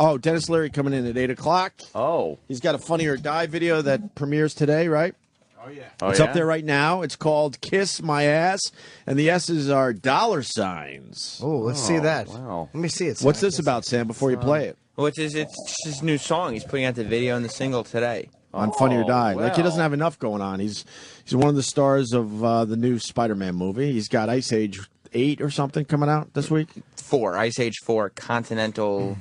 Oh, Denis Leary coming in at 8 o'clock. Oh. He's got a Funny or Die video that premieres today, right? Oh, yeah. It's up there right now. It's called Kiss My Ass, and the S's are dollar signs. Oh, let's see that. Wow. Let me see it. What's this about, Sam, before you play it? Well, it's his new song. He's putting out the video and the single today. On Funny or Die. Well. Like, he doesn't have enough going on. He's one of the stars of the new Spider-Man movie. He's got Ice Age 8 or something coming out this week. 4, Ice Age 4, Continental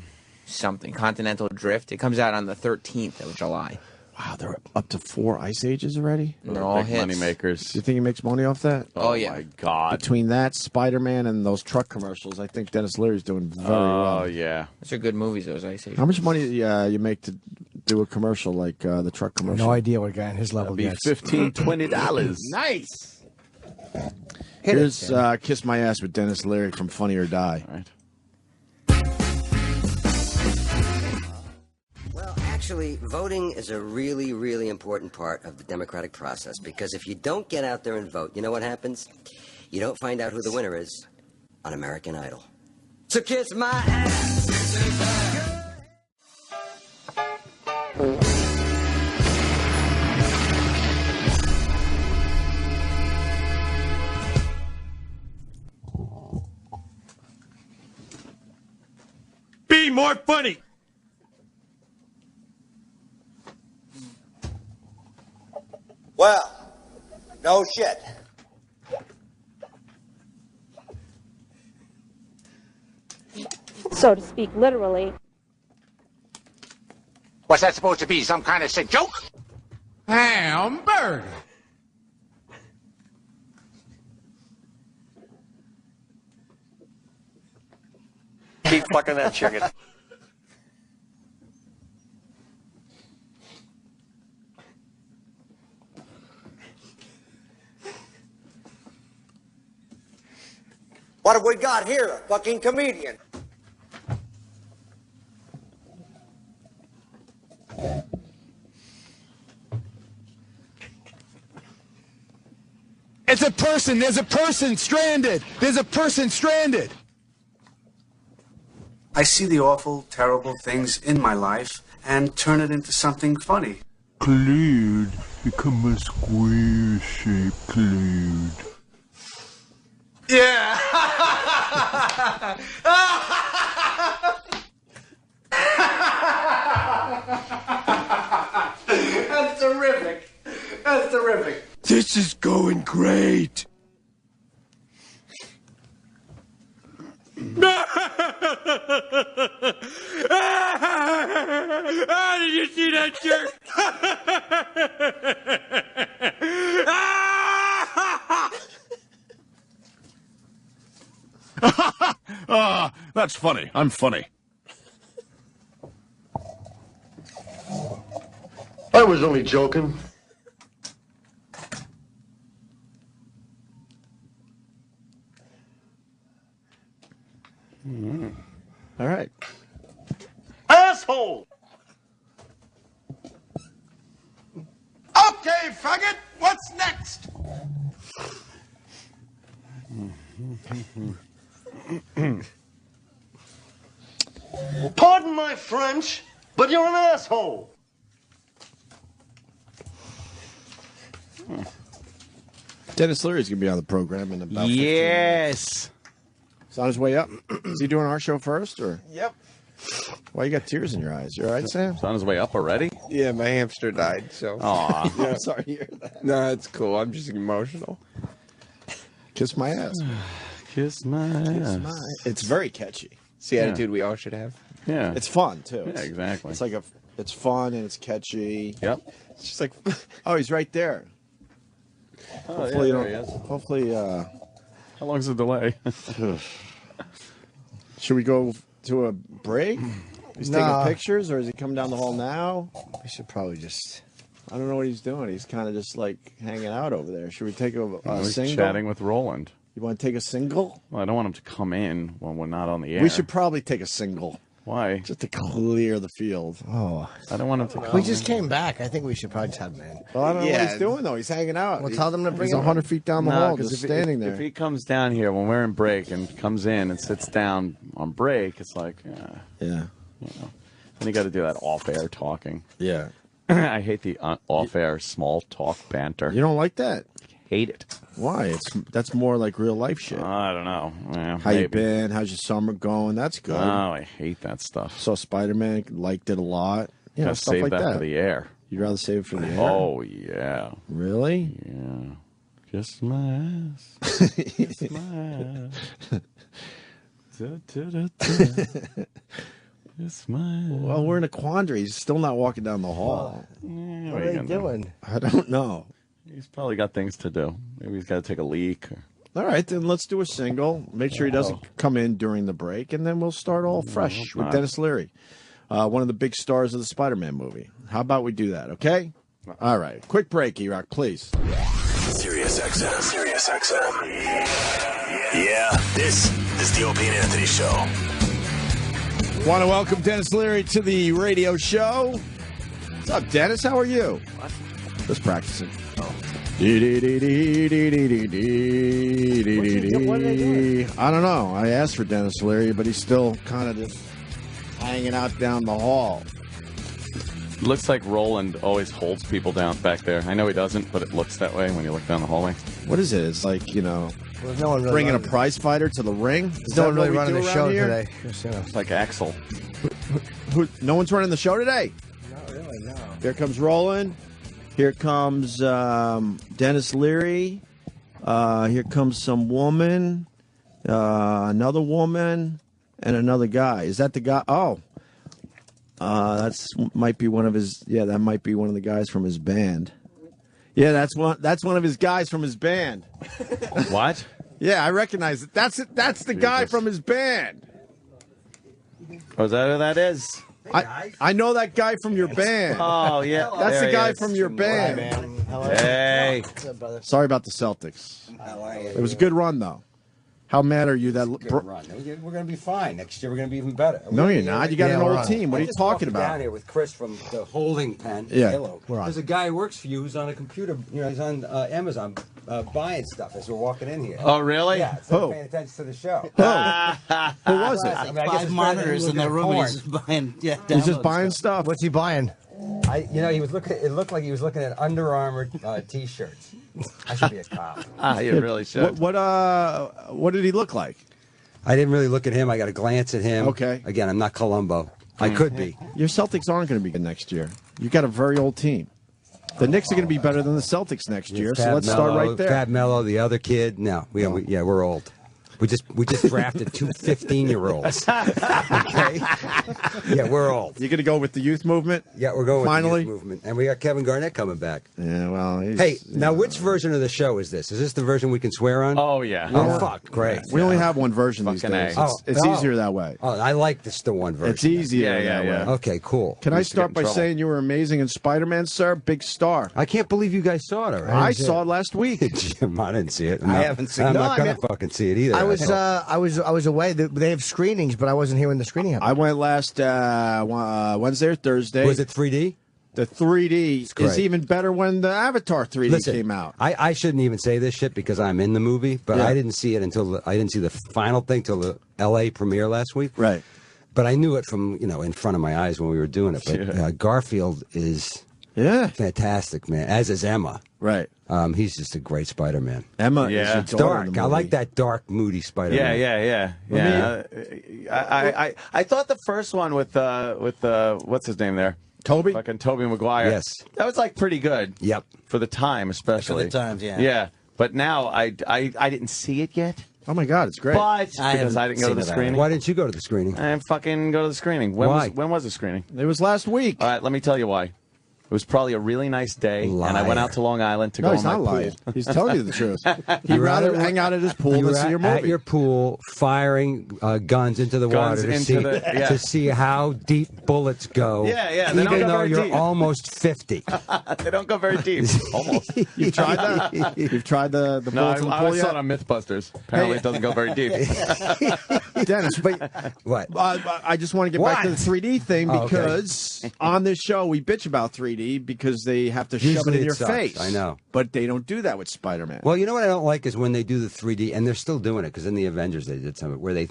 something, Continental Drift. It comes out on the 13th of July. Wow, they're up to 4 Ice Ages already? And they're all Big hits. money makers. Do you think he makes money off that? Oh, yeah. my God. Between that, Spider-Man, and those truck commercials, I think Denis Leary's doing very well. Oh, yeah. Those are good movies, those Ice Age. How much money you make to do a commercial like the truck commercial? No idea what a guy on his level That'd be gets. $15, $20. Nice. Hit Here's it, Kiss My Ass with Denis Leary from Funny or Die. All right. Well, actually, voting is a really, really important part of the democratic process because if you don't get out there and vote, you know what happens? You don't find out who the winner is on American Idol. So kiss my ass! Be more funny. Well, no shit. So to speak, literally. What's that supposed to be? Some kind of sick joke? Hamburger. Keep fucking that chicken. What have we got here? A fucking comedian. It's a person. There's a person stranded. There's a person stranded. I see the awful, terrible things in my life and turn it into something funny. Cloud. Become a square-shaped cloud. Yeah! That's terrific. That's terrific. This is going great. Ah, did you see that jerk? That's funny. I'm funny. I was only joking. All right. Asshole! Okay, faggot, what's next? Pardon my French, but you're an asshole. Denis Leary's going to be on the program in about 15 minutes. Yes. He's on his way up. Is he doing our show first, or? Yep. Why you got tears in your eyes? You all right, Sam? It's on his way up already? Yeah, my hamster died, so. Aw. I'm sorry to hear that. No, it's cool. I'm just emotional. Kiss my ass. Kiss my ass. It's very catchy. It's the attitude we all should have. Yeah. It's fun too. Yeah, exactly. It's like it's fun and it's catchy. Yep. It's just like, oh, he's right there. Oh, Hopefully, yeah, you there don't. he is. Hopefully, How long's the delay? should we go to a break? He's Nah. taking pictures, or is he coming down the hall now? We should probably just. I don't know what he's doing. He's kind of just like hanging out over there. Should we take a He's single? chatting with Roland. You want to take a single? Well, I don't want him to come in when we're not on the air. We should probably take a single. Why? Just to clear the field. Oh. I don't want him to come We just came back. I think we should probably just have him in. Well, I don't know what he's doing, though. He's hanging out. We'll tell them to bring He's him 100 feet down the hall, just standing there. If he comes down here when we're in break and comes in and sits down on break, it's like, yeah. You know. Then you got to do that off-air talking. Yeah. I hate the off-air small talk banter. You don't like that? Hate it. Why? That's more like real life shit. I don't know. Yeah, How you been? How's your summer going? That's good. Oh, I hate that stuff. Saw Spider-Man, liked it a lot. You know, stuff save like that for the air. You'd rather save it for the air? Oh, yeah. Really? Yeah. Kiss my ass. Kiss my ass. Kiss my ass. Well, we're in a quandary. He's still not walking down the hall. What are they doing? I don't know. He's probably got things to do. Maybe he's got to take a leak. All right, then let's do a single. Make sure he doesn't come in during the break, and then we'll start all fresh with Denis Leary, one of the big stars of the Spider-Man movie. How about we do that, okay? All right. Quick break, E-Rock, please. Sirius XM. Yeah, this is the Opie and Anthony Show. Want to welcome Denis Leary to the radio show. What's up, Denis? How are you? Just practicing. I don't know. I asked for Denis Leary, but he's still kind of just hanging out down the hall. Looks like Roland always holds people down back there. I know he doesn't, but it looks that way when you look down the hallway. What is it? It's like, you know, There's no one really bringing a running- prize fighter to the ring? There's no one really running the show today. Just, you know. It's like Axel. No one's running the show today? Not really, no. Here comes Roland. Here comes Denis Leary. Here comes some woman, another woman, and another guy. Is that the guy? Oh, might be one of his. Yeah, that might be one of the guys from his band. Yeah, that's one of his guys from his band. What? Yeah, I recognize it. That's it. That's the guy from his band. Oh, is that who that is? I know that guy from your band. Oh, yeah. That's There the he guy is. from your band. Hey. What's up, brother? Sorry about the Celtics. It was a good run, though. How mad are you that? Good run. We're going to be fine. Next year, we're going to be even better. No, you're not. You got an we're old on. team. What are you talking Down about? here with Chris from the holding pen. Yeah. Hello. We're on. There's a guy who works for you who's on a computer. You know, he's on Amazon buying stuff as we're walking in here. Oh, really? Yeah. So Who? paying attention to the show. Who was it? I mean, I guess Five it's monitors in better the than looking room. at He's porn. buying. Yeah, He's just download buying stuff. stuff. What's he buying? He was looking. It looked like he was looking at Under Armour T-shirts. I should be a cop. You really should. What did he look like? I didn't really look at him. I got a glance at him. Okay. Again, I'm not Columbo. I could be. Your Celtics aren't going to be good next year. You got a very old team. The Knicks are going to be better than the Celtics next year. So let's start right there. Fat Mello, the other kid. No, we're old. We just drafted two 15-year-olds. Okay. Yeah, we're old. You're going to go with the youth movement? Yeah, we're going with Finally? the youth movement, and we got Kevin Garnett coming back. Yeah, well, Hey, now which version of the show is this? Is this the version we can swear on? Oh, yeah. Oh, fuck, great. we only have one version these Fucking days. A. It's easier that way. Oh, I like this the one version. It's easier Yeah, that yeah. way. Okay, cool. Can I Used to get start in by trouble. saying you were amazing in Spider-Man, sir? Big star. I can't believe you guys saw it already. I saw it last week. Jim, I didn't see it. I haven't seen it. I'm No, not I gonna mean- fucking see it either. I was away. They have screenings, but I wasn't here when the screening happened. I went last Wednesday or Thursday. Was it 3D? The 3D great. is even better when the Avatar 3D Listen, came out. I shouldn't even say this shit because I'm in the movie, but Yeah. I didn't see it until I didn't see the final thing till the L.A. premiere last week. Right. But I knew it from in front of my eyes when we were doing it. But Garfield is fantastic, man. As is Emma. Right. He's just a great Spider-Man. Emma Yeah. is your daughter in Dark. the I movie. like that dark, moody Spider-Man. Yeah. I thought the first one with what's his name there? Toby? Fucking Toby Maguire. Yes. That was like pretty good. Yep. For the time, especially. For the times, yeah. Yeah. But now I didn't see it yet. Oh my God, it's great. But I because haven't I didn't go to seen the it either. screening. Why didn't you go to the screening? I didn't fucking go to the screening. Why? When was the screening? It was last week. All right, let me tell you why. It was probably a really nice day, and I went Liar. out to Long Island to No, go he's in my not lying. pool. He's telling you the truth. He'd You rather rather- hang out at his pool You than were see your at movie. your pool firing guns into the Guns water to into see the- yeah. to see how deep bullets go. Yeah, they don't Even go though very you're deep. almost 50. They don't go very deep. Almost. You've tried that? You've tried the No, bullets in the I pool saw it yet? on MythBusters. Apparently, it doesn't go very deep. Dennis, but What? I just want to get back to the 3D thing Oh, okay. because on this show we bitch about 3D because they have to shove it Usually in your sucks. face. I know. But they don't do that with Spider-Man. Well, you know what I don't like is when they do the 3D, and they're still doing it because in the Avengers they did something where they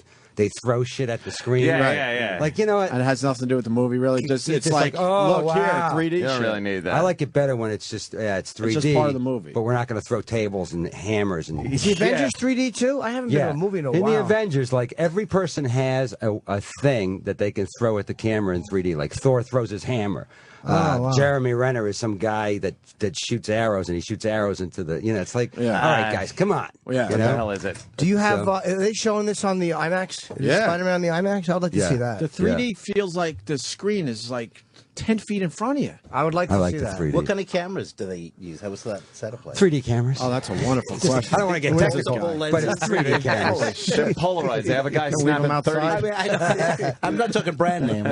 throw shit at the screen. Yeah. Like, you know what? And it has nothing to do with the movie, really. It's like, oh, look wow. here, 3D You don't shit. really need that. I like it better when it's just it's 3D. It's just part of the movie. But we're not going to throw tables and hammers and. Is the Avengers 3D too? I haven't been to a movie in a while. In the Avengers, like every person has a thing that they can throw at the camera in 3D. Like Thor throws his hammer. Wow. Jeremy Renner is some guy that shoots arrows, and he shoots arrows into the. It's like, all right, guys, come on. Yeah. What the hell is it? Do you have? Are they showing this on the IMAX? Is Spider-Man on the IMAX? I'd like to see that. The 3D feels like the screen is like 10 feet in front of you. I would like to see the that. 3D. What kind of cameras do they use? How was that setup like? 3D cameras. Oh, that's a wonderful question. I don't want to get technical, but it's 3D cameras. They're polarized. They have a guy snapping 30. I mean, I'm not talking brand name.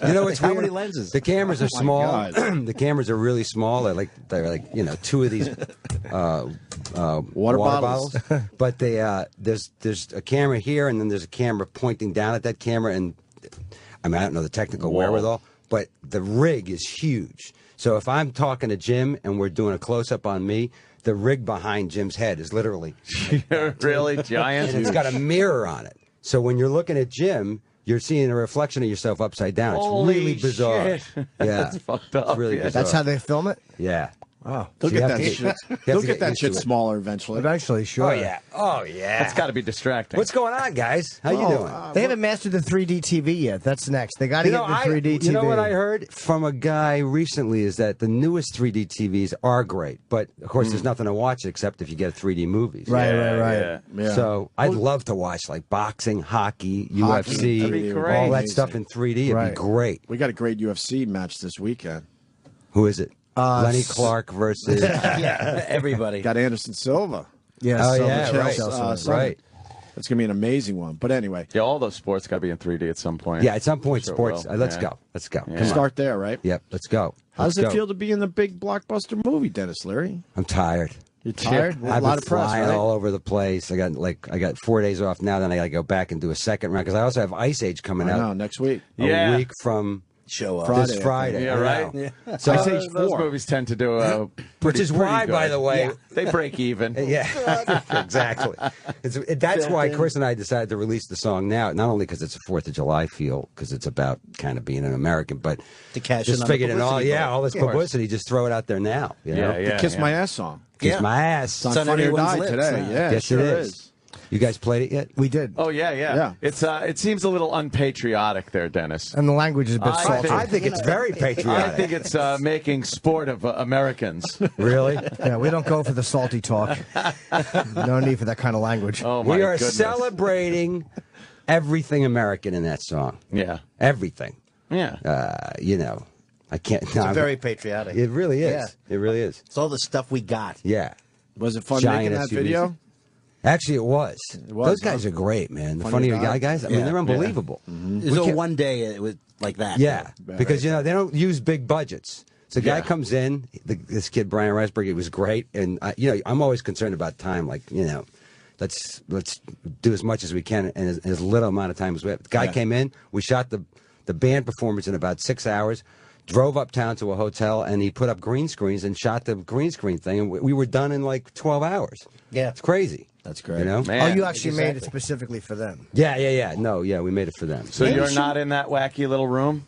You know what's How weird? many lenses? The cameras are small. The cameras are really small. They're like two of these water bottles. But there's a camera here, and then there's a camera pointing down at that camera. And I mean, I don't know the technical wherewithal, but the rig is huge. So if I'm talking to Jim and we're doing a close up on me, the rig behind Jim's head is literally really giant. and it's got a mirror on it. So when you're looking at Jim, you're seeing a reflection of yourself upside down. It's Holy really bizarre. shit. Yeah, That's fucked up. It's really bizarre. That's how they film it. Yeah. Wow. They'll So you get have that to shit. you have They'll to get that used shit to it. smaller eventually. Eventually, sure. Oh yeah. Oh yeah. That's got to be distracting. What's going on, guys? How you doing? They haven't mastered the 3D TV yet. That's next. They got to get the 3D TV. You know what I heard from a guy recently is that the newest 3D TVs are great, but of course there's nothing to watch except if you get 3D movies. Right. Yeah. So I'd love to watch like boxing, hockey, UFC, That'd be great. all that Amazing. stuff in 3D. It'd be great. We got a great UFC match this weekend. Who is it? Lenny Clark versus everybody. Got Anderson Silva. Yes. Oh Silva yeah, Chael, right. Right. It's gonna be an amazing one. But anyway, Yeah, all those sports got to be in 3D at some point. Yeah, at some point, Sure sports. will. Let's Yeah. go. Let's go. Yeah. Come on. start there, right? Yep. Let's go. How does Let's it go. feel to be in the big blockbuster movie, Dennis Leary? I'm tired. You're tired? A I've lot been of press, flying right? all over the place. I got 4 days off now. Then I got to go back and do a second round because I also have Ice Age coming I out know, next week. a week from Show up. Friday, this I Friday. Yeah, I right? know. Yeah. So Ice Age Those 4. movies tend to do which is why, by the way, they break even. yeah, exactly. That's why Chris and I decided to release the song now. Not only because it's a 4th of July feel, because it's about kind of being an American, but To cash in just on the figured it all. publicity Yeah, vote. all this publicity, just throw it out there now. You know? Yeah, The Kiss My Ass song. Kiss Yeah. my ass. It's on It's on Funny or everyone's Die lips today. now. Yeah, Yes, sure it is. You guys played it yet? We did. Oh yeah. It's it seems a little unpatriotic there, Dennis. And the language is a bit salty. I think it's very I patriotic. think it's making sport of Americans. Really? Yeah, we don't go for the salty talk. No need for that kind of language. Oh my We are goodness. celebrating everything American in that song. Yeah. Everything. Yeah. You know, I can't. It's very patriotic. It really is. Yeah. It really is. It's all the stuff we got. Yeah. Was it fun Giant making that SUVs. video? Actually, it was. was, Those guys huh? are great, man. The Funny Funny Guy? guys. I mean, Yeah. they're unbelievable. There's no one day it was like that. Yeah, because they don't use big budgets. So the guy Yeah. comes in, this kid Brian Reisberg, it was great, and I'm always concerned about time. Like let's do as much as we can in as little amount of time as we have. The guy came in, we shot the band performance in about 6 hours, drove uptown to a hotel, and he put up green screens and shot the green screen thing, and we were done in like 12 hours. Yeah. It's crazy. That's great. You know? Man. Oh, you actually made it Exactly. specifically for them. Yeah. No, we made it for them. So you're not in that wacky little room?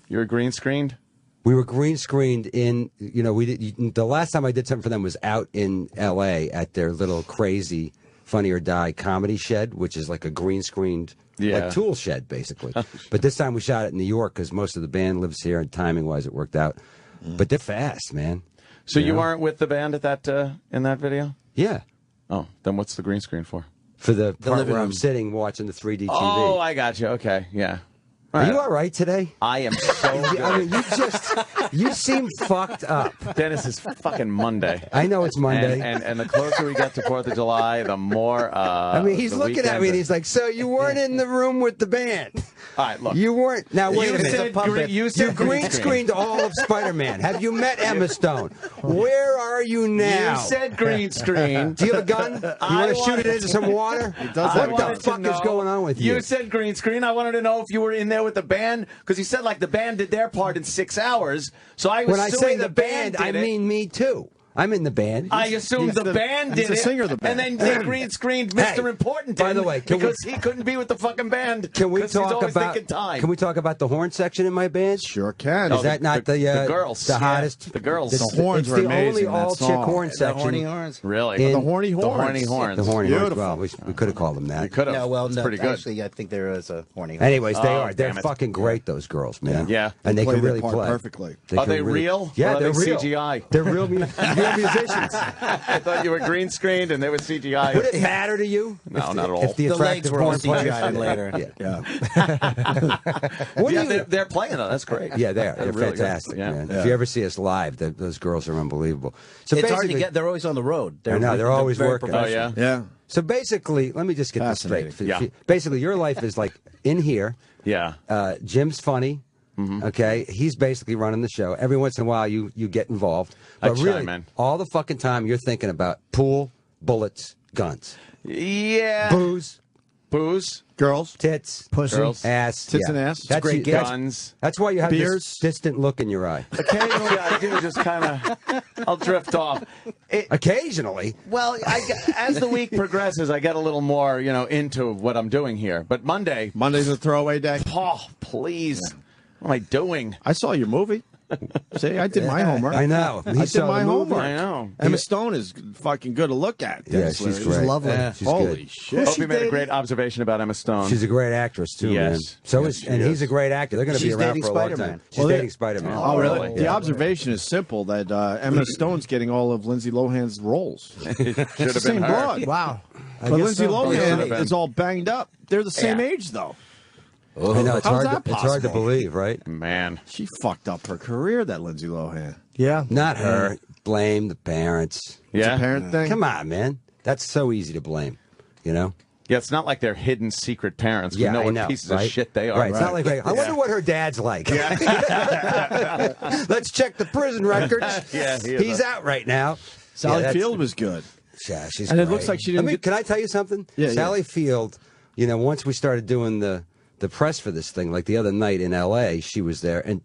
You're green screened? We were green screened in, we did, the last time I did something for them was out in L.A. at their little crazy Funny or Die comedy shed, which is like a green screened, like tool shed, basically. But this time we shot it in New York because most of the band lives here, and timing-wise it worked out. But they're fast, man. So you know? weren't with the band at that in that video? Yeah. Oh, then what's the green screen for? For the part living where I'm room. sitting watching the 3D TV. Oh, I got you. Okay, yeah. Are you all right today? I am so good. I mean, you seem fucked up. Dennis, is fucking Monday. I know it's Monday. And the closer we get to 4th of July, the more. I mean, he's the looking at me and weekends he's like, "So you weren't in the room with the band? All right, look. You weren't." Now wait You a minute. said you You said green screened all of Spider-Man. Have you met Emma Stone? Where are you now? You said green screen. Do you have a gun? You want to shoot it into some water? What the fuck is going on with you? You said green screen. I wanted to know if you were in there with the band because you said like the band did their part in 6 hours. So I was When I say assuming the band, I did it. mean me too. I'm in the band. I assumed the band did he's the it. singer of the band. And then they green screened Mr. Important. by the way, because he couldn't be with the fucking band. Can we 'cause he's talk always about? thinking time. Can we talk about the horn section in my band? Sure can. Is that not the girls? the Yeah, hottest? the girls. It's The horns it's were the amazing only in that all-chick song. horn The section. horny horns. Really? In- the horny horns. The horny horns. The horny horns. Beautiful. Well, we could have called them that. We could have. No, well, It's no, pretty good. actually, I think there is a horny horn. Anyways, they Oh, are. They're damn it. fucking great. Those girls, man. Yeah. and they Play can their really part play perfectly. Are can they really- real? Yeah, or are they're they real. CGI? They're real musicians. I thought you were green screened and they were CGI. Would it matter to you? No, not at all. If the The attractive legs were all porn players- CGI'd later. What do Yeah, you? they're playing though. That's great. Yeah, they're really good. fantastic, Yeah. man. If you ever see us live, those girls are unbelievable. So It's hard to basically- get. They're always on the road. I know, they're always very working. Oh yeah. Yeah. So basically, let me just get this straight. Fascinating. Yeah. Basically, your life is like in here. Yeah. Jim's funny. Okay, he's basically running the show. Every once in a while, you get involved, but I really, chime in. all the fucking time you're thinking about pool, bullets, guns, Yeah. booze, Girls. tits, Pussy. Girls. ass, Tits and ass. It's That's Great that's- guns. That's why you have Beers. this distant look in your eye. Occasionally, I do just kind of. I'll drift off. Occasionally, Well, as the week progresses, I get a little more, into what I'm doing here. But Monday's a throwaway day. Oh, please. What am I doing? I saw your movie. See, I did my homework. I know. I did my homework. I know. Emma Stone is fucking good to look at. Yeah, Dennis she's Leary. great. lovely. Yeah, she's Holy good. shit. Opie made a great observation about Emma Stone. She's a great actress too, Yes. man. So Yes, is she and he's is. a great actor. They're going to be She's around dating for a long Spider-Man. time. She's dating Spider-Man. Oh, really? The Yeah. observation is simple that Emma Stone's getting all of Lindsay Lohan's roles. Should It's have the been same her. broad. Wow. But Lindsay Should have Lohan been. is all banged up. They're the same age, though. I know it's How's hard. that It's hard to possible? believe, right? Man. She fucked up her career, that Lindsay Lohan. Yeah. Not her. Blame the parents. It's Yeah. a parent thing. Come on, man. That's so easy to blame. You know? Yeah, it's not like they're hidden secret parents. We Yeah, know I what know, pieces right? of shit they are. Right. It's not like, I wonder what her dad's like. Let's check the prison records. Yeah, he is He's out right now. Sally Yeah, Field was good. Yeah, she's And it great. looks like she didn't get- Can I tell you something? Yeah, Sally Field, once we started doing the press for this thing, like the other night in L.A., she was there. And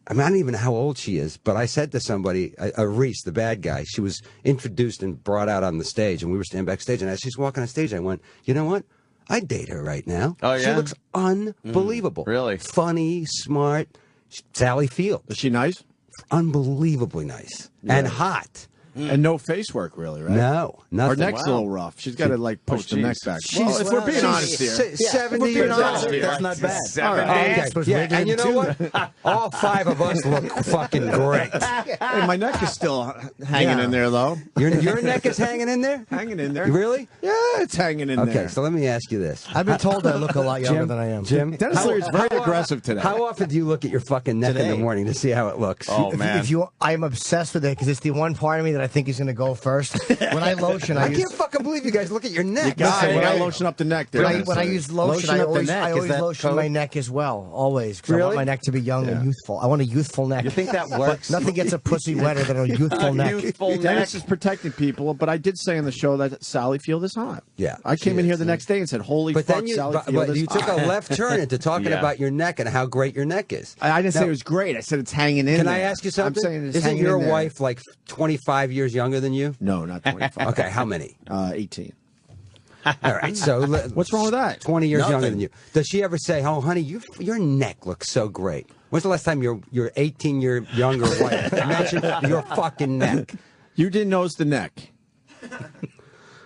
I don't even know how old she is, but I said to somebody, Reese, the bad guy, she was introduced and brought out on the stage, and we were standing backstage. And as she's walking on stage, I went, you know what? I'd date her right now. Oh, She yeah? looks unbelievable. Really? Funny, smart. Sally Field. Is she nice? Unbelievably nice. And hot. And no face work, really, right? No, Her nothing. neck's a little rough. She's got to push the neck geez. back. She's- If we're being she's honest here. 70 being years honest old. here. That's not bad. All right. Okay. Yeah, and you know what? All five of us look fucking great. Hey, my neck is still hanging in there, though. Your neck is hanging in there? Hanging in there. Really? Yeah, it's hanging in Okay, there. so let me ask you this. I've been told I look a lot younger Jim, than I am. Jim, Dennis Leary's very aggressive today. How often do you look at your fucking neck in the Today. morning to see how it looks? Oh, man. If you, I'm obsessed with it because it's the one part of me that I think is going to go first. When I lotion, I I use. can't fucking believe you guys look at your neck. God, when I I- lotion up the neck there. When I, Dennis when I Leary. use lotion, Lotion I up the always, neck, I is always that lotion code? my neck as well, always. Because I want Really? my neck to be young and youthful. I want a youthful neck. You think that works? Nothing gets a pussy wetter than a youthful neck. Youthful neck. Dennis is protecting people, but I did say in the show that Sally Field is hot. Yeah, I came she in here is. the next day and said, "Holy But fuck, then you, Sally but, Field but is you took hot." a left turn into talking Yeah. about your neck and how great your neck is. I didn't say Now- it was great. I said it's hanging in Can there. I ask you something? I'm saying it's Isn't hanging your in there. wife like 25 years younger than you? No, not 25. Okay, how many? 18. All right, so What's wrong with that? 20 years Nothing. younger than you. Does she ever say, "Oh, honey, your neck looks so great"? When's the last time your 18-year younger wife mentioned your fucking neck? You didn't notice the neck.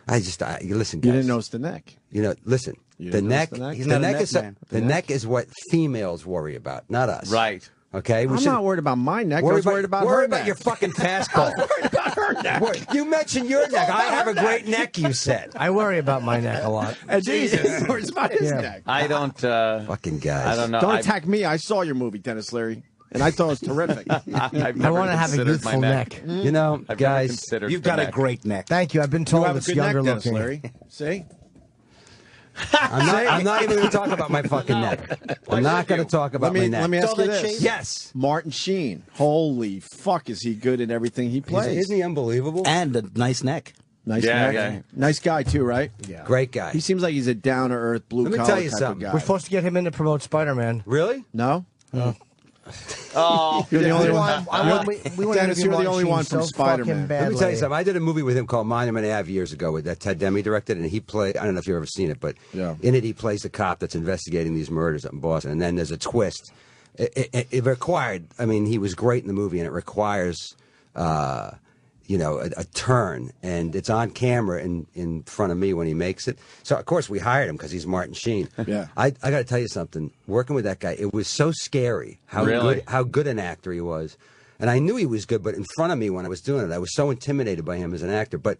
You listen, guys. You didn't notice the neck. Listen. You The didn't neck, notice the neck? He's the not a neck neck is man. the neck is what females worry about, not us. Right. Okay. I'm not worried about my neck. I was worried about her neck. your fucking pass call. worried about her neck. You mentioned your neck. I have a great neck. You said. I worry about my neck a lot. And Jesus, worries about his neck. I don't. Fucking guys. I don't know. Don't I've- attack me. I saw your movie, Dennis Leary, and I thought it was terrific. I've I never want to have a considered youthful my neck. You know, I've never guys. considered You've the got a neck. great neck. Thank you. I've been You told have a it's good younger neck, Dennis looking. Leary. See? I'm not even going to talk about my fucking neck. I'm not going to talk about my neck. Let me ask all you that this. shape? Yes. Martin Sheen. Holy fuck, is he good in everything he plays? Isn't he unbelievable? And a nice neck. Nice Yeah, neck. yeah. Nice guy, too, right? Yeah. Great guy. He seems like he's a down-to-earth, Let me blue-collar tell you type something. of guy. We're supposed to get him in to promote Spider-Man. Really? No? Oh, You're the only one. Dennis, you're the only one from Spider-Man. Let me tell you something. I did a movie with him called Monument Ave years ago that Ted Demme directed, and he played, I don't know if you've ever seen it, but in it he plays the cop that's investigating these murders up in Boston, and then there's a twist. It required, I mean, he was great in the movie, and it requires, a turn, and it's on camera in front of me when he makes it. So, of course, we hired him because he's Martin Sheen. Yeah. I got to tell you something. Working with that guy, it was so scary how good an actor he was. And I knew he was good, but in front of me when I was doing it, I was so intimidated by him as an actor. But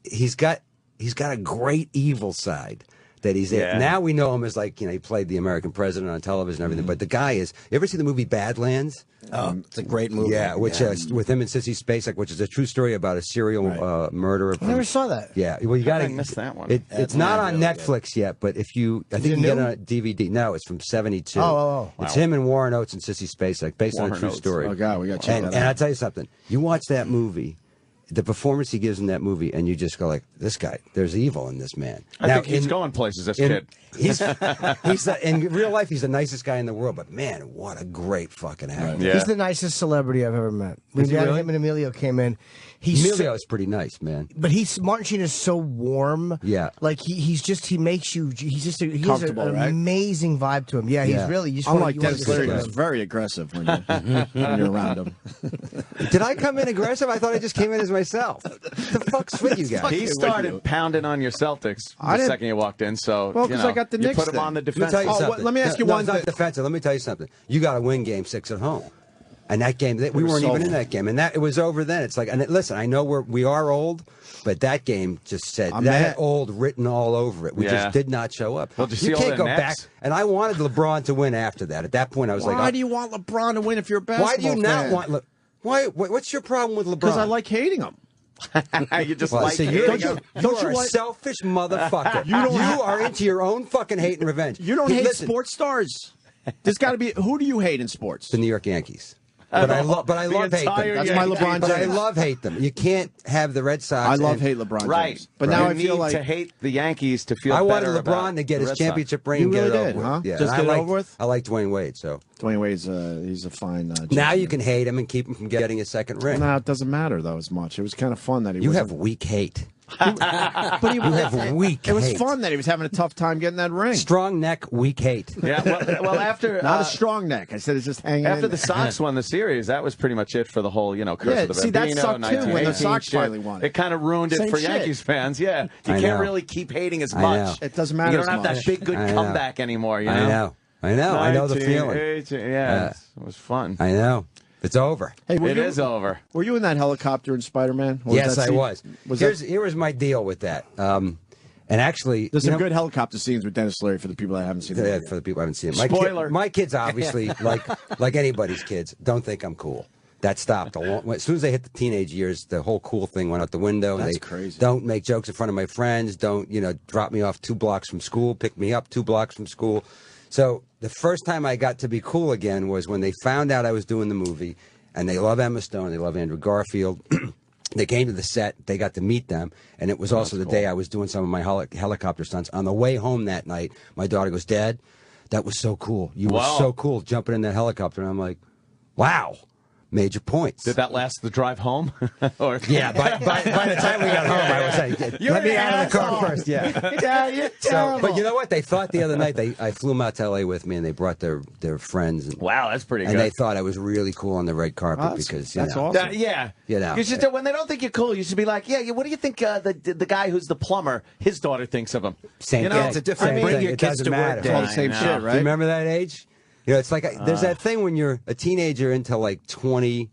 he's got a great evil side that he's in. Now we know him as he played the American president on television and everything. But the guy is. You ever see the movie Badlands? Oh, it's a great movie. Yeah, which with him and Sissy Spacek, which is a true story about a serial murderer. I never saw that. Yeah, well, you got to miss that one. It's not on Netflix yet, but if you, I think you can get it on a DVD. No, it's from '72. Oh. It's him and Warren Oates and Sissy Spacek, based on a true story. Oh God, we got to check that out. And I'll tell you something. You watch that movie. The performance he gives in that movie, and you just go like, "This guy, there's evil in this man." I think he's going places. This kid. He's in real life, he's the nicest guy in the world. But man, what a great fucking actor! Yeah. He's the nicest celebrity I've ever met. When him and Emilio came in, Emilio is pretty nice, man. But Martin Sheen is so warm. Yeah, like he makes you. He has an right? amazing vibe to him. Yeah, he's really. You just unlike Dennis Leary, who's very aggressive when you're around him. Did I come in aggressive? I thought I just came in as myself. What the fuck's with you guys? He started pounding on your Celtics the second you walked in. So because I got the Knicks. You put him on the defense. Let me ask you one. It's not defensive. Let me tell you something. You got to win Game 6 at home. And that game, we weren't even in that game, and it was over then. It's like, and listen, I know we are old, but that game just said had old written all over it. We just did not show up. Well, you can't go back. And I wanted LeBron to win after that. At that point, I was like, why do you want LeBron to win if you're a basketball fan? Why do you not fan? want? Why? What's your problem with LeBron? Because I like hating him. You just like don't you a selfish motherfucker. You are into your own fucking hate and revenge. You don't hate sports stars. There's got to be. Who do you hate in sports? The New York Yankees. But I love hate them. That's my LeBron James. But I love hate them. You can't have the Red Sox. I hate LeBron James. Right. But now I feel feel like to hate the Yankees to feel I wanted better LeBron to get his championship ring. You really get it did, over huh? with. Yeah. Just get it over with? I like Dwayne Wade, so. Dwayne Wade's he's a fine now you can hate him and keep him from getting his second ring. No, it doesn't matter, though, as much. It was kind of fun that he You have weak hate. But you have weak It was hate. fun that he was having a tough time getting that ring. Strong neck, weak hate. Yeah, well after... Not a strong neck. I said it's just hanging After in the Sox won the series, that was pretty much it for the whole, curse of the see, that Bambino, sucked too when the Sox shit. finally won it. It kind of ruined it Same for shit. Yankees fans, yeah. You I can't know. really keep hating as I much. know. It doesn't matter You as don't have that much. big, good I know. comeback anymore, you know? I know the feeling. 1918, yeah, it was fun. I know. It's over. Hey, It is over. Were you in that helicopter in Spider-Man? Yes, I was. Here was my deal with that. And actually, there's some good helicopter scenes with Dennis Leary for the people that haven't seen it. Yeah, for the people who haven't seen it. Spoiler. My kids obviously, like anybody's kids, don't think I'm cool. That stopped. As soon as they hit the teenage years, the whole cool thing went out the window. That's crazy. Don't make jokes in front of my friends. Don't, drop me off 2 blocks from school, pick me up 2 blocks from school. So the first time I got to be cool again was when they found out I was doing the movie, and they love Emma Stone, they love Andrew Garfield. They came to the set, they got to meet them, and it was also the day I was doing some of my helicopter stunts. On the way home that night, my daughter goes, "Dad, that was so cool. You were so cool jumping in that helicopter." And I'm like, wow. Major points. Did that last the drive home? Or yeah, by the time we got home, I was like, let me out of the car first. Yeah. You're terrible. But you know what? They thought the other night, I flew them out to L.A. with me, and they brought their friends. And, wow, that's pretty good. And they thought I was really cool on the red carpet because, that's awesome. Yeah. You should, when they don't think you're cool, you should be like, yeah, what do you think the guy who's the plumber, his daughter thinks of him? Same thing. It's a different Same bring thing. your It kids doesn't to matter. work It's all day. the same shit, right? Do you remember that age? It's like there's that thing when you're a teenager until like 22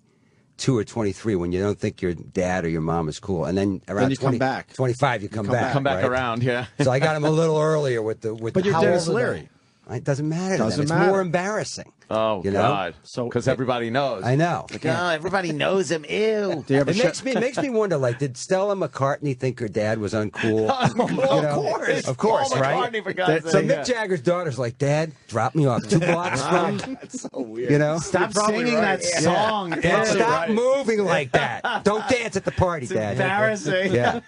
or 23 when you don't think your dad or your mom is cool, and then around you come back. 25 you come back. Come back right? around, yeah. So I got him a little earlier with the. But you're how Dennis old are Leary. they? It doesn't matter. to them. Doesn't It's matter. more embarrassing. Oh, you know? God. So because everybody knows. I know. Like, oh, everybody knows him. Ew. Do you ever It makes me wonder. Like, did Stella McCartney think her dad was uncool? Of course, Paul right? McCartney, for God's So Mick Jagger's daughter's like, "Dad, drop me off 2 blocks from." That's so weird. You know, Stop singing that song. Dad, stop moving like that. Don't dance at the party, Dad. Embarrassing. Yeah.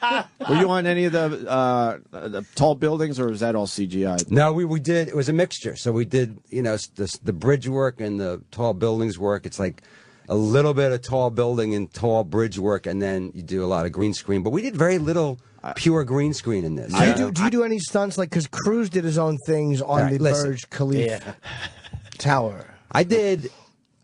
Were you on any of the tall buildings, or was that all CGI? No, we did. It was a mixture. So we did, the bridge work and the tall buildings work. It's like a little bit of tall building and tall bridge work, and then you do a lot of green screen. But we did very little pure green screen in this. Do you do any stunts? Like, because Cruise did his own things on the Burj Khalifa Tower. I did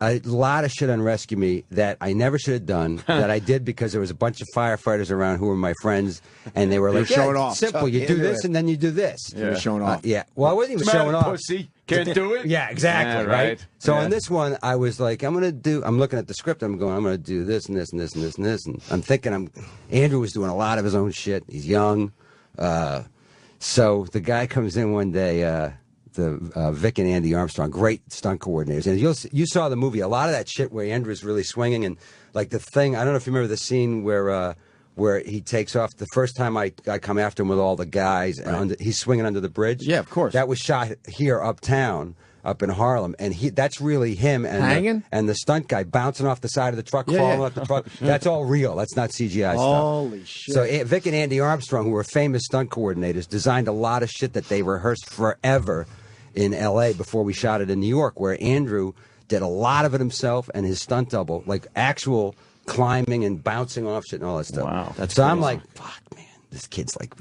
a lot of shit on Rescue Me that I never should have done, that I did because there was a bunch of firefighters around who were my friends, and they were like, showing off. Simple, you do this and then you do this. You were showing off. Yeah, well, I wasn't even showing off. Pussy. Can't do it? Yeah, exactly, Yeah, right? So on this one, I was like, I'm looking at the script, I'm going to do this and this and this and this and this, and I'm thinking Andrew was doing a lot of his own shit. He's young. So the guy comes in one day, Vic and Andy Armstrong, great stunt coordinators. And you saw the movie, a lot of that shit where Andrew's really swinging, and like the thing, I don't know if you remember the scene where he takes off the first time I come after him with all the guys, and he's swinging under the bridge. Yeah, of course. That was shot here uptown, up in Harlem, and that's really him and the stunt guy bouncing off the side of the truck, falling off the truck. That's all real. That's not CGI stuff. Holy shit. So Vic and Andy Armstrong, who were famous stunt coordinators, designed a lot of shit that they rehearsed forever in L.A. before we shot it in New York, where Andrew did a lot of it himself and his stunt double, like actual climbing and bouncing off shit and all that stuff. Wow. So I'm like, fuck, man, this kid's like,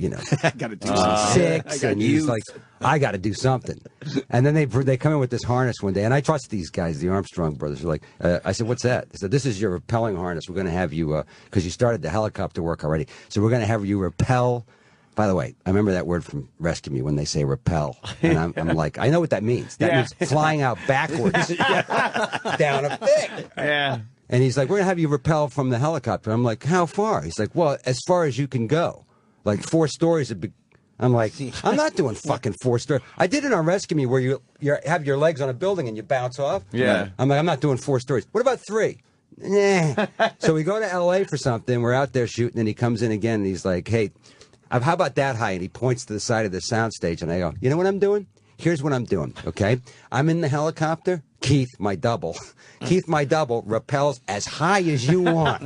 I got to do something. 6, and he's like, I got to do something. And then they come in with this harness one day, and I trust these guys, the Armstrong brothers. They're like, I said, what's that? They said, this is your rappelling harness. We're going to have you, because you started the helicopter work already, so we're going to have you rappel. By the way, I remember that word from Rescue Me when they say rappel. And I'm like, I know what that means. That means flying out backwards down a thing. Yeah. And he's like, we're going to have you rappel from the helicopter. I'm like, how far? He's like, well, as far as you can go. Like 4 stories. I'm like, I'm not doing fucking 4 stories. I did it on Rescue Me where you have your legs on a building and you bounce off. Yeah. I'm like, I'm not doing 4 stories. What about 3? Nah. So we go to L.A. for something. We're out there shooting, and he comes in again, and he's like, hey, how about that high? And he points to the side of the soundstage, and I go, you know what I'm doing? Here's what I'm doing, okay? I'm in the helicopter. Keith, my double, rappels as high as you want.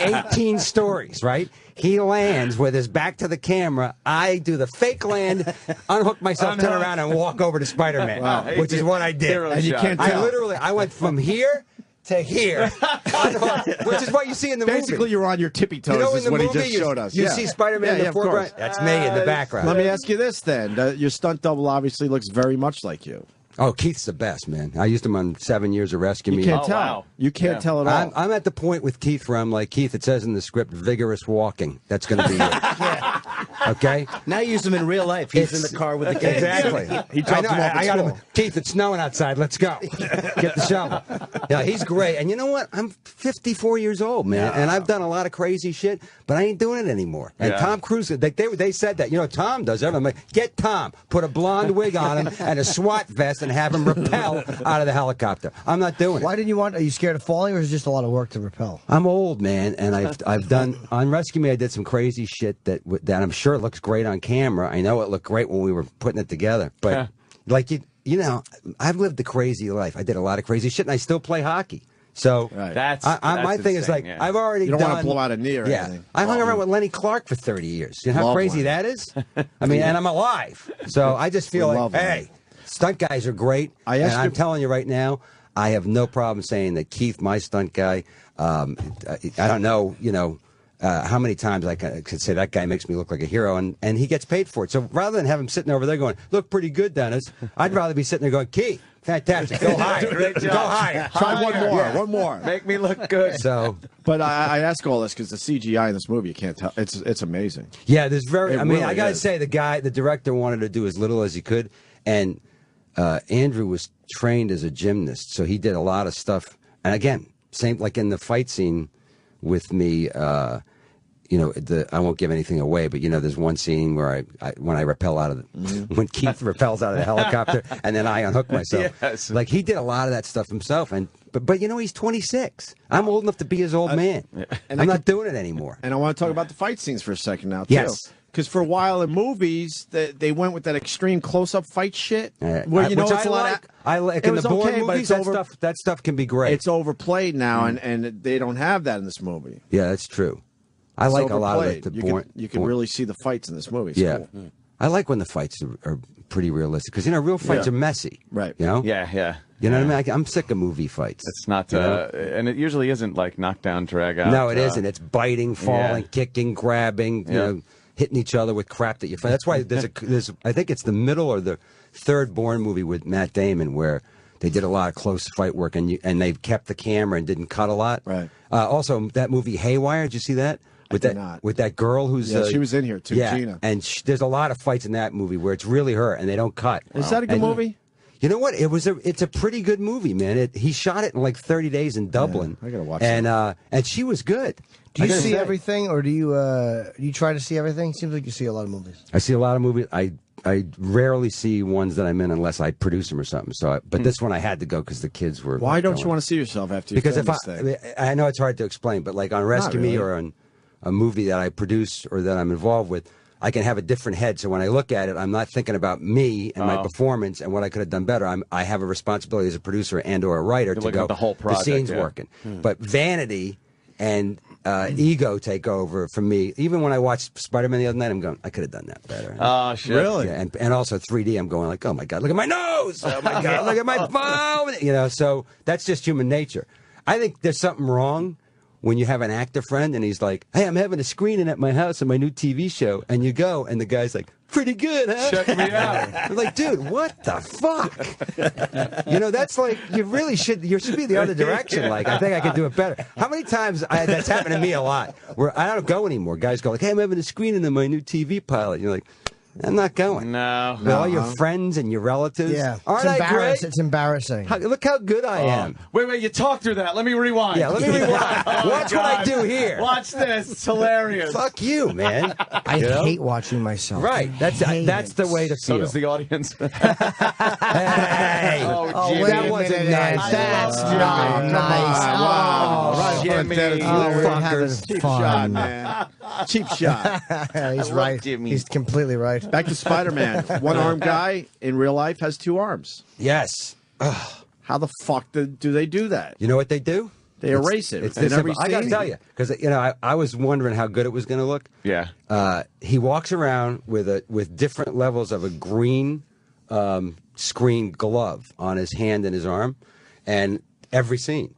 18 stories, right? He lands with his back to the camera. I do the fake land, unhook myself, turn around, and walk over to Spider-Man, which is what I did. And you can't tell. I went from here to here, which is what you see in the movie. Basically, you're on your tippy toes, is what he just showed us. You see Spider-Man in the foreground. That's me in the background. Let me ask you this, then. Your stunt double obviously looks very much like you. Oh, Keith's the best, man. I used him on 7 Years of Rescue Me. You can't tell. Wow. You can't tell at all. I'm at the point with Keith where I'm like, Keith, it says in the script, vigorous walking. That's going to be it. Okay? Now you use him in real life. He's in the car with the kids. Exactly. He dropped him off at got school. him. Keith, it's snowing outside. Let's go. Get the shovel. Yeah, he's great. And you know what? I'm 54 years old, man. And I've done a lot of crazy shit, but I ain't doing it anymore. And Tom Cruise, they said that. You know, Tom does everything. I'm like, get Tom. Put a blonde wig on him and a SWAT vest and have him rappel out of the helicopter. I'm not doing it. Why didn't you want? Are you scared of falling, or is it just a lot of work to rappel? I'm old, man, and I've done on Rescue Me. I did some crazy shit that I'm sure it looks great on camera. I know it looked great when we were putting it together, but like you know, I've lived a crazy life. I did a lot of crazy shit, and I still play hockey. So that's my thing is like I've already you don't done. want to blow out a knee or anything. I hung around with Lenny Clark for 30 years. You know how crazy that is? I mean, and I'm alive. So I just feel like, hey, stunt guys are great. And I'm telling you right now, I have no problem saying that Keith, my stunt guy, I don't know, you know, how many times I could say that guy makes me look like a hero, and he gets paid for it. So rather than have him sitting over there going, look pretty good, Dennis, I'd rather be sitting there going, Keith, fantastic, go higher, go higher. Try one more. Make me look good. So, but I ask all this because the CGI in this movie, you can't tell. It's amazing. Yeah, there's very. I mean, really I gotta say, the director wanted to do as little as he could, and Andrew was trained as a gymnast, so he did a lot of stuff. And again, same like in the fight scene with me. You know, I won't give anything away, but you know, there's one scene where when I rappel out of when Keith rappels out of the helicopter, and then I unhook myself. Yes. Like he did a lot of that stuff himself, but you know, he's 26. I'm old enough to be his old man, and I'm not doing it anymore. And I want to talk about the fight scenes for a second now, too. Yes. Because for a while in movies, they went with that extreme close-up fight shit, where you know it's a lot of. I like in the Bourne movies. That stuff can be great. It's overplayed now, and they don't have that in this movie. Yeah, that's true. I like a lot of it. You can really see the fights in this movie. It's cool. I like when the fights are pretty realistic because real fights are messy. Right. You know. Yeah. You know what I mean? I'm sick of movie fights. It's not, and it usually isn't like knockdown, drag out. No, it isn't. It's biting, falling, kicking, grabbing, you know, hitting each other with crap that you find. That's why there's I think it's the middle or the third Bourne movie with Matt Damon where they did a lot of close fight work and they kept the camera and didn't cut a lot. Right. Also, that movie Haywire, did you see that? With that girl who's she was in here too, Gina. And there's a lot of fights in that movie where it's really her and they don't cut. Is that a good movie? You know what? It's a pretty good movie, man. He shot it in like 30 days in Dublin. I gotta watch it. And she was good. Do you see everything, or do you try to see everything? Seems like you see a lot of movies. I see a lot of movies. I rarely see ones that I'm in unless I produce them or something. So, but this one I had to go because the kids were. Why don't you want to see yourself after you film this thing? I know it's hard to explain, but like on Rescue Me or on a movie that I produce or that I'm involved with, I can have a different head. So when I look at it, I'm not thinking about me and my performance and what I could have done better. I have a responsibility as a producer and or a writer to go, the whole project, the scene's working. But vanity and ego take over for me. Even when I watched Spider-Man the other night, I'm going, I could have done that better. Oh, shit. Really? Yeah, and also 3D, I'm going like, oh my God, look at my nose. Oh my God, look at my phone. You know, so that's just human nature. I think there's something wrong when you have an actor friend and he's like, hey, I'm having a screening at my house of my new TV show. And you go, and the guy's like, pretty good, huh? Check me out. I'm like, dude, what the fuck? You know, that's like, you should be the other direction. Like, I think I could do it better. How many times, that's happened to me a lot, where I don't go anymore. Guys go like, hey, I'm having a screening of my new TV pilot. You're like, I'm not going. No. With all your friends and your relatives. Yeah. Aren't I great? It's embarrassing. Look how good I am. Wait, you talk through that. Let me rewind. Yeah, let me rewind. Watch what I do here. Watch this. It's hilarious. Fuck you, man. I hate watching myself. Right. That's the way to feel. So does the audience. Hey. Jimmy. That wasn't nice. That's not nice. Jimmy. We're having Cheap fun. shot, man. Cheap shot. He's right. Jimmy. He's completely right. Back to Spider-Man. One-armed guy in real life has two arms. Yes. How the fuck do they do that? You know what they do? They erase it. It's in every I got to scene. tell you, because I was wondering how good it was going to look. Yeah. He walks around with different levels of a green screen glove on his hand and his arm, and every scene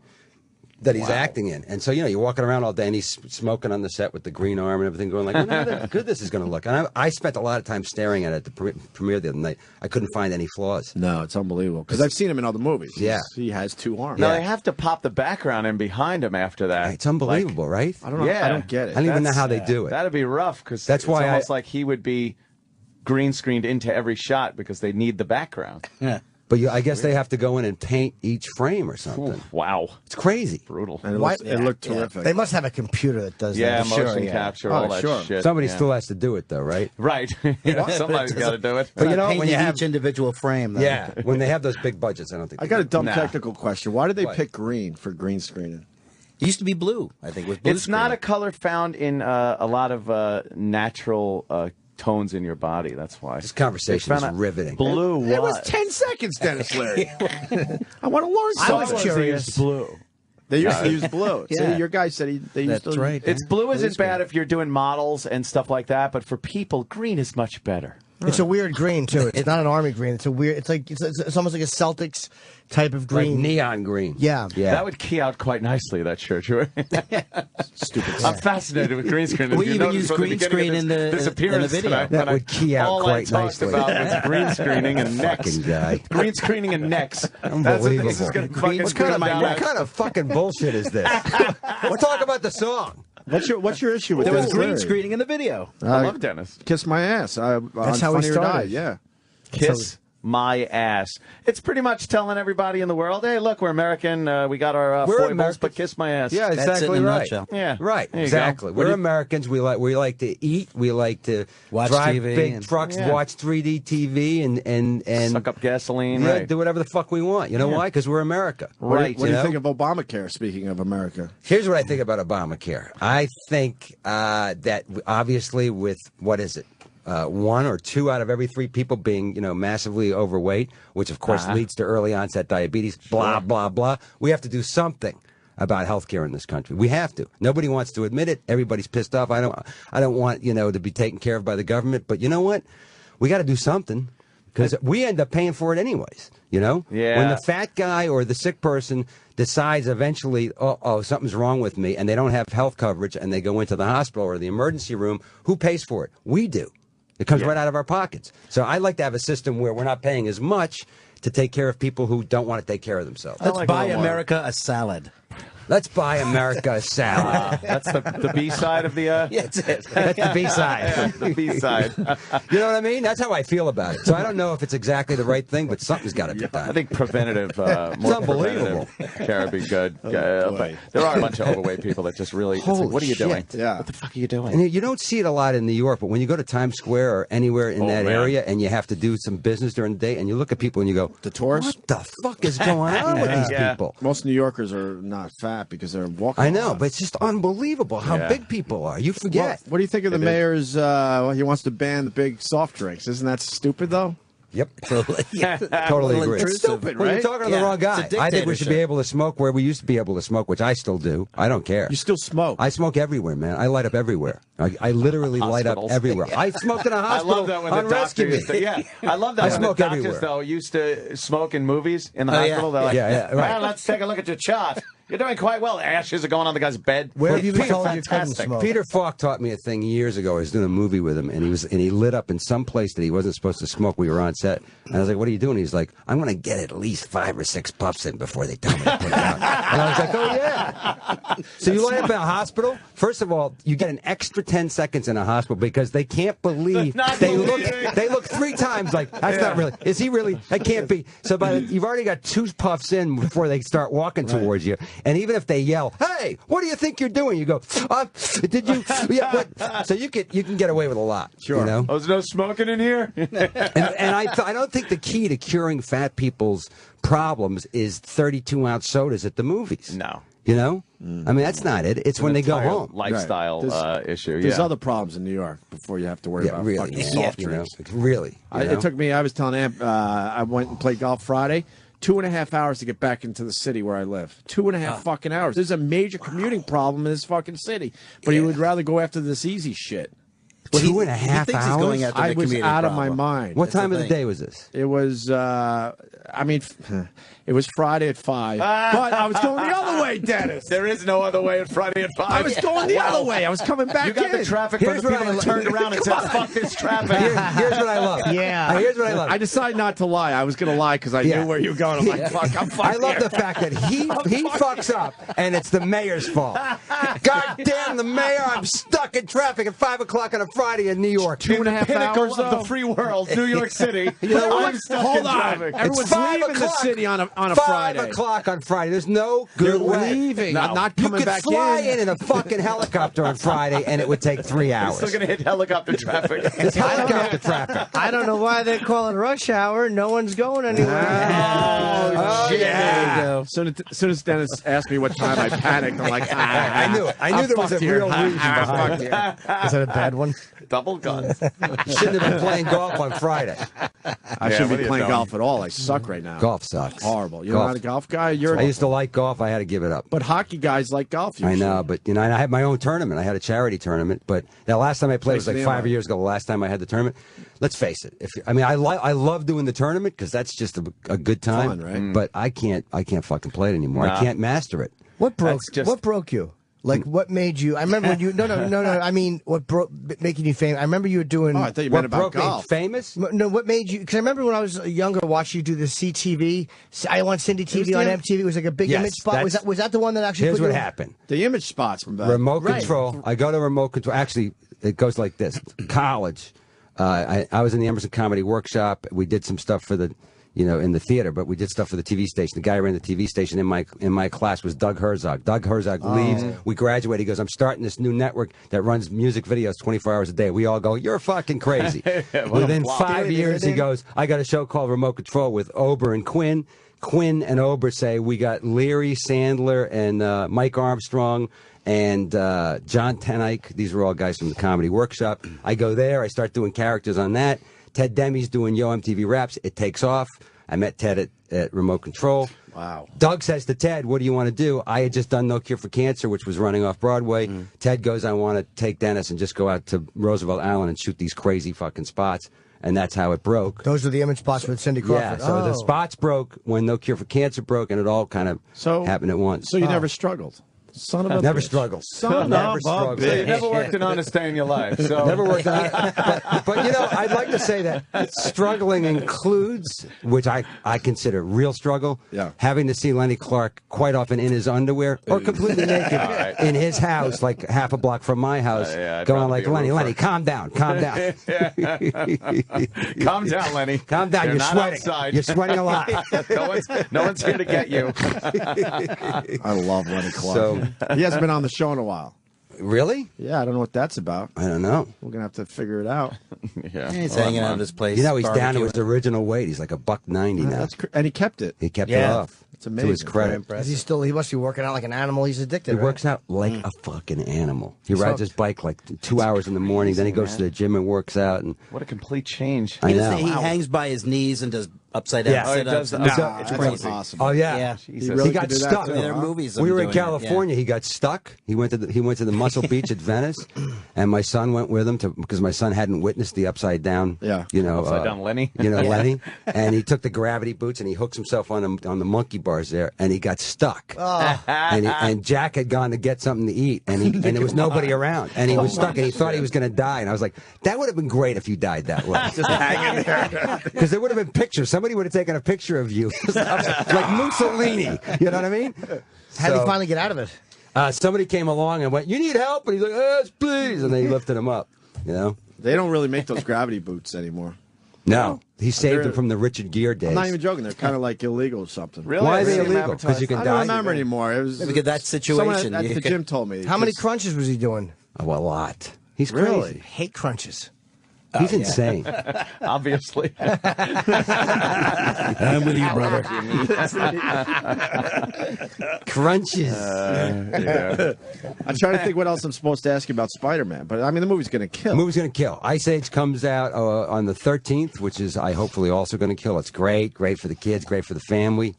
that he's acting in. And so, you're walking around all day and he's smoking on the set with the green arm and everything, going like, I wonder how good this is going to look. And I spent a lot of time staring at it at the premiere the other night. I couldn't find any flaws. No, it's unbelievable. Because I've seen him in other movies. Yeah. He has two arms. No, they have to pop the background in behind him after that. It's unbelievable, right? I don't know. I don't get it. I don't even know how they do it. That'd be rough because That's why it's almost like he would be green screened into every shot because they need the background. Yeah. But I guess they have to go in and paint each frame or something. Ooh, wow. It's crazy. Brutal. And it looked terrific. They must have a computer that does Yeah, that. motion capture, all that shit. Somebody still has to do it, though, right? Right. Somebody's got to do it. But when you have each individual frame, though. Yeah, when they have those big budgets, I don't think. I got a dumb technical question. Why did they pick green for green screening? It used to be blue, I think. With blue It's not a color found in a lot of natural tones in your body. That's why. This conversation is riveting. Blue. It was 10 seconds, Dennis Leary. I want to learn something. I was curious. Blue. They used to use blue. Yeah. See, your guy said they used to. That's right. It's blue isn't bad if you're doing models and stuff like that, but for people, green is much better. It's a weird green too. It's not an army green. It's a weird. It's like it's almost like a Celtics type of green. Like neon green. Yeah. That would key out quite nicely, that shirt. Stupid. I'm fascinated with green screen. We even use green screen in the video. Tonight, that would key out quite All nicely. I talked about was green screening and necks. Fucking guy. Green screening and necks. Unbelievable. That's what this is going to What kind of fucking bullshit is this? We'll talk about the song. What's your issue with There was Dennis green Leary? screening in the video. I love Dennis. Kiss my ass. That's how he started. Yeah. Kiss my ass. It's pretty much telling everybody in the world, hey, look, we're American. We got our We're foibles, American. but kiss my ass. Yeah, That's exactly it in a right. nutshell. Yeah. Right, There you exactly. go. We're Americans. We like to eat. We like to Watch drive TV big and- trucks, Yeah. watch 3D TV, and Suck up gasoline. yeah, Right. do whatever the fuck we want. You know why? Because we're America. What Right. do you know? think of Obamacare, speaking of America? Here's what I think about Obamacare. I think that obviously with, what is it? 1 or 2 out of every 3 people being, massively overweight, which of course leads to early onset diabetes, blah, blah, blah. We have to do something about healthcare in this country. We have to. Nobody wants to admit it. Everybody's pissed off. I don't want, to be taken care of by the government. But you know what? we got to do something because we end up paying for it anyways. You know, when the fat guy or the sick person decides eventually, oh, something's wrong with me, and they don't have health coverage, and they go into the hospital or the emergency room, who pays for it? We do. It comes right out of our pockets. So I like to have a system where we're not paying as much to take care of people who don't want to take care of themselves. Let's buy America a salad. Let's buy America a salad. That's the B side of the. Yeah, that's it. That's the B side. The B side. You know what I mean? That's how I feel about it. So I don't know if it's exactly the right thing, but something's got to be done. I think preventative, It's unbelievable. care would be good. But there are a bunch of overweight people that just really. It's like, what are you doing? Yeah. What the fuck are you doing? And you don't see it a lot in New York, but when you go to Times Square or anywhere in that area and you have to do some business during the day, and you look at people and you go, the tourists? What the fuck is going on with these people? Most New Yorkers are not fat because they're walking. I know, but it's just unbelievable how big people are. You forget. What do you think of the mayor's, he wants to ban the big soft drinks. Isn't that stupid, though? Yep. Totally agree. It's stupid, Well, right? you're talking to the wrong guy. I think we should be able to smoke where we used to be able to smoke, which I still do. I don't care. You still smoke? I smoke everywhere, man. I light up everywhere. I literally light up everywhere. I smoked in a hospital. I love that when on the doctor Rescue used to, Me. I love that I when smoke the doctors, everywhere. though, used to smoke in movies in the hospital. They're like, right. well, let's take a look at your chart. You're doing quite well. Ashes are going on the guy's bed. Where have you been Peter, told you couldn't fantastic. smoke? Peter Falk taught me a thing years ago. I was doing a movie with him, and he lit up in some place that he wasn't supposed to smoke. We were on set, and I was like, "What are you doing?" He's like, "I'm going to get at least 5 or 6 puffs in before they tell me to put it out." And I was like, "Oh yeah." So you light up in a hospital. First of all, you get an extra 10 seconds in a hospital because they can't believe they look 3 times like that's not really. Is he really? That can't be. So you've already got 2 puffs in before they start walking towards you, and even if they yell, "Hey, what do you think you're doing?" You go, "Did you?" Yeah, what? So you can get away with a lot. Sure. You know? Oh, there's no smoking in here. and I don't think the key to curing fat people's problems is 32-ounce sodas at the movies. No. You know? I mean, that's not it. It's when they go home. Lifestyle issue. There's other problems in New York before you have to worry about really. fucking soft You know? drinks. Really. It took me, I was telling Amp, I went and played golf Friday. 2.5 hours to get back into the city where I live. 2.5 fucking hours. There's a major commuting problem in this fucking city. But he would rather go after this easy shit. Well, 2.5 hours? Going after I the was commuting out of problem. my mind. What time of the day was this? It was, it was Friday at 5. But I was going the other way, Dennis. There is no other way on Friday at 5. I was going the other way. I was coming back You got in. the traffic from the people that turned around and said, fuck this traffic. Here's what I love. Yeah. Here's what I love. I decided not to lie. I was going to lie because I knew where you were going. I'm like, fuck, I'm fucked I love here. the fact that he fucks up, and it's the mayor's fault. God damn the mayor! I'm stuck in traffic at 5 o'clock on a Friday in New York. 2.5 hours of the free world, New York City. You know what? I'm stuck Hold in on. traffic. Everyone's It's 5 leaving the o'clock. city on a 5 Friday. o'clock on Friday. There's no good They're way. leaving. No. I'm not You coming could back fly in. in a fucking helicopter on Friday, and it would take 3 hours. Still gonna hit helicopter traffic. It's helicopter traffic. I don't know why they call it rush hour. No one's going anywhere. Oh, There you yeah. go. As soon as Dennis asked me what time, I panicked. I'm like, I knew it. I knew there was a real reason behind it. Is that a bad one? Double guns. Shouldn't have been playing golf on Friday. I shouldn't what be are you playing doing? golf at all. I suck right now. Golf sucks. Horrible. You're Golf. not a golf guy? I used to like golf. I had to give it up. But hockey guys like golf I usually. know, but you know, I had my own tournament. I had a charity tournament, but the last time I played was like the 5 invite. years ago. The last time I had the tournament. Let's face it. I love doing the tournament because that's just a good time. Fun, right? But I can't fucking play it anymore. Nah. I can't master it. What broke? That's just- What broke you? Like, what made you? I remember when you. No. I mean, what broke making you famous? I remember you were doing. Oh, I thought you What meant about broke me golf. famous? No, what made you? Because I remember when I was younger, watching you do the CTV. I want Cindy TV on MTV. It was like a big Yes, image spot. Was that the one that actually? Here's put what you happened. The image spots from back. Remote Right. control. I go to remote control. Actually, it goes like this. College. I was in the Emerson Comedy Workshop. We did some stuff for the, in the theater, but we did stuff for the TV station. The guy who ran the TV station in my class was Doug Herzog. Doug Herzog leaves. We graduate. He goes, I'm starting this new network that runs music videos 24 hours a day. We all go, you're fucking crazy. Within 5 years, he goes, I got a show called Remote Control with Ober and Quinn. Quinn and Ober say, we got Leary, Sandler, and Mike Armstrong, and John Tenike. These were all guys from the Comedy Workshop. I go there. I start doing characters on that. Ted Demi's doing Yo MTV Raps. It takes off. I met Ted at Remote Control. Wow. Doug says to Ted, what do you want to do? I had just done No Cure for Cancer, which was running off Broadway. Ted goes, I want to take Denis and just go out to Roosevelt Island and shoot these crazy fucking spots. and that's how it broke. Those are the image spots with Cindy Crawford. Yeah, so the spots broke when No Cure for Cancer broke, and it all kind of happened at once. So you never struggled. Son of a never bitch. struggled. Son Never of a struggled. So you never worked an honest day in your life. So Never worked on it. But, you know, I'd like to say that struggling includes, which I consider real struggle, having to see Lenny Clark quite often in his underwear or completely naked in his house, like half a block from my house, going like, Lenny, calm down, calm down. Calm down, Lenny. Calm down. You're You're not sweating. outside. You're sweating a lot. no one's here to get you. I love Lenny Clark. So, he hasn't been on the show in a while. Really? Yeah, I don't know what that's about. I don't know. We're gonna have to figure it out. Yeah, He's hanging out at his place. You know, he's down to barbecuing. his original weight. He's like $190 now. And he kept it. He kept it off. It's amazing. To his credit. He must be working out like an animal. He's addicted. He right? works out like a fucking animal. He rides his bike like 2 hours in the morning. Then he goes to the gym and works out. And What a complete change. I know. He hangs by his knees and does upside down Yeah. sit-ups. Oh, he does the- It's that's crazy. impossible. Oh yeah, Yeah. He really got could do that stuck. too, There are huh? movies. of We him were in doing it, California. He got stuck. He went to the Muscle Beach at Venice, and my son went with him because my son hadn't witnessed the upside down. Upside down Lenny. Lenny, and he took the gravity boots and he hooks himself on the monkey bars there, and he got stuck. And Jack had gone to get something to eat, and there was nobody around, and he was stuck, and he thought he was going to die. And I was like, that would have been great if you died that way. Just hanging there. Because there would have been pictures. Somebody would have taken a picture of you, like Mussolini. You know what I mean? How did he finally get out of it? Somebody came along and went, "You need help?" And he's like, "Yes, please." And they lifted him up. You know? They don't really make those gravity boots anymore. No, he saved them from the Richard Gere days. I'm not even joking. They're kind of like illegal or something. Really? Why are I've they seen them illegal? Because you can I die. don't remember anymore. It was Maybe that someone situation. at you the could- gym told me. How many crunches was he doing? Oh, a lot. He's Really? crazy. Hate crunches. He's insane. Obviously. I'm with you, brother. Crunches. I'm trying to think what else I'm supposed to ask you about Spider-Man, but I mean the movie's going to kill. The movie's going to kill. Ice Age comes out on the 13th, which is hopefully also going to kill. It's great for the kids, great for the family.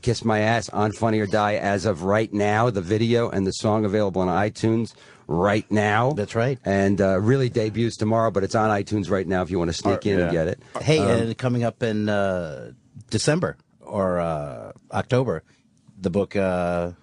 Kiss My Ass on Funny or Die as of right now. The video and the song available on iTunes right now. That's right. And really debuts tomorrow, but it's on iTunes right now if you want to sneak in and get it. Hey, coming up in December or October, the book. Oh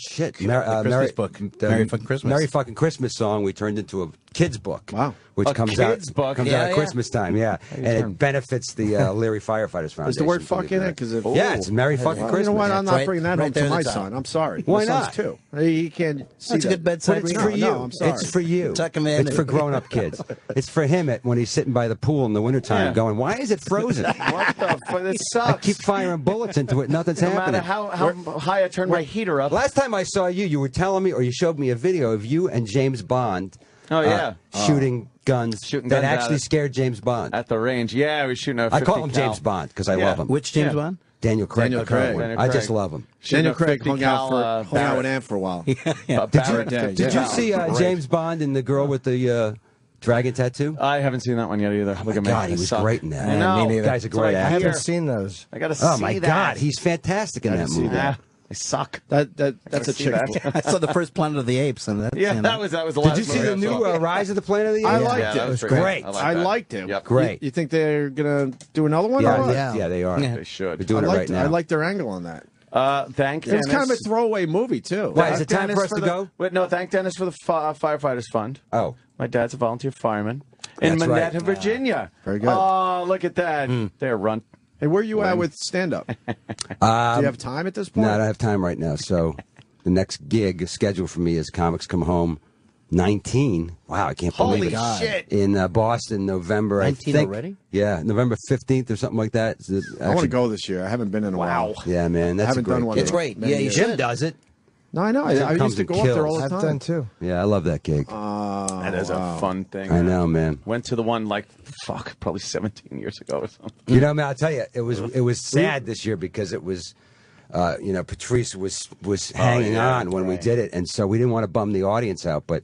shit! Christmas book. Merry Fucking Christmas. Merry Fucking Christmas song we turned into a kids book. Wow. Which A comes out kids book? comes Yeah, out at yeah. Christmas time. Yeah, and it benefits the Leary Firefighters Foundation. Is the word "fuck" in it? Because yeah, it's Merry Fucking you Christmas. know what? I'm not right- bringing that right home there to in the my top. son. I'm sorry. Why my son's not? too. He can't see That's a that. good bedside But it's reading. for No, you. no, I'm sorry. It's for you. Tuck 'em in. It's for grown-up kids. It's for him when he's sitting by the pool in the wintertime going, why is it frozen? What the fuck? This I sucks. keep firing bullets into it. Nothing's No happening. matter how high I turn my heater up. Last time I saw you, you were telling me, or you showed me a video of you and James Bond Oh, yeah. shooting guns Shooting that guns at actually it. scared James Bond. At the range. Yeah, I was shooting a 50 I call him cal. James Bond because I Yeah. love him. Which James Bond? Daniel Craig. Daniel the current Craig. one. Daniel I just Craig. love him. Daniel Shooting a Craig 50 hung out cal, with Barrett. Ant for a while. Barrett, Did you see James Bond and the girl with the dragon tattoo? I haven't seen that one yet either. Look at me. God, he I was suck. great in that. I know. Me neither. Guy's a That's what great I actor. I hear. haven't seen those. I gotta see Oh my that. God, he's fantastic in Gotta that see movie. that. I suck. That's a see chick. that. I saw the first Planet of the Apes, and that. Yeah, you know. that was the Did last you see movie the I new saw. Rise of the Planet of the Apes? I liked Yeah, it. that It was pretty good. great. like I that. liked him. Yep. Great. You think they're gonna do another one? Yeah, or what? yeah, they are. Yeah. They should. They're doing it right now. I liked their angle on that. Thank It Dennis. was kind of a throwaway movie too. Why, is it Thank time Dennis for us to the- go? Wait, no, thank Dennis for the Firefighters Fund. Oh. My dad's a volunteer fireman in That's right. Manette, Virginia. Very good. Oh, look at that. They're run. Hey, where are you at with stand-up? Do you have time at this point? No, I don't have time right now. So the next gig scheduled for me is Comics Come Home 19. Wow, I can't believe it. Holy shit. In Boston, November, 19 I think. already? Yeah, November 15th or something like that. I want to go this year. I haven't been in a while. Yeah, man, that's I haven't a great done one. gig. It's great. Many Yeah, you years. should. Jim does it. No, I know. I Comes used to and go up there all kills. the I've time. done too. Yeah, I love that gig. That is a fun thing. I know, man. Went to the one probably 17 years ago or something. You know, man, I'll tell you, it was sad this year because it was, Patrice was hanging on when we did it, and so we didn't want to bum the audience out, but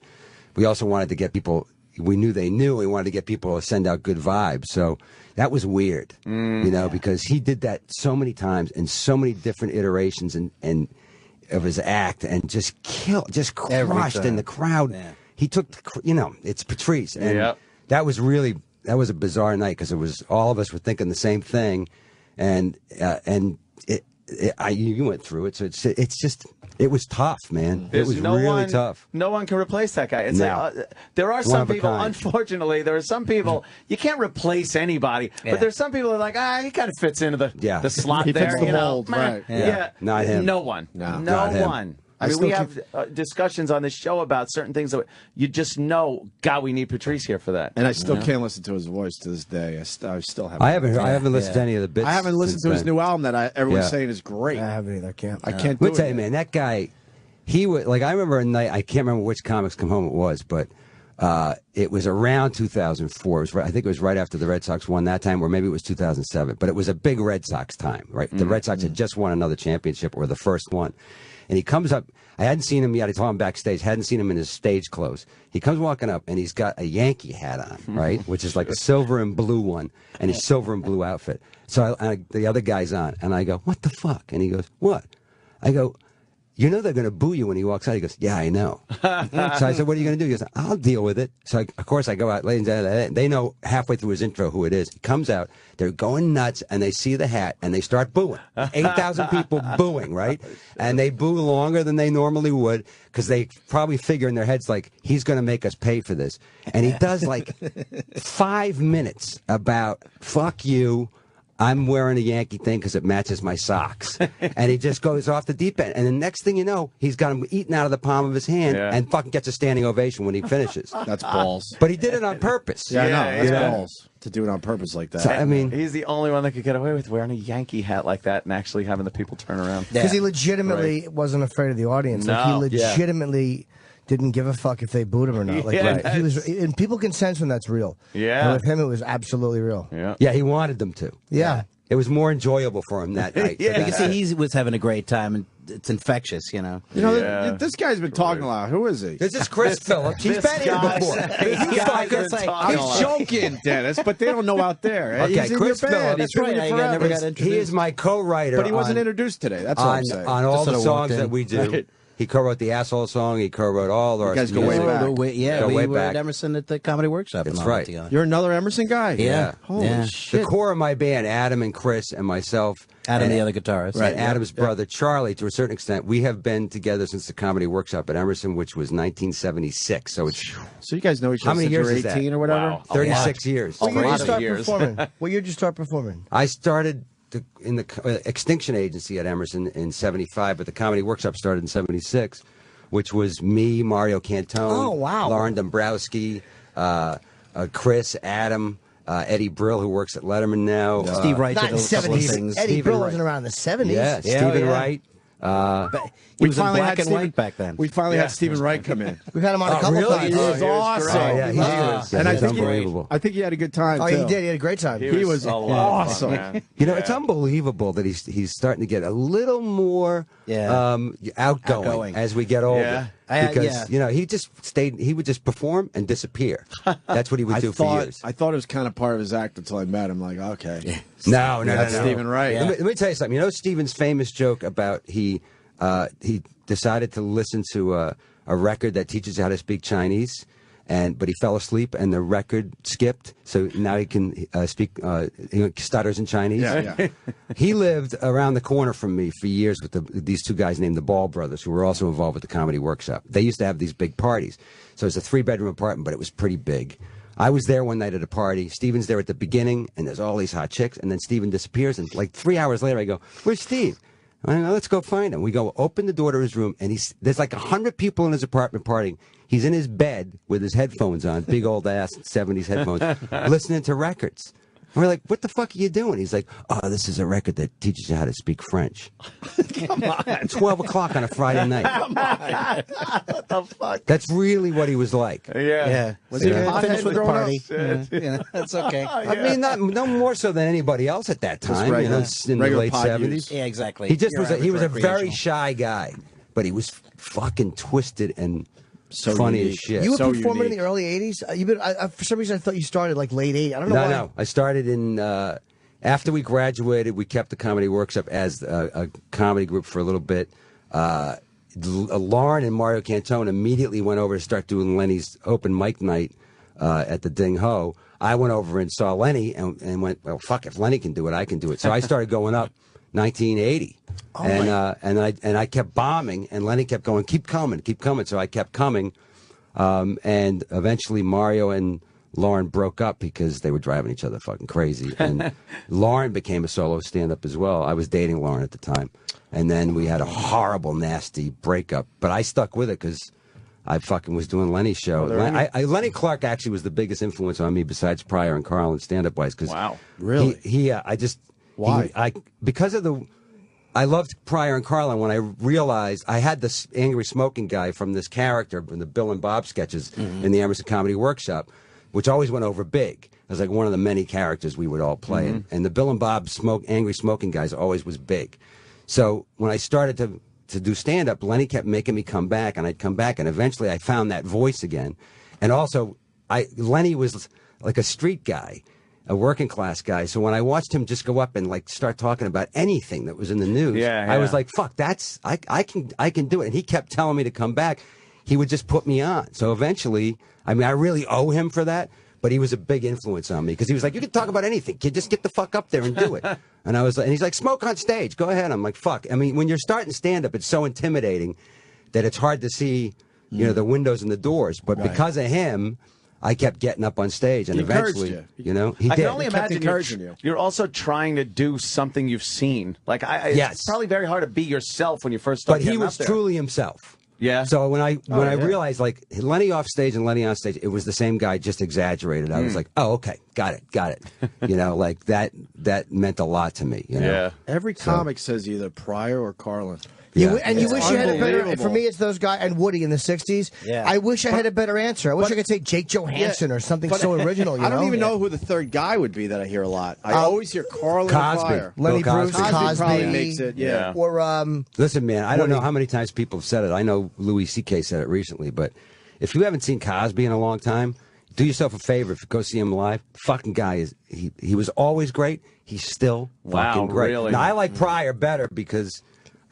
we also wanted to get people. We knew they knew. We wanted to get people to send out good vibes. So that was weird, you know, because he did that so many times in so many different iterations and of his act, and just crushed in the crowd. Yeah. He took, it's Patrice, and Yep. that was really that was a bizarre night because it was all of us were thinking the same thing, and you went through it, so it's just. It was tough, man. There's it was no really one, tough. No one can replace that guy. It's No. there are some One of a people, kind. unfortunately, there are some people, you can't replace anybody, but there's some people that are like, he kind of fits into the slot He there. fits the you know? mold, right. Yeah. Not him. No one. No. No Not him. one. I mean, we have discussions on this show about certain things that you just know, God, we need Patrice here for that. And I still can't listen to his voice to this day. I still haven't. I haven't listened to any of the bits. I haven't listened to his then. new album that everyone's saying is great. I haven't either. I can't do Let me tell it. you, man, that guy, he was like, I remember a night, I can't remember which Comics Come Home it was, but it was around 2004. It was I think it was right after the Red Sox won that time, or maybe it was 2007. But it was a big Red Sox time, right? The Red Sox had just won another championship, or the first one. And he comes up. I hadn't seen him yet. I saw him backstage. Hadn't seen him in his stage clothes. He comes walking up, and he's got a Yankee hat on, right, which is like a silver and blue one, and his silver and blue outfit. So the other guy's on, and I go, "What the fuck?" And he goes, "What?" I go, "You know they're going to boo you when he walks out." He goes, "Yeah, I know." So I said, "What are you going to do?" He goes, "I'll deal with it." So of course I go out, ladies and gentlemen, they know halfway through his intro who it is. He comes out, they're going nuts, and they see the hat, and they start booing. 8,000 people booing, right? And they boo longer than they normally would because they probably figure in their heads like, he's going to make us pay for this. And he does like 5 minutes about, fuck you, I'm wearing a Yankee thing because it matches my socks. And he just goes off the deep end. And the next thing you know, he's got him eaten out of the palm of his hand and fucking gets a standing ovation when he finishes. That's balls. But he did it on purpose. Yeah, I know. That's balls to do it on purpose like that. So, I mean, he's the only one that could get away with wearing a Yankee hat like that and actually having the people turn around. Because he legitimately wasn't afraid of the audience. Like, he legitimately didn't give a fuck if they booed him or not. Like, he was, and people can sense when that's real. Yeah. And with him, it was absolutely real. Yeah, he wanted them to. Yeah. It was more enjoyable for him that night. You can see he was having a great time, and it's infectious, you know. You know, this guy's been talking a lot. Who is he? This is Chris Phillips. He's been here before. He's joking, Dennis, but they don't know out there. Okay, He's in Chris your band. Phillips. He's been with you forever. He is my co-writer. But he wasn't introduced today. That's all I'm saying. On all the Just songs walked in. that we do. Right. He co-wrote the Asshole song. He co-wrote all our. You guys go way back. We way were back. at Emerson at the Comedy Workshop. That's and all right. that together. You're another Emerson guy? Yeah. Holy shit. The core of my band, Adam and Chris and myself. Adam, and the other guitarist. Right, Adam's brother, Charlie, to a certain extent. We have been together since the Comedy Workshop at Emerson, which was 1976. So it's. So you guys know each How other many since years you're is that? 18 or whatever? Wow. 36 years. What year did you start years. performing? What year did you start performing? I started in the Extinction Agency at Emerson in 75, but the Comedy Workshop started in 76, which was me, Mario Cantone, Lauren Dombrowski, Chris, Adam, Eddie Brill, who works at Letterman now. Steve Wright Not did in a the couple of 70s. things. Eddie Stephen Brill Wright. wasn't around in the 70s. Yeah, Stephen Wright. He was in black and white back then. We finally had Stephen Wright come in. We've had him on a couple really? times. He was awesome. Oh, yeah, he was. And I He's think unbelievable. I think he had a good time, Oh, too. he did. He had a great time. He was a lot of awesome. fun, man. You know, it's unbelievable that he's starting to get a little more outgoing as we get older. Because you know, he would just perform and disappear. That's what he would do for years. I thought it was kind of part of his act until I met him. Like, okay, No, that's Stephen Wright. Let me tell you something. You know Stephen's famous joke about he decided to listen to a record that teaches you how to speak Chinese, but he fell asleep and the record skipped, so now he can speak. He stutters in Chinese. Yeah. He lived around the corner from me for years with these two guys named the Ball Brothers, who were also involved with the Comedy Workshop. They used to have these big parties, so it was a 3-bedroom apartment, but it was pretty big. I was there one night at a party. Steven's there at the beginning, and there's all these hot chicks, and then Steven disappears, and like 3 hours later, I go, "Where's Steve?" I go, "Let's go find him." We go open the door to his room, and there's like 100 people in his apartment partying. He's in his bed with his headphones on, big old ass 70s headphones, listening to records. And we're like, "What the fuck are you doing?" He's like, "Oh, this is a record that teaches you how to speak French." Come on. 12 o'clock on a Friday night. Come on. What the fuck? That's really what he was like. Yeah. Was he Finished with the growing up? party. Yeah, that's okay. I mean, no more so than anybody else at that time. Just regular- in the regular late pod 70s. use. Yeah, exactly. He just Your was. He was a very recreational. shy guy, but he was fucking twisted and So funny unique. as shit. You were So performing in unique. the early 80s? For some reason, I thought you started like late 80s. I don't know why. No. I started in after we graduated. We kept the Comedy Workshop as a comedy group for a little bit. Lauren and Mario Cantone immediately went over to start doing Lenny's open mic night at the Ding Ho. I went over and saw Lenny and went, well, fuck, if Lenny can do it, I can do it. So I started going up 1980. And I kept bombing, and Lenny kept going, keep coming. So I kept coming, and eventually Mario and Lauren broke up because they were driving each other fucking crazy. And Lauren became a solo stand-up as well. I was dating Lauren at the time. And then we had a horrible, nasty breakup. But I stuck with it because I fucking was doing Lenny's show. Lenny Clark actually was the biggest influence on me besides Pryor and Carlin stand-up-wise. Wow. Really? Why? Because of the... I loved Pryor and Carlin when I realized I had this angry smoking guy from this character in the Bill and Bob sketches in the Emerson Comedy Workshop, which always went over big. It was like one of the many characters we would all play. And the Bill and Bob angry smoking guys always was big. So when I started to do stand-up, Lenny kept making me come back, and I'd come back, and eventually I found that voice again. And also, Lenny was like a street guy, a working class guy. So when I watched him just go up and like start talking about anything that was in the news, I was like, fuck, I can do it. And he kept telling me to come back. He would just put me on. So eventually, I mean, I really owe him for that, but he was a big influence on me because he was like, you can talk about anything, kid, just get the fuck up there and do it. And I was like, and he's like, smoke on stage, go ahead. I'm like, fuck. I mean, when you're starting stand up, it's so intimidating that it's hard to see, you know, the windows and the doors. But because of him, I kept getting up on stage, and eventually, you know, he did. I can only imagine you're also trying to do something you've seen. Like, it's probably very hard to be yourself when you first start. But he was truly himself. Yeah. So when I realized, like, Lenny off stage and Lenny on stage, it was the same guy, just exaggerated. I was like, oh, okay, got it. You know, like that meant a lot to me. You know? Yeah. Every comic says either Pryor or Carlin. You wish you had a better. For me, it's those guys and Woody in the '60s. Yeah. I wish I had a better answer. I wish I could say Jake Johansson or something so original. You I don't know? even know who the third guy would be that I hear a lot. I always hear Carlin and Pryor. Lenny Bruce, Cosby probably makes it. Yeah. Or listen, man, I don't know how many times people have said it. I know Louis C.K. said it recently, but if you haven't seen Cosby in a long time, do yourself a favor. If you go see him live, fucking guy is he was always great. He's still fucking great. Really? Now I like Pryor better because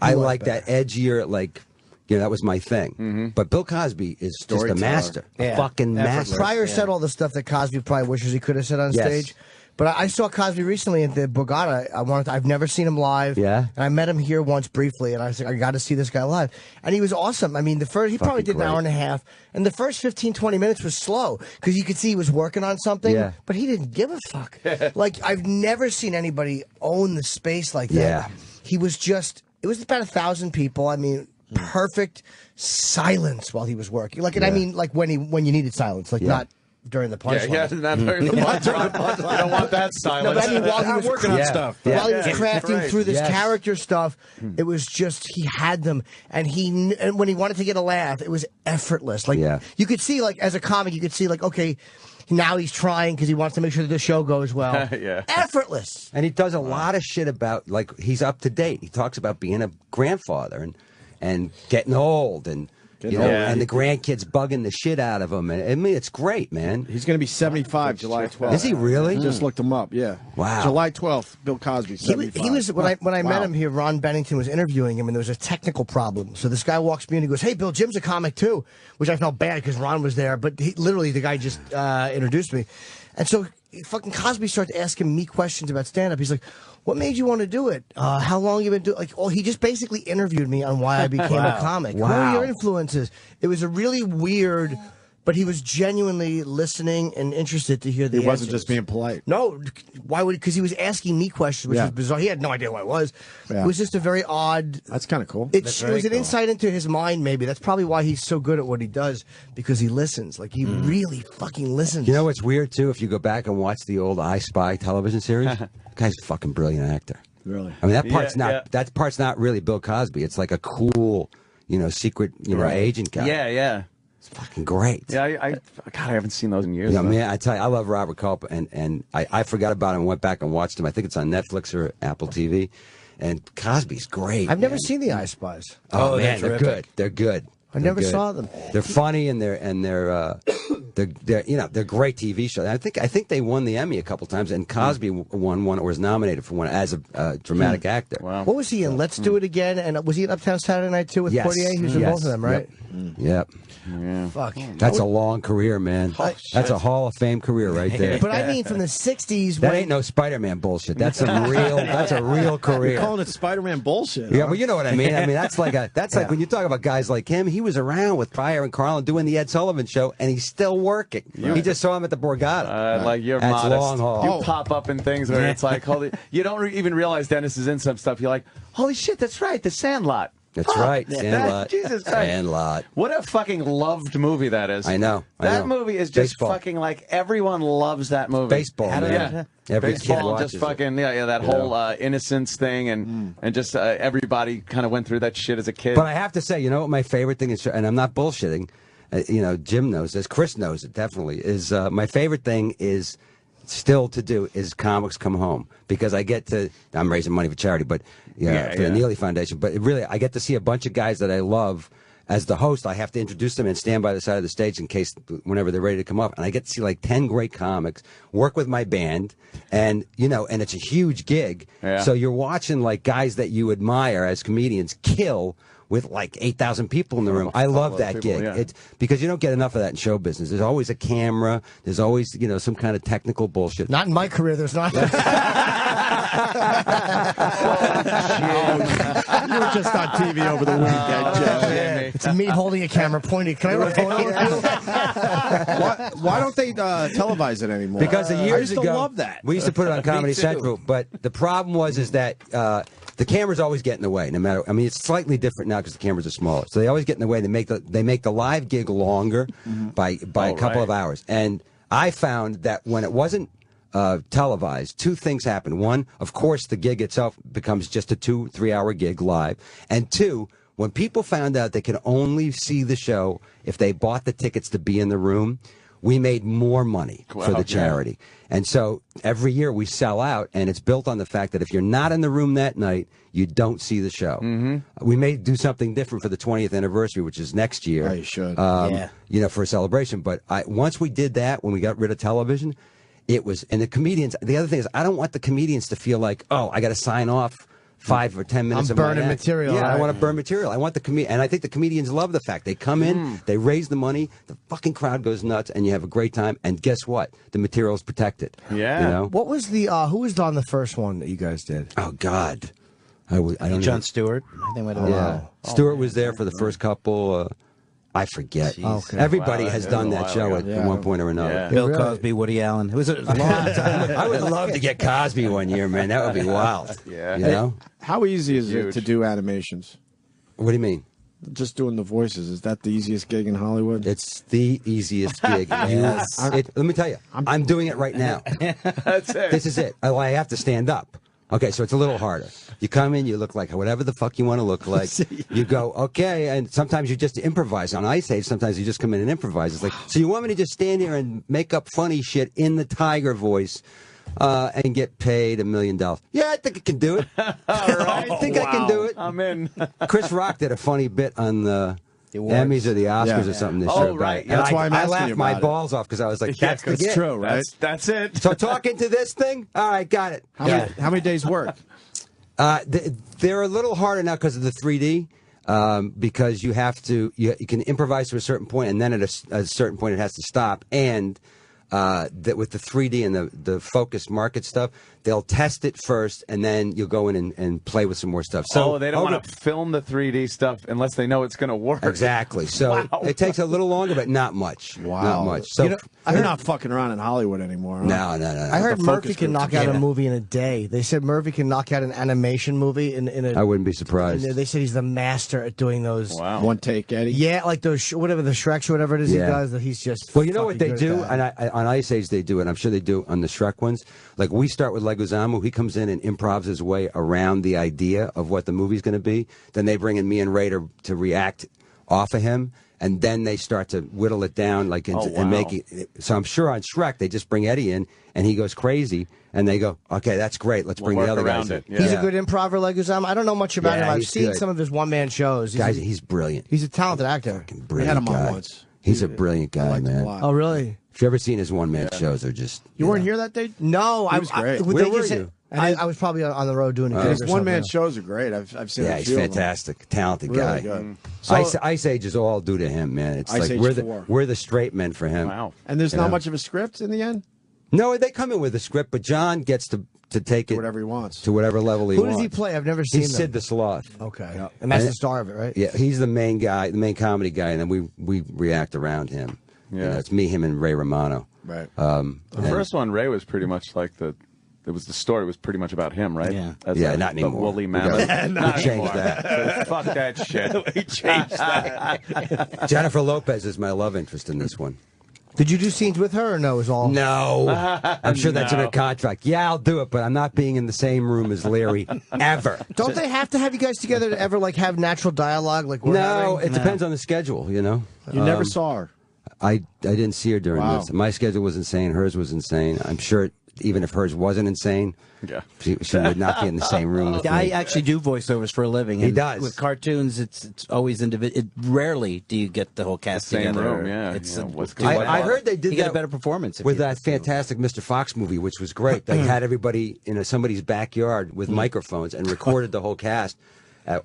I like that edgier, like, you know, that was my thing. But Bill Cosby is just a master, a fucking master. Pryor said all the stuff that Cosby probably wishes he could have said on stage. But I saw Cosby recently at the Borgata. I've never seen him live. Yeah. And I met him here once briefly, and I was like, I got to see this guy live. And he was awesome. I mean, he probably did an hour and a half, and the first 15, 20 minutes was slow because you could see he was working on something, but he didn't give a fuck. Like, I've never seen anybody own the space like that. Yeah. He was just... It was about 1,000 people. I mean, perfect silence while he was working. Like, and I mean, like when you needed silence, like not during the punchline. Yeah, not during the punchline. You don't want that silence. No, but I mean, while he was working on stuff. While he was crafting through this character stuff, it was just he had them, and when he wanted to get a laugh, it was effortless. Like you could see, like as a comic, you could see, like, okay. Now he's trying because he wants to make sure that the show goes well. Effortless. And he does a lot of shit about, like, he's up to date. He talks about being a grandfather and getting old and and the grandkids bugging the shit out of him. And I mean, it's great, man. He's going to be 75 July 12th. Is he really? Just looked him up, Wow. July 12th, Bill Cosby, 75. He was when I met him here, Ron Bennington was interviewing him, and there was a technical problem. So this guy walks me in and he goes, hey, Bill, Jim's a comic too, which I felt bad because Ron was there. But literally, the guy just introduced me. And so fucking Cosby started asking me questions about stand-up. He's like, what made you want to do it? How long you been doing? Like, he just basically interviewed me on why I became a comic. What are your influences? It was a really weird, but he was genuinely listening and interested to hear the answers. He wasn't just being polite. No, why would? Because he was asking me questions, which was bizarre. He had no idea what it was. It was just a very odd. That's kind of cool. It was an insight into his mind. Maybe that's probably why he's so good at what he does, because he listens. Like he really fucking listens. You know what's weird too? If you go back and watch the old I Spy television series, the guy's a fucking brilliant actor. Really? I mean, that part's not really Bill Cosby. It's like a cool, secret, agent guy. Yeah. It's fucking great. Yeah, God, I haven't seen those in years. Yeah, man, I tell you, I love Robert Culp, and I forgot about him and went back and watched him. I think it's on Netflix or Apple TV. And Cosby's great. I've never seen the I Spies. Oh man, they're good. They're good. I never saw them. They're funny and they're they're great TV shows. I think they won the Emmy a couple times, and Cosby won one or was nominated for one as a dramatic actor. Wow. What was he in? Let's Do It Again, and was he in Uptown Saturday Night too with Portier? He was in both of them, right? Yep. Yeah. Fuck. That's a long career, man. That's a Hall of Fame career right there. But I mean, from the '60s. That ain't no Spider-Man bullshit. That's a real career. You're calling it Spider-Man bullshit. Yeah, well, you know what I mean. I mean, that's like when you talk about guys like him. He was around with Pryor and Carlin doing the Ed Sullivan Show, and he's still working. He just saw him at the Borgata. Like you're That's modest. long haul. You pop up in things where it's like, holy, you don't even realize Dennis is in some stuff. You're like, holy shit, that's right, The Sandlot. That's right, Sandlot. Jesus Christ. Sandlot. What a fucking loved movie that is. I know. That movie is just Baseball. fucking like everyone loves that movie. Baseball, man. Yeah. Every Baseball, kid watches just fucking that You whole know? innocence thing, and just everybody kind of went through that shit as a kid. But I have to say, you know what my favorite thing is, and I'm not bullshitting. Jim knows this. Chris knows it definitely. Is my favorite thing is still to do is Comics Come Home, because I get to. I'm raising money for charity, but for the Neely Foundation. But really, I get to see a bunch of guys that I love. As the host, I have to introduce them and stand by the side of the stage in case whenever they're ready to come up. And I get to see like 10 great comics, work with my band, and and it's a huge gig. Yeah. So you're watching like guys that you admire as comedians kill with like 8,000 people in the room. I love that gig. Yeah. It's because you don't get enough of that in show business. There's always a camera. There's always some kind of technical bullshit. Not in my career. There's not. You were just on TV over the weekend, Jeff. It's me holding a camera pointing. Can I have a photo? Why don't they televise it anymore? Because I years used to ago, love that. we used to put it on Comedy too. Central, but the problem is that the cameras always get in the way. No matter, I mean, it's slightly different now because the cameras are smaller, so they always get in the way. They make the live gig longer by a couple of hours. And I found that when it wasn't televised, two things happen. One, of course, the gig itself becomes just a 2-3 hour gig live, and two, when people found out they could only see the show if they bought the tickets to be in the room, we made more money for the charity. And so every year we sell out, and it's built on the fact that if you're not in the room that night, you don't see the show. We may do something different for the 20th anniversary, which is next year. Oh, you should. For a celebration. But once we did that, when we got rid of television, it was, and the comedians, the other thing is, I don't want the comedians to feel like, oh, I got to sign off 5 or 10 minutes I'm of my burning act. material, Yeah, I right? want to burn material. I want the and I think the comedians love the fact they come in, they raise the money, the fucking crowd goes nuts, and you have a great time. And guess what? The material's protected. Yeah. What was the who was on the first one that you guys did? Oh God, I don't Jon even- Stewart. I think Yeah, Stewart was there for the first couple. I forget. Jeez. Everybody Wow, has that done was a that while show ago. at one point or another. Yeah. Bill Cosby, Woody Allen. It was a long time. I would love to get Cosby one year, man. That would be wild. Yeah. You know? How easy is it Huge. to do animations? What do you mean? Just doing the voices. Is that the easiest gig in Hollywood? It's the easiest gig. Let me tell you, I'm doing it right now. That's it. This is it. I have to stand up. Okay, so it's a little harder. You come in, you look like whatever the fuck you want to look like. You go, okay, and sometimes you just improvise. On Ice Age, sometimes you just come in and improvise. It's like, so you want me to just stand here and make up funny shit in the tiger voice and get paid $1 million? Yeah, I think I can do it. I think I can do it. I'm in. Chris Rock did a funny bit on the Emmys or the Oscars or something this year. right. And That's why I'm I asking laughed you my about it. balls off because I was like, that's the It's gig. true, right? That's it. So talking to this thing? All right, got it. How many days work? They're a little harder now because of the 3D. Because you have to, you can improvise to a certain point, and then at a certain point it has to stop. And that with the 3D and the focused market stuff, they'll test it first, and then you'll go in and play with some more stuff. So they don't want to film the 3D stuff unless they know it's going to work. Exactly. So it takes a little longer, but not much. Wow. Not much. So They're not fucking around in Hollywood anymore. Huh? no. I heard The Murphy focus can group. knock out a movie in a day. They said Murphy can knock out an animation movie in a. I wouldn't be surprised. They said he's the master at doing those. Wow. One take, Eddie. Yeah, like those whatever the Shreks or whatever it is Yeah. he does. That he's just. Well, you know what fucking they good do, at and that. on Ice Age they do it. I'm sure they do on the Shrek ones. Like we start with Leguizamo, he comes in and improvs his way around the idea of what the movie's going to be. Then they bring in me and Ray to react off of him, and then they start to whittle it down, like and make it. So I'm sure on Shrek they just bring Eddie in, and he goes crazy, and they go, okay, that's great. Let's bring We'll the work other guys around in. it. He's a good improver, Leguizamo. I don't know much about Yeah, him. I've he's seen good. some of his one-man shows. Guys, he's brilliant. He's a talented actor. Brilliant I had him guy. on once. He's a brilliant guy, liked him a man. lot. Oh, really? If you ever seen his one-man shows, they're just... You weren't here that day? No, He was great. Where were you? I was probably on the road doing a gig His or one-man something. shows are great. I've seen Yeah, a he's few of them. fantastic. Talented Really guy. good. Ice Age is all due to him, man. It's Ice like Age we're 4. we're the straight men for him. Wow. And there's You not know? much of a script in the end? No, they come in with a script, but John gets to take it Whatever he wants. to whatever level he Who wants. does he play? I've never seen He's him. Sid the Sloth. Okay. And that's the star of it, right? Yeah, he's the main guy, the main comedy guy, and then we react around him. Yeah. You know, it's me, him, and Ray Romano. Right. The first one, Ray was pretty much like the story was pretty much about him, right? Yeah. As Yeah, the, not the anymore. woolly We mammoth. got- Not we changed anymore. that. So fuck that shit. We changed that. Jennifer Lopez is my love interest in this one. Did you do scenes with her or no? It was all. No. I'm sure that's in No. a contract. Yeah, I'll do it, but I'm not being in the same room as Leary ever. Don't they have to have you guys together to ever like have natural dialogue like we're No, having? it depends on the schedule, you know. You never saw her. I didn't see her during Wow. this. My schedule was insane. Hers was insane. I'm sure even if hers wasn't insane, Yeah. she would not be in the same room with I me. actually do voiceovers for a living. He and does. With cartoons, it's always individual. Rarely do you get the whole cast Same together. room, yeah. It's, Yeah, what's I heard they did you get that a better performance if with you- that fantastic Mr. Fox movie, which was great. They had everybody in somebody's backyard with microphones and recorded the whole cast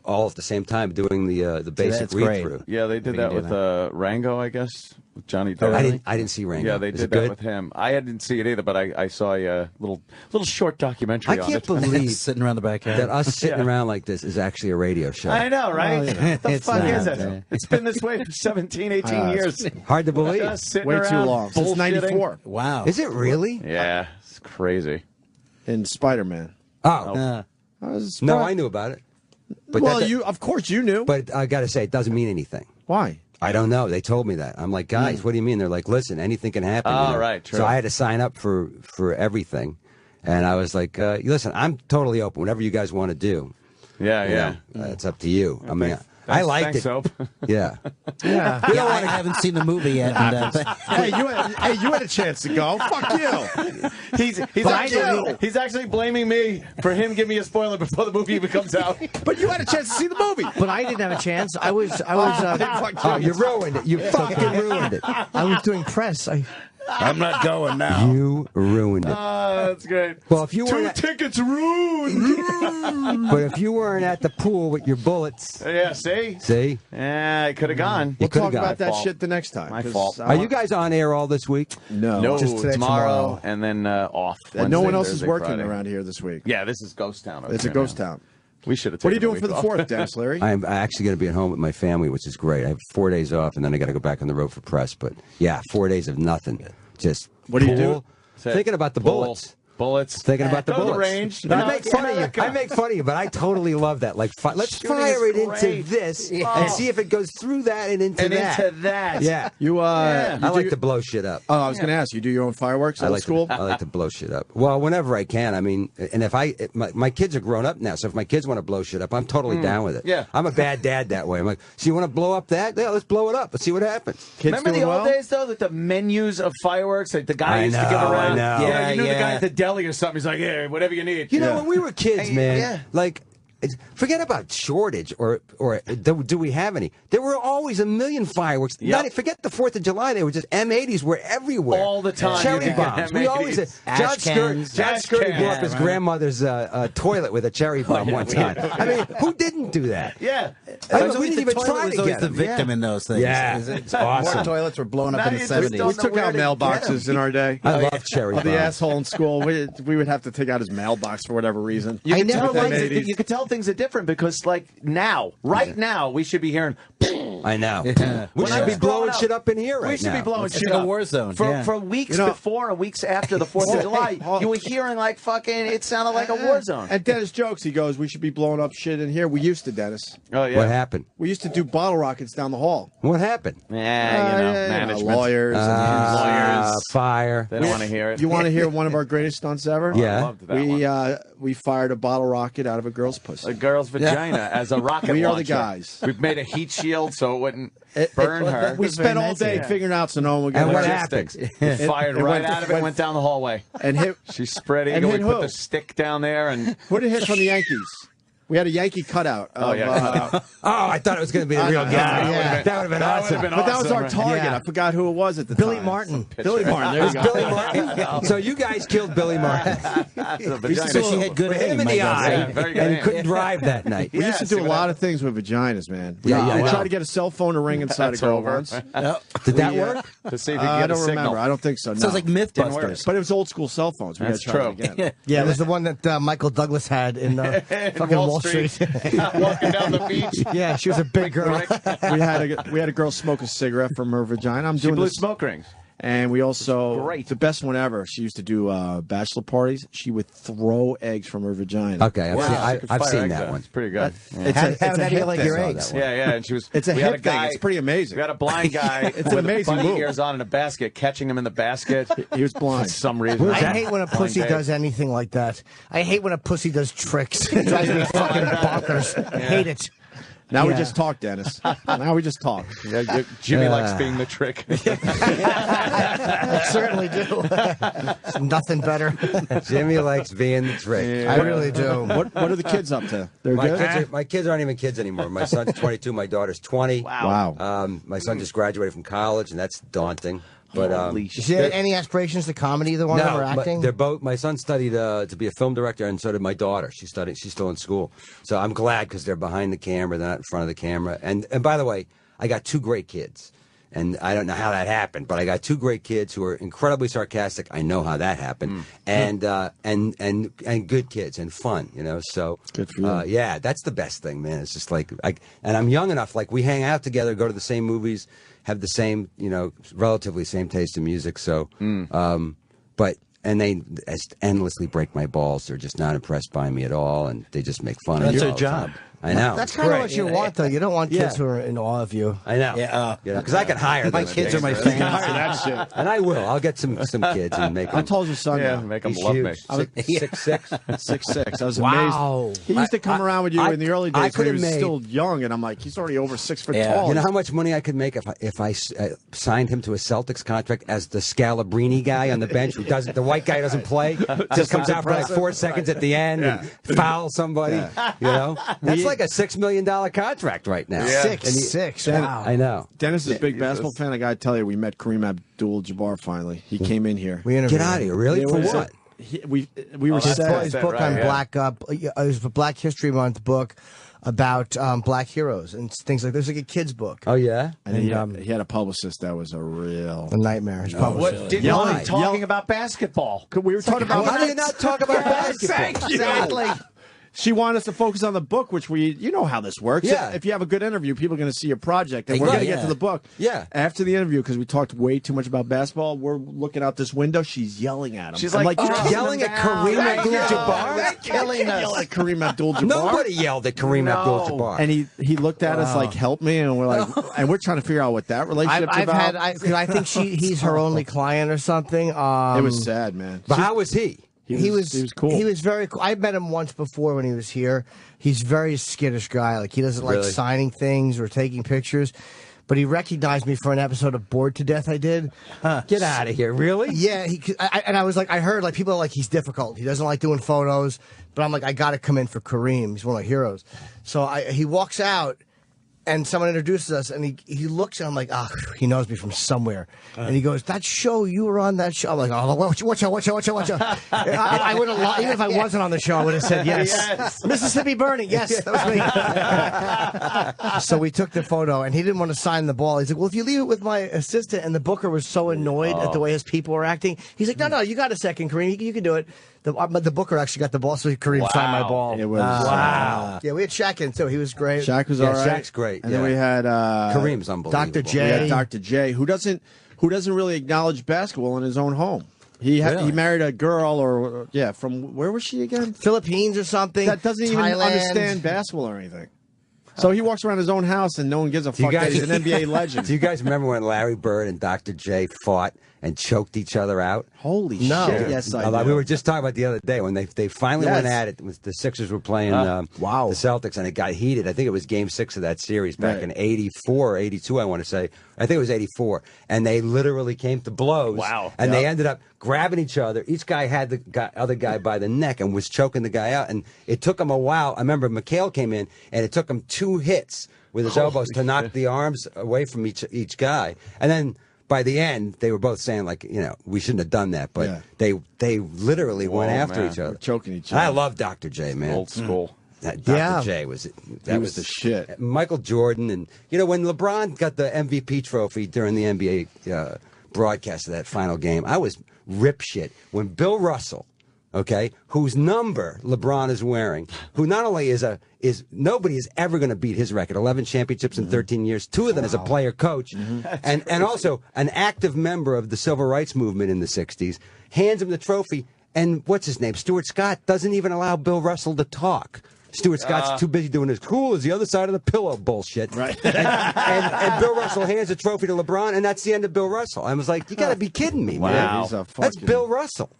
all at the same time doing the basic that's read great. through. Yeah, they did We that can do with Rango, I guess, with Johnny Depp. I didn't see Rango. Yeah, they Is did it that good? with him. I didn't see it either, but I saw a little short documentary I on can't it. believe sitting around the backyard. that us sitting around like this is actually a radio show. I know, right? What the It's fuck not, is it? yeah. It's been this way for 17, 18 years. Hard to believe. Just sitting Way too around long. Since bullshitting. 94 Wow. Is it really? Yeah, it's crazy. in Spider-Man. Oh. I was No, surprised. I knew about it. But well, that- of course you knew. But I got to say, it doesn't mean anything. Why? I don't know. They told me that. I'm like, guys, what do you mean? They're like, listen, anything can happen. Oh, you know? right, true. So I had to sign up for everything, and I was like, listen, I'm totally open. Whatever you guys want to do, Yeah, you yeah. know, it's up to you. I mean, I Thanks- liked thanks, it. Soap. Yeah. Yeah. Yeah, I haven't seen the movie yet. And, hey, you had a chance to go. Fuck you. He's actually blaming me for him giving me a spoiler before the movie even comes out. But you had a chance to see the movie. But I didn't have a chance. I was. Oh, you ruined it. You fucking ruined it. I was doing press. I'm not going now. You ruined it. That's great. Well, if you Two weren't, tickets ruined. but if you weren't at the pool with your bullets, Yeah, see? yeah, I could have gone. you We'll could talk have about gone. that Fault. shit the next time. My 'cause fault. I Are you want- guys on air all this week? No. No, Just today, tomorrow, tomorrow. and then off. And no Wednesday, one else Thursday, is working Friday. around here this week. Yeah, this is Ghost Town. over It's a here ghost now. town. We should have. What are you taken doing for the week 4th, off. Dennis Leary? I'm actually going to be at home with my family, which is great. I have 4 days off, and then I got to go back on the road for press. But yeah, 4 days of nothing. Just What do you do? pool, thinking about the bullets. Bullets. Thinking about the Go to bullets. range. I make fun of you. America. I make fun of you, but I totally love that. Like, let's Shooting fire is it into great. this Yeah. and see if it goes through that and into that. Into that. Yeah. You Yeah. I like to blow shit up. Oh, I was going to ask. You do your own fireworks? I Old like school? I like to blow shit up. Well, whenever I can. I mean, and if my kids are grown up now, so if my kids want to blow shit up, I'm totally down with it. Yeah. I'm a bad dad that way. I'm like, so you want to blow up that? Yeah, let's blow it up. Let's see what happens. Kids Remember the doing old well? days though, that the menus of fireworks, like the guy I used to give know, around. I know. You Yeah, you knew the yeah. guy at the deli or something. He's like, "Yeah, whatever you need." You know, Yeah. when we were kids, man, yeah. like, forget about shortage or do we have any? There were always a million fireworks. Yep. Forget the 4th of July. They were just M80s were everywhere. All the time. Cherry You could bombs. get We always M80s. John Ash cans. Scurry Ash blew up cans. his Yeah, grandmother's toilet with a cherry bomb one time. I mean, who didn't do that? Yeah. I mean, we didn't the even toilet try was to always get the them. victim in those things. Yeah. It's awesome. More toilets were blown up Now in the you just 70s. don't We took know out where to get mailboxes in our day. I love cherry Oh, bombs. the asshole in school. We would have to take out his mailbox for whatever reason. You can, never tell liked things, it. you can tell things are different because, like, right now, we should be hearing. I know. Yeah. We When I should be was growing blowing up, shit up in here right we should now. be blowing It's shit like a up. war zone, For, yeah. for weeks You know- before and weeks after the 4th of July. You were hearing, like, fucking, it sounded like a war zone. And Dennis jokes. He goes, "We should be blowing up shit in here." We used to, Dennis. Oh, yeah. What happened? We used to do bottle rockets down the hall. What happened? Yeah, management. lawyers. Lawyers. Fire. They don't want to hear it. You want to hear one of our greatest stunts ever? Yeah. I loved that one. We fired a bottle rocket out of a girl's pussy. A girl's vagina as a rocket We are the launcher. guys. We've made a heat shield so it wouldn't burn her. We spent all day figuring out so no one would get And what hurt. happened? Logistics. Fired it right went- out of it, went down the hallway. And hit. She spread And eagle. hit We put who? the stick down there, and Who did it hit from the Yankees? We had a Yankee cutout. Of, I thought it was going to be the real guy. Yeah. That would have been awesome. But that was our target. Yeah. I forgot who it was at the Billy time. Martin. Billy Martin. There you go. Billy Martin. So you guys killed Billy Martin. So she had good him in the eye, and he couldn't drive that night. We used to do a lot of things with vaginas, man. We Yeah, tried to get a cell phone to ring inside a girl once. Did that work? To see if you I get a don't signal. remember. I don't think so. No. Sounds like Mythbusters. But it was old school cell phones. We got to try it again. Yeah, it was the one that Michael Douglas had in fucking Wall Street. Walking down the beach. Yeah, she was a big girl. we had a girl smoke a cigarette from her vagina. I'm She doing blew this. smoke rings. And we also, great. the best one ever, she used to do bachelor parties. She would throw eggs from her vagina. Okay, I've seen that one. It's pretty good. It's How do you like your saw eggs? that one. Yeah, and she was. It's a we had hip thing. guy- It's pretty amazing. We had a blind guy It's an with amazing bunny move. ears on in a basket, catching him in the basket. He was blind. For some reason. I hate when a pussy does anything like that. I hate when a pussy does tricks. It drives me fucking bonkers. I hate it. Now we Yeah. just talk, Dennis. Now we just talk. Jimmy likes being the trick. I certainly do. Nothing better. Jimmy likes being the trick. I really do. What are the kids up to? They're good? My kids aren't even kids anymore. My son's 22, my daughter's 20. Wow. My son just graduated from college, and that's daunting. But Is there any aspirations to comedy, either one of them, or acting? they're both. My son studied to be a film director, and so did my daughter. She's still in school. So I'm glad because they're behind the camera, they're not in front of the camera. And by the way, I got two great kids, and I don't know how that happened, but I got two great kids who are incredibly sarcastic. I know how that happened, and good kids and fun. So good for you. yeah, that's the best thing, man. It's just like and I'm young enough. Like we hang out together, go to the same movies, have the same, relatively same taste in music. So, and they endlessly break my balls. They're just not impressed by me at all, and they just make fun of me. That's their all the job. time. I know. That's kind of what you want, though. You don't want kids who are in awe of you. I know. Yeah. Because I can hire My them. kids are my fans. That shit. And I will. I'll get some kids and make them. I told your son Yeah, that. make them He's love huge. me. 6'6". 6'6". I was Wow. amazed. He used to come around with you in the early I days when he could've was made- still young, and I'm like, he's already over 6 foot Yeah. tall. You know how much money I could make if I signed him to a Celtics contract as the Scalabrini guy on the bench who doesn't, the white guy doesn't play, just comes out for like 4 seconds at the end and fouls somebody. That's like a $6 million contract right now. Yeah. Six. Wow. I know. Dennis is a big basketball fan. I got to tell you, we met Kareem Abdul-Jabbar finally. He came in here. We interviewed Get out of him. here, really? Yeah, For was what? it? We were His sad. book on Black, it was a Black History Month book about Black heroes and things like this. Like a kid's book. Oh yeah. And he had a publicist that was a real A nightmare. His What publisher. didn't Yelling- like talking about basketball? We were talking about. How do you not talk about basketball? Thank you. Exactly. She wanted us to focus on the book, which you know how this works. Yeah. If you have a good interview, people are going to see your project, and we're Right, going to get yeah. to the book. Yeah. After the interview, because we talked way too much about basketball, we're looking out this window. She's yelling at him. She's I'm like, "You're Yelling at Kareem Abdul-Jabbar? killing us. Yell at Kareem Abdul-Jabbar. Nobody yelled at Kareem Abdul-Jabbar. And he looked at us like, "Help me," and we're like, and we're trying to figure out what that relationship's I've about. I think he's her only client or something. It was sad, man. But how was he? He was cool. He was very cool. I met him once before when he was here. He's a very skittish guy. Like he doesn't like Really? signing things or taking pictures. But he recognized me for an episode of Bored to Death I did. Get out of here, really? Yeah, I was like, I heard like people are like he's difficult. He doesn't like doing photos. But I'm like, I got to come in for Kareem. He's one of my heroes. So he walks out. And someone introduces us, and he looks, and I'm like, he knows me from somewhere. And he goes, that show, you were on that show. I'm like, oh, watch out. I would have, even if I wasn't on the show, I would have said yes. Mississippi Burning, yes, that was me. So we took the photo, and he didn't want to sign the ball. He's like, well, if you leave it with my assistant, and the booker was so annoyed at the way his people were acting, he's like, no, you got a second, Kareem, you can do it. The booker actually got the ball, so Kareem signed my ball. It was wow. Yeah, we had Shaq in too. He was great. Shaq was all right. Shaq's great. And then we had Kareem's unbelievable. Dr. J. We had Dr. J, who doesn't really acknowledge basketball in his own home. He married a girl, from where was she again? Philippines or something. That doesn't even Thailand. understand basketball or anything. So he walks around his own house and no one gives a fuck that he's an NBA legend. Do you guys remember when Larry Bird and Dr. J fought and choked each other out. Holy shit! Yes, I We do. were just talking about the other day when they finally went at it. The Sixers were playing the Celtics, and it got heated. I think it was Game 6 of that series back in '84 or '82. I want to say. I think it was '84, and they literally came to blows. Wow! And they ended up grabbing each other. Each guy had the other guy by the neck and was choking the guy out. And it took them a while. I remember McHale came in, and it took him 2 hits with his elbows to knock the arms away from each guy, and then. By the end, they were both saying, like, we shouldn't have done that, but they literally went after each other. Choking each And other. I love Dr. J, man. Old school. Dr. J was the shit. Michael Jordan, and when LeBron got the MVP trophy during the NBA broadcast of that final game, I was rip shit when Bill Russell, whose number LeBron is wearing, who not only is nobody is ever going to beat his record, 11 championships in 13 years, 2 of them as a player coach, and also an active member of the civil rights movement in the 60s, hands him the trophy, and what's his name? Stuart Scott doesn't even allow Bill Russell to talk. Stuart Scott's too busy doing his cool as the other side of the pillow bullshit. Right. and Bill Russell hands a trophy to LeBron, and that's the end of Bill Russell. I was like, you got to be kidding me, man. That's Bill Russell.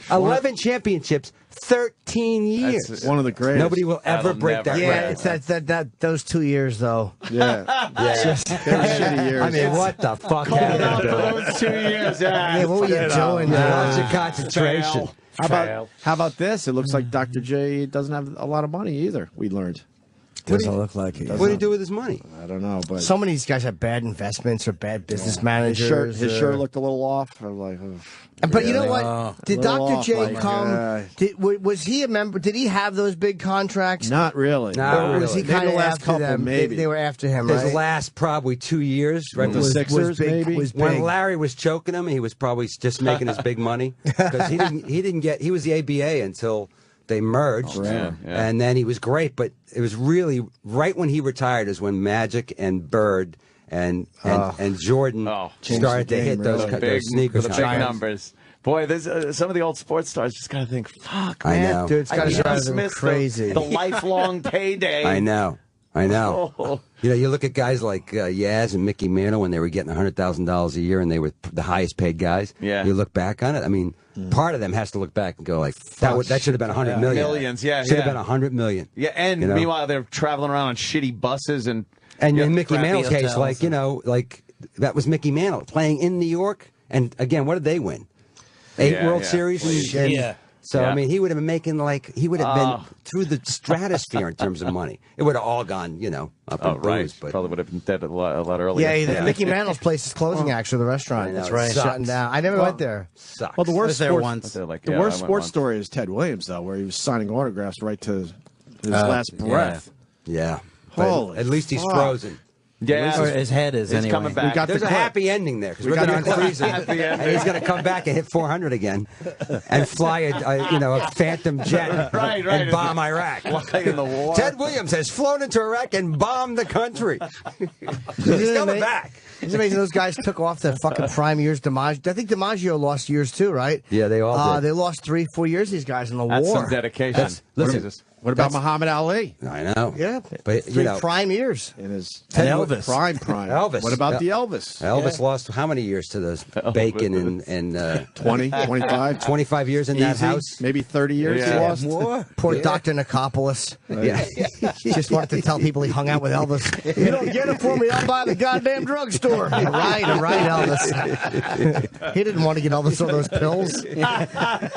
11 championships, 13 years. That's one of the greatest. Nobody will ever break that record. Yeah, it's those 2 years, though. Yeah. They were shitty years. I mean, what the fuck Called out happened? for those 2 years. Yeah, Yeah, what were you doing? Lots of concentration. How about this? It looks like Dr. J doesn't have a lot of money either. We learned. Doesn't look like it. What do you do with his money? I don't know, but some of these guys have bad investments or bad business managers. His shirt looked a little off. I'm like, but you know what? Did Dr. J come? Was he a member? Did he have those big contracts? Not really. Or was he kind of the last after couple? them? Maybe They were after him, right? His last probably 2 years, right? The Sixers, maybe. When Larry was choking him, he was probably just making his big money because he didn't get. He was the ABA until they merged, and then he was great. But it was really right when he retired is when Magic and Bird and Jordan started to hit those sneakers, the big numbers. Boy, there's some of the old sports stars just gotta think, fuck, I man, know. Dude, it's gotta drive them miss crazy. The lifelong payday. I know. Oh. You look at guys like Yaz and Mickey Mantle when they were getting $100,000 a year and they were the highest paid guys. Yeah. You look back on it. I mean, part of them has to look back and go like, that should have been 100 million. Millions, should have been 100 million. Yeah, and meanwhile they're traveling around on shitty buses and in Mickey crappy Mantle's case, hotels like that was Mickey Mantle playing in New York, and again, what did they win? 8 World Series. So I mean, he would have been making he would have been through the stratosphere in terms of money. It would have all gone, up in booze. But probably would have been dead a lot earlier. Yeah, Mickey Mantle's place is closing. Actually, the restaurant. That's right. Shutting down. I never went there. Sucks. Well, the worst sports sports story is Ted Williams, though, where he was signing autographs right to his last breath. Yeah. Holy at least he's fuck. frozen. Yeah, or his head is anyway. coming back. There's a happy ending there because we're going to unfreeze him, and he's going to come back and hit 400 again, and fly a Phantom jet and bomb Iraq. In the war. Ted Williams has flown into Iraq and bombed the country. He's coming back. It's amazing those guys took off their fucking prime years. I think DiMaggio lost years too, right? Yeah, they all did. They lost 3-4 years. These guys in the That's war. some dedication. What about Muhammad Ali? I know. Yeah, but prime years in his Elvis prime. Elvis. What about the Elvis? Elvis lost how many years to those bacon and 20, 25? 25 years in that house? Maybe 30 years he lost. More. Poor Dr. Nikopoulos. Yeah. Just wanted to tell people he hung out with Elvis. If you don't get it for me, I'll buy the goddamn drugstore. Right, Elvis. He didn't want to get Elvis all those pills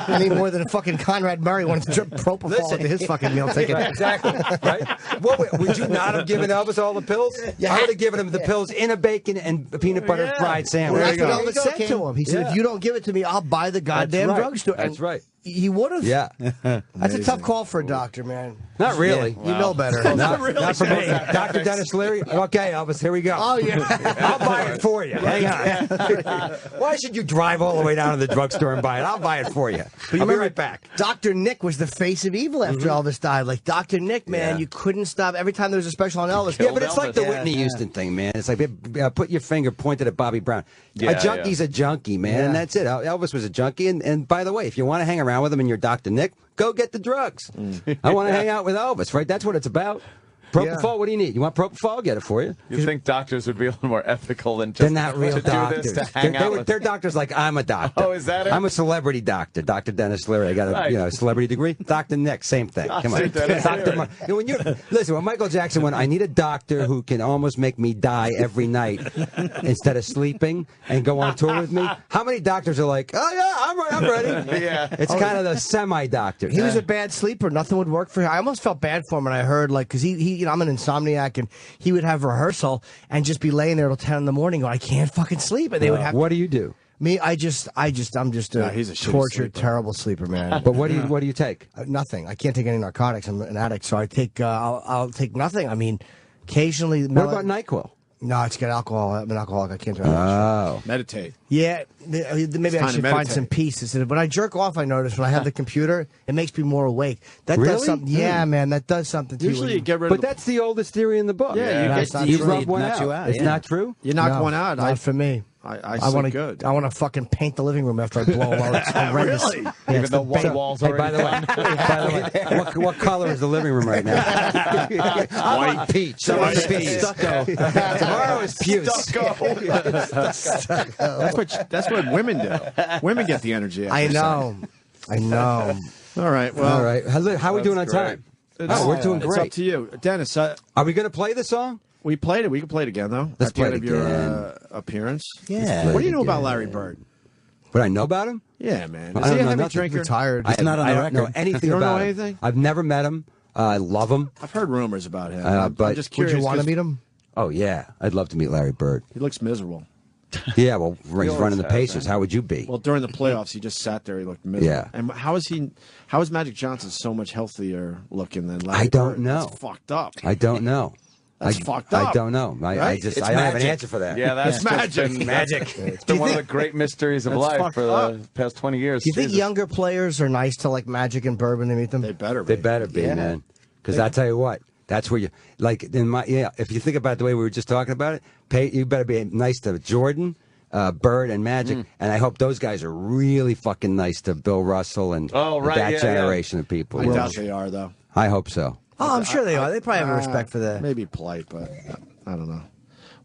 any more than fucking Conrad Murray wanted to drip propofol into his fucking meal ticket. Right, exactly. Right? Would you not have given Elvis all the pills? I would have given him the pills in a bacon and peanut butter fried sandwich. Well, that's what Elvis said to him. He said, if you don't give it to me, I'll buy the goddamn drugstore. That's right. He would have. Yeah. That's a tough call for a doctor, man. Not really. You know better. Not for me. Dr. Dennis Leary? Okay, Elvis, here we go. Oh, yeah. I'll buy it for you. Hang on. Why should you drive all the way down to the drugstore and buy it? I'll buy it for you. I'll be right back. Dr. Nick was the face of evil after Elvis died. Like, Dr. Nick, man, you couldn't stop. Every time there was a special on Elvis. Yeah, but it's like the Whitney Houston thing, man. It's like put your finger pointed at Bobby Brown. A junkie's a junkie, man, and that's it. Elvis was a junkie. And by the way, if you want to hang around with him and you're Dr. Nick, go get the drugs. I want to hang out with Elvis, right? That's what it's about. Propofol, what do you need? You want Propofol? I'll get it for you. You think doctors would be a little more ethical than just They're not real to doctors. do this to hang out with... They're doctors like I'm a doctor. Oh, is that it? I'm a celebrity doctor. Dr. Denis Leary. I got a celebrity degree. Dr. Nick, same thing. Come on. Listen, when Michael Jackson went, I need a doctor who can almost make me die every night instead of sleeping and go on tour with me. How many doctors are like, oh yeah, I'm ready. Yeah. It's kind of the semi-doctor. He was a bad sleeper. Nothing would work for him. I almost felt bad for him when I heard, like, because he I'm an insomniac, and he would have rehearsal and just be laying there till 10 in the morning going, I can't fucking sleep. And they would have. What do you do? Me, I'm just a he's a tortured, terrible sleeper, man. But what do you take? Nothing. I can't take any narcotics. I'm an addict, so I take. I'll take nothing. I mean, occasionally. What about NyQuil? No, it's got alcohol. I'm an alcoholic. I can't do it. Oh. Meditate. Yeah, maybe I should find some peace. When I jerk off, I notice when I have the computer, it makes me more awake. That Really? does something. Yeah, man, that does something to Usually you. you get rid But of that's the oldest theory in the book. Yeah, you rub one out. It's not true? You knock one out. Not for me. I want good. I want to fucking paint the living room after I blow a load. It's horrendous. Really? Yeah, Even though one wall's already by the way, what color is the living room right now? White peach. Summer's peach. Stucco. Tomorrow is puce. That's what women do. Women get the energy. I know. All right. Well, All right. How are we doing on time? Oh, we're doing It's great. up to you, Dennis. Are we going to play the song? We played it. We can play it again, though. Let's at the play end it of your again. appearance. Yeah. What do you know about Larry Bird? What I know about him? Yeah, man. I Is he don't a know heavy nothing. drinker? Retired. It's not on I the don't know record. anything You don't about know him. anything? I've never met him. I love him. I've heard rumors about him. I'm but just Would curious. you want to 'cause meet him? Oh, yeah. I'd love to meet Larry Bird. He looks miserable. Yeah, well, he's always running the has, Pacers. man. How would you be? Well, during the playoffs, he just sat there. He looked miserable. Yeah. And how is Magic Johnson so much healthier looking than Larry I don't Bird? know. That's fucked up. I don't know. That's fucked up. I don't know. I Right? just It's I don't have an magic. answer for that. Yeah, that's It's magic. Magic. It's been one of the great mysteries of That's life fucked for the up. past 20 years. Do you think Jesus. younger players are nice to like Magic and Bird when they meet them? They better be. They better be, Yeah. man. Because I tell you what, that's where you like in my if you think about the way we were just talking about it, you better be nice to Jordan, Bird, and Magic, and I hope those guys are really fucking nice to Bill Russell and that generation of people. I doubt they are, though. I hope so. Oh, I'm sure they are. They probably have a respect for that. Maybe polite, but I don't know.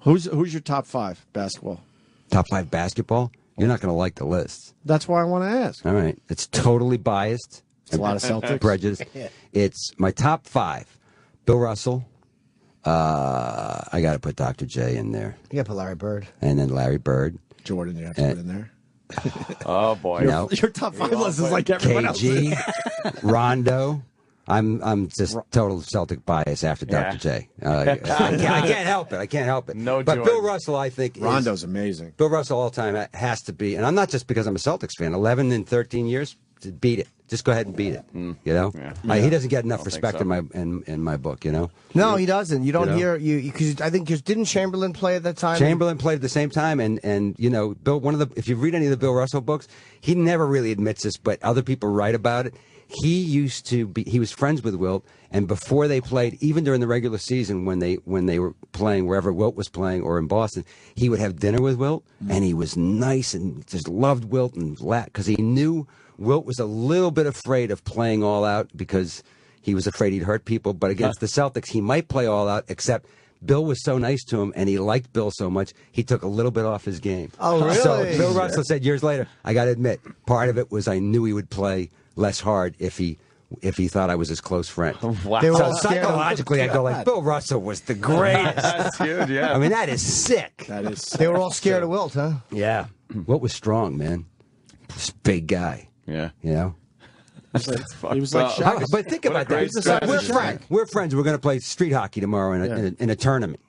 Who's your top 5 basketball? Top 5 basketball? You're not going to like the list. That's why I want to ask. All right, it's totally biased. It's a lot of Celtics. Prejudice. It's my top 5. Bill Russell. I got to put Dr. J in there. You got to put Larry Bird. And then Larry Bird. Jordan, you have to put in there. Oh, boy. No. Your top 5 list is like everyone KG, else's. Rondo. I'm just total Celtic bias after Dr. J. I can't help it. I can't help it. No, but Jordan. Bill Russell, I think, Rondo's amazing. Bill Russell all time has to be, and I'm not just because I'm a Celtics fan. 11 and 13 years, to beat it. Just go ahead and beat it. You know, he doesn't get enough respect so. in my book. You know. No, he doesn't. You don't You know? hear because I think didn't Chamberlain play at that time? Chamberlain played at the same time, and you know, Bill. If you read any of the Bill Russell books, he never really admits this, but other people write about it. He was friends with Wilt, and before they played, even during the regular season, when they were playing wherever Wilt was playing or in Boston, he would have dinner with Wilt, and he was nice and just loved Wilt and because he knew Wilt was a little bit afraid of playing all out because he was afraid he'd hurt people. But against the Celtics, he might play all out, except Bill was so nice to him, and he liked Bill so much, he took a little bit off his game. Oh, really? So Bill Russell said years later, I got to admit, part of it was I knew he would play less hard if he thought I was his close friend. Wow. They were all So scared. psychologically, I go like, Bill Russell was the greatest. That's huge, yeah. I mean, that is sick. That is. They were all scared of Wilt, huh? Yeah. Wilt was strong, man. This big guy. Yeah. You know? He was like Shaq. But think What a about great that. strategy. We're friends. We're friends. We're going to play street hockey tomorrow in a tournament,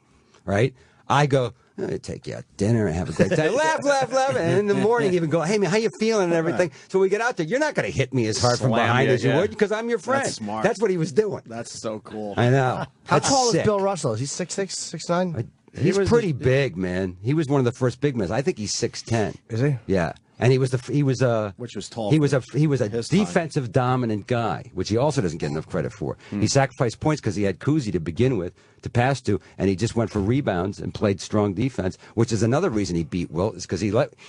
right? I go, I take you out to dinner and have a great time. laugh. And in the morning, even go, hey, man, how you feeling and everything. So we get out there. You're not going to hit me as hard from Slam behind you, as you yeah. would because I'm your friend. That's smart. That's what he was doing. That's so cool. I know. How That's tall sick. is Bill Russell? Is he 6'6", 6'9"? He's pretty big, man. He was one of the first big men. I think he's 6'10". Is he? Yeah. And he was Which was tall He was for a his time. defensive dominant guy, which he also doesn't get enough credit for. He sacrificed points because he had Cousy to begin with to pass to, and he just went for rebounds and played strong defense, which is another reason he beat Wilt, is because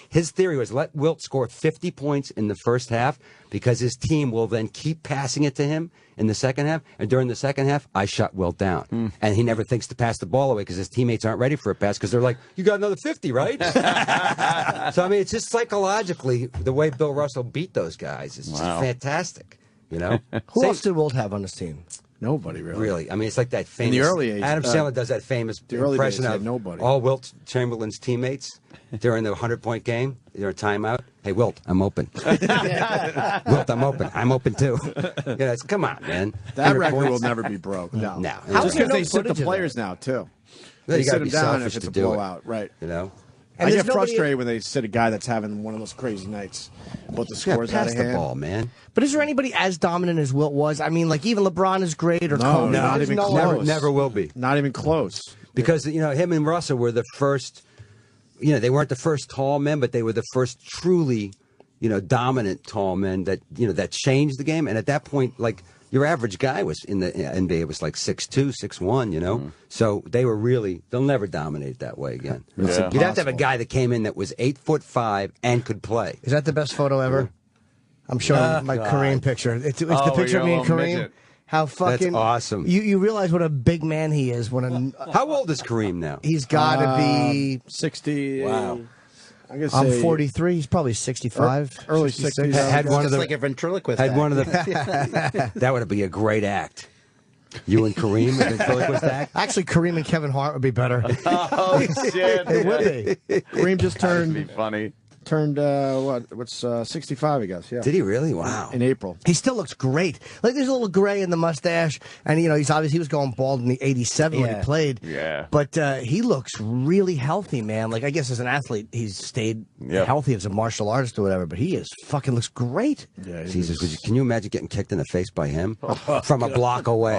his theory was let Wilt score 50 points in the first half because his team will then keep passing it to him in the second half, and during the second half, I shut Wilt down. And he never thinks to pass the ball away because his teammates aren't ready for a pass because they're like, you got another 50, right? So, I mean, it's just psychologically the way Bill Russell beat those guys. It's just fantastic, you know? Who else did Wilt have on his team? Nobody really. Really, I mean, it's like that famous. In the early age, Adam Sandler does that famous impression of nobody. All Wilt Chamberlain's teammates during the 100-point game. During timeout, hey Wilt, I'm open. Wilt, I'm open. I'm open too. You know, come on, man. That record will never be broke. No, just because they sit the players now too. Well, They you got sit to them be down selfish if it's to a do blowout, it. right? You know. And I there's get nobody- frustrated when they sit a guy that's having one of those crazy nights, but the Yeah, scores out pass of the hand. ball, man. But is there anybody as dominant as Wilt was? I mean, like even LeBron is great or No, Kobe. not There's even no close. one. Never will be. Not even close. Because, you know, him and Russell were the first, you know, they weren't the first tall men, but they were the first truly, you know, dominant tall men that, you know, that changed the game. And at that point, like, your average guy was in the NBA was like 6'2", 6'1", you know? So they were really, they'll never dominate that way again. It's You'd have to have a impossible. guy that came in that was 8'5" and could play. Is that the best photo ever? I'm showing my Kareem picture. It's the Oh, picture of me you're and a Kareem. little midget. How fucking That's awesome. You realize what a big man he is. When How old is Kareem now? he's got to be. 60. Wow. I'm gonna I'm say 43. He's probably 65. early 66. 60s. Had one of Just the like a ventriloquist. had act. one of the that would be a great act. You and Kareem, the ventriloquist act. Actually, Kareem and Kevin Hart would be better. Oh shit! It would be. Kareem just That'd be turned funny. what's 65, I guess. Yeah. Did he really? Wow. In April. He still looks great. Like there's a little gray in the mustache, and you know he was going bald in the '87 when he played. Yeah. But he looks really healthy, man. Like I guess as an athlete, he's stayed Yep. healthy as a martial artist or whatever. But he is fucking looks great. Yeah. Jesus, can you imagine getting kicked in the face by him from a block away?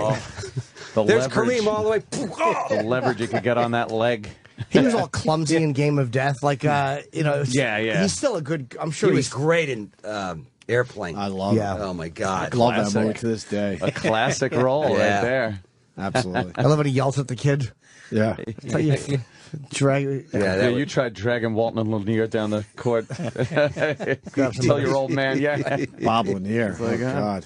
The There's leverage, Kareem all the way. the leverage you could get on that leg. He was all clumsy in Game of Death. Like you know. Yeah. He's still a good. I'm sure He was he's great in Airplane. I love Yeah. it. Oh my God. Love that Classic. movie to this day. A classic role Yeah. right there. Absolutely. I love when he yells at the kid. Yeah. Drag. Yeah, you tried dragging Walton Lanier down the court. Tell your old man, yeah. Bob Lanier. Oh, God.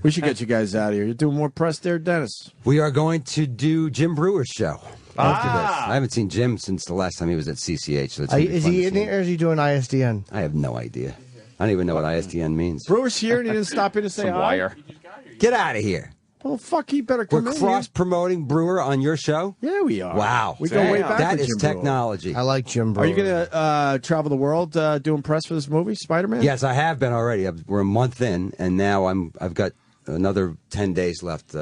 We should get you guys out of here. You're doing more press there, Dennis. We are going to do Jim Brewer's show after this. I haven't seen Jim since the last time he was at CCH. So it's gonna be Is fun he to in see here him. or is he doing ISDN? I have no idea. I don't even know what ISDN means. Brewer's here and he didn't stop in to say Some hi. wire. Get out of here. Well, fuck, he better We're come in cross promoting Brewer on your show. here. Yeah, we are. Wow. We go way back That with is Jim Brewer. technology. I like Jim Brewer. Are you going to travel the world doing press for this movie, Spider-Man? Yes, I have been already. We're a month in, and now I've got another 10 days left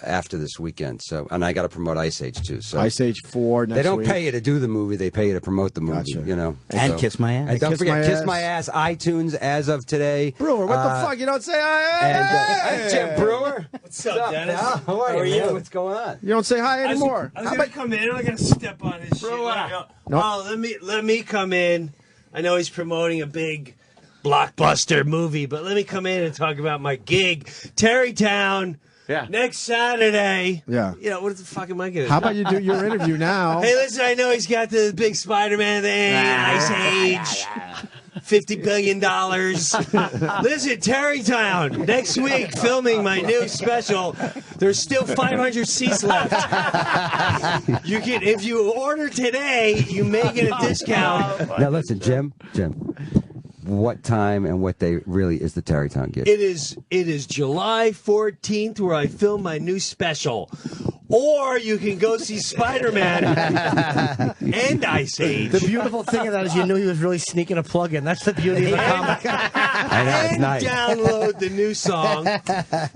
after this weekend. So, and I got to promote Ice Age too. So Ice Age 4 next they don't week. pay you to do the movie; they pay you to promote the movie. Gotcha. You know, And Kiss My Ass. And don't Kiss forget, My Kiss Ass. My Ass. iTunes as of today. Brewer, what the fuck? You don't say hi. And Jim Brewer. What's up, Dennis? Pal? How are you? Man? What's going on? You don't say hi anymore. I was gonna come in. I'm gonna step on his shit. Oh, let me come in. I know he's promoting a big blockbuster movie, but let me come in and talk about my gig, Terrytown. Yeah. Next Saturday. Yeah. You know, what the fuck am I going to do? How about you do your interview now? Hey, listen, I know he's got the big Spider-Man thing, Ice Age, $50 billion. Listen, Terrytown, next week, filming my new special. There's still 500 seats left. You can, if you order today, you may get a discount. Now listen, Jim. What time and what day really is the Terrytown gig? It is July 14th where I film my new special. Or you can go see Spider-Man and Ice Age. The beautiful thing of that is you knew he was really sneaking a plug in. That's the beauty of the comic. I know, it's And nice. download the new song.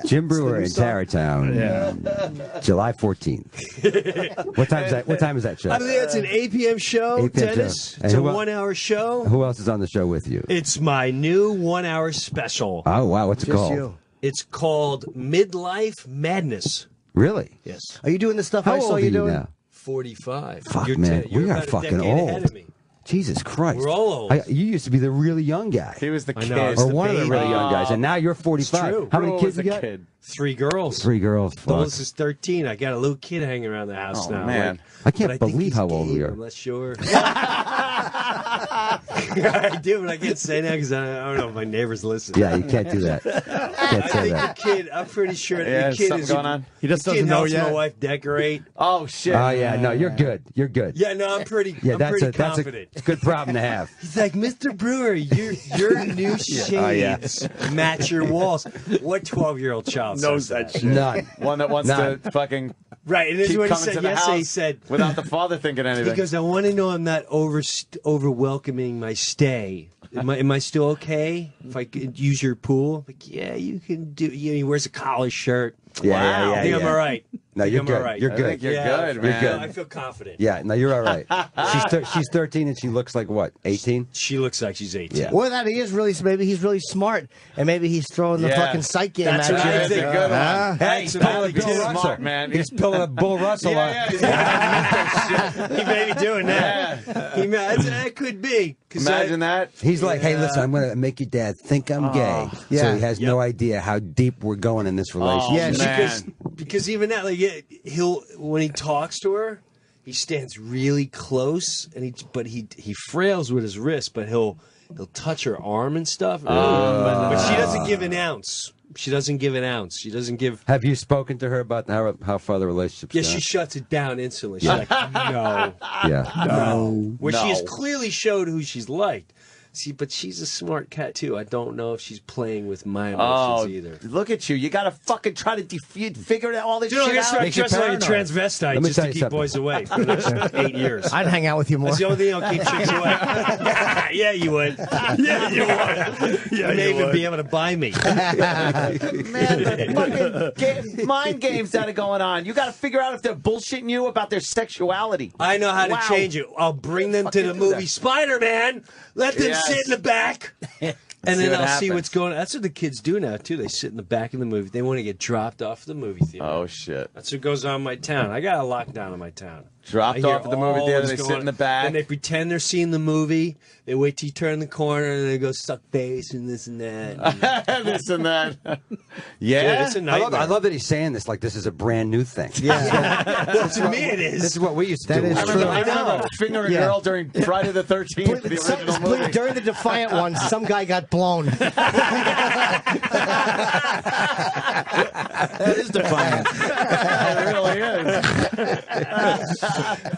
Jim Brewer in Terrytown, July 14th. What time is that? What time is that show? I believe it's an 8 p.m. show, 8 p.m. Dennis. show. It's And a who el- 1 hour show. Who else is on the show with you? It's my new 1 hour special. Oh wow, what's it Just called? you. It's called Midlife Madness. Really? Yes. Are you doing the stuff How I saw old you are you doing? now? 45. Fuck, You're man, you're we are about a fucking decade ahead old. of me. Jesus Christ. We're all old. You used to be the really young guy. He was the I kid. know, I was Or the one of the baby. really young guys, and now you're 45. true. How many Bro kids was you a got? kid. 3 girls. 3 girls. The Fuck. oldest is 13. I got a little kid hanging around the house Oh, now. man. Like, I can't but think believe he's how old gay, we are. I'm not sure. I do, but I can't say that because I don't know if my neighbors listen. Yeah, you can't do that. Can't I say think that. the kid, I'm pretty sure Yeah, the kid something is going on? He just the kid doesn't know helps yet. my wife decorate. Oh shit. Oh yeah, no, you're good. You're good. Yeah, no, I'm pretty. Yeah, I'm that's pretty a confident. good problem to have. He's like, Mr. Brewer, your new shades match your walls. What 12-year-old child Knows says that shit. None. One that wants None. to fucking Right, and this is keep what he coming to said the yesterday. He house said, without the father thinking anything. because I want to know I'm not over welcoming my stay. Am I still okay if I could use your pool? Like, yeah, you can do. You know, he wears a collar shirt. Yeah, I think I'm all right. No, I think you're I'm good. all right. You're I good. think you're good, You're man. good. I feel confident. Yeah, no, you're all right. She's 13 and she looks like what? 18? She looks like she's 18. Yeah. Or that he is really, maybe he's really smart, and maybe he's throwing the Yeah. fucking psych game That's at what you. I That's a think. good one. Hey, He's he's pulling Bill Bill Russell. smart, man. He's pulling a Bull Russell on. Yeah, he's got He may be doing that. That could be. 'Cause Imagine that. He's like, hey, listen, I'm going to make your dad think I'm gay. So Yeah. he has no idea how deep we're going in this relationship. Yeah, man. Because even that, like, he'll when he talks to her, he stands really close, and he frails with his wrist, but he'll touch her arm and stuff. But she doesn't give an ounce. She doesn't give an ounce. She doesn't give. Have you spoken to her about how far the relationship's Yeah, gone? she shuts it down instantly. She's like, no, Yeah. no. Where she has No. clearly showed who she's liked. See, but she's a smart cat too. I don't know if she's playing with my emotions either. Look at you. You got to fucking try to figure all this Dude, I'm shit gonna out. start Makes you dressing like a paranoid. transvestite Let me just tell to you keep something. boys away for the next 8 years. I'd hang out with you more. That's the only thing that'll keep chicks away. Yeah, you would. Yeah, you would. You may even be able to buy me. Man, the fucking mind games that are going on. You got to figure out if they're bullshitting you about their sexuality. I know how to change it. I'll bring them to the do movie that? Spider-Man. Let them sit in the back. And then what I'll see happens. what's going on. That's what the kids do now, too. They sit in the back of the movie. They want to get dropped off the movie theater. Oh shit! That's what goes on in my town. I got a lockdown in my town. Dropped I hear off at the movie all theater. what's They going sit in the on. back. Then they pretend they're seeing the movie. They wait till you turn the corner and they go suck face and this and that. This and that. Dude, Yeah. it's a I nightmare. love that he's saying this like this is a brand new thing. Well, to me it is. This is what we used to That do. is I true. remember fingering a Yeah. girl during Friday the 13th, the original movie. During the Defiant one, some guy got blown. That is defiant. It really is.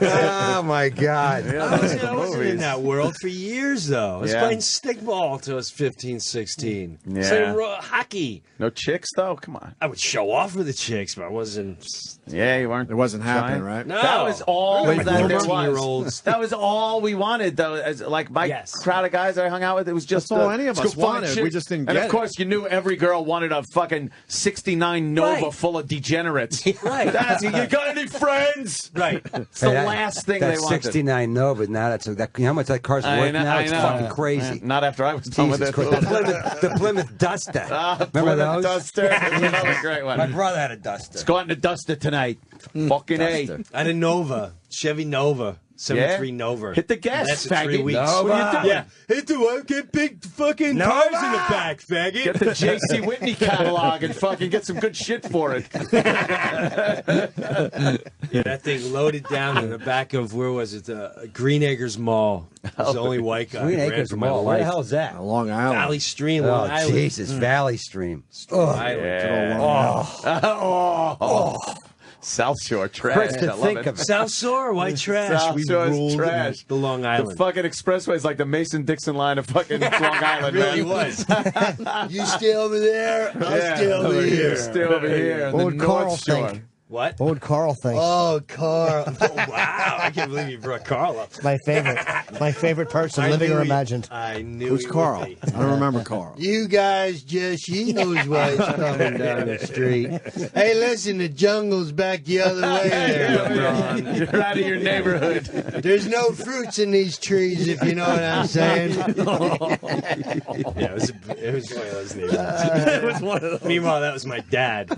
Oh my God! I wasn't in that world for years, though. I was Yeah. playing stickball until I was 15, 16. Yeah. Playing hockey. No chicks though. Come on. I would show off with the chicks, but I wasn't. Yeah, you weren't. It wasn't happening, Trying. right? No. That was all Wait, that there 14-year-olds. was. That was all we wanted, though. As like my Yes. crowd of guys I hung out with, it was just That's all any of let's us go find wanted. chicks. We just didn't And get of it. course, you knew every girl wanted a fucking '69 Nova Right. full of degenerates. Right. That's, you got any friends? Right. It's the last thing they That's wanted. 69 Nova. Now that's that. You know how much that car's worth now? It's fucking crazy. Not after I was done with Jesus it. Christ. The Plymouth Duster. Remember Plymouth those? Duster. Another great one. My brother had a Duster. Let's go out in the Duster tonight. Fucking A. Duster. I had a Nova, Chevy Nova, 73 Nova. Hit the gas, Lasted 3 faggot. weeks. What are you doing? Yeah. Hit the what? Get big fucking tires in the back, faggot. Get the J.C. Whitney catalog and fucking get some good shit for it. Yeah, that thing loaded down in the back of, where was it? Green Acres Mall. I was the only white guy. Green who ran Acres for my Mall. Where the life. hell is that? Long Island. Valley Stream, Oh, Long Island. Jesus. Valley Stream. Island. South Shore trash. Chris, to I love think it. of South Shore, white trash. South We Shore's ruled trash. the Long The Island. fucking expressway is like the Mason-Dixon line of fucking Long Island, It really man. was. You stay over there, I'll stay over here. Stay over here. on What the would Carl North Shore. think? What? What would Carl think? Oh, Carl. Oh, wow. I can't believe you brought Carl up. My favorite. My favorite person, I living knew or he- imagined. I knew Who's he would Carl? be. I don't remember Carl. You guys just, he knows why he's coming down the street. Hey, listen, the jungle's back the other way there, LeBron. You're out of your neighborhood. There's no fruits in these trees, if you know what I'm saying. Yeah, it was one of those neighborhoods. It was one of those. Meanwhile, that was my dad.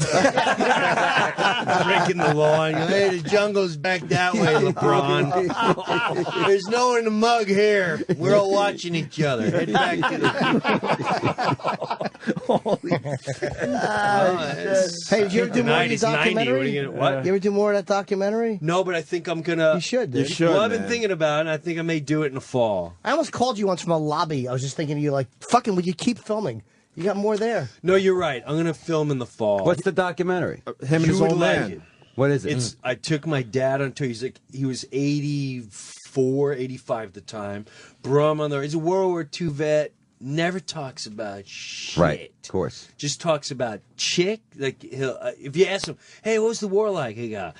breaking the law. And hey, the jungle's back that way, LeBron. There's no one in the mug here. We're all watching each other. Head back to the... Hey, did you ever do more of the He's 90. documentary? What? You ever do more of that documentary? No, but I think I'm gonna. You should. You Dude. should, Well, I've been man. thinking about it. And I think I may do it in the fall. I almost called you once from a lobby. I was just thinking of you, like, fucking, would you keep filming? You got more there. No, you're right. I'm gonna film in the fall. What's the documentary? Him and his You would old like man. it. What is it? It's. I took my dad on tour. He was 84, 85 at the time. Brought him on there. He's a World War II vet. Never talks about shit. Right, of course. Just talks about chick. Like he'll, if you ask him, "Hey, what was the war like?" He go,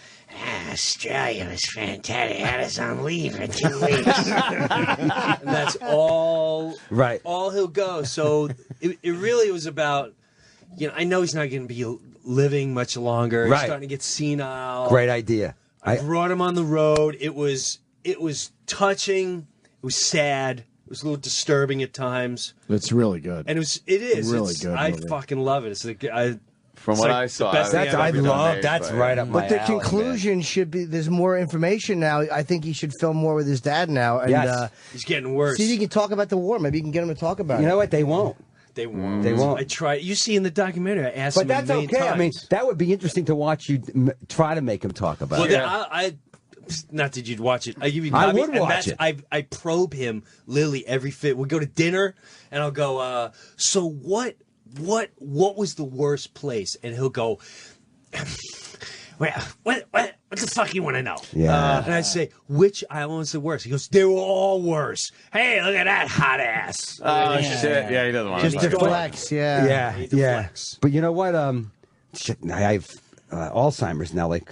"Australia was fantastic. Had us on leave for 2 weeks." And that's all. Right. All he'll go. So it really was about. I know he's not going to be living much longer. Right. He's starting to get senile. Great idea. I brought him on the road. It was touching. It was sad. It was a little disturbing at times. It's really good. And it is really It's- good. I movie. fucking love it. It's like From it's what like I the saw, best thing That's I've I ever done. love. That's right up my But the alley, conclusion should be there's more information now. I think he should film more with his dad now. And, Yes. He's getting worse. see if you can talk about the war. Maybe you can get him to talk about You it. know what? They won't. They won't. They won't. I tried. You see in the documentary, I asked But him that's a million okay. times. I mean, that would be interesting to watch you try to make him talk about Well, it. then I not that you'd watch it. I give you. I copy, would and watch that's- I probe him literally every fit. We go to dinner, and I'll go. So what was the worst place? And he'll go. What the fuck you want to know? Yeah. And I say, which island was the worst? He goes, they were all worse. Hey, look at that hot ass. Oh, shit. Yeah, he doesn't want Just to to talk about it. flex, yeah. Yeah, Need to yeah. flex. But you know what? Shit, I have Alzheimer's now, like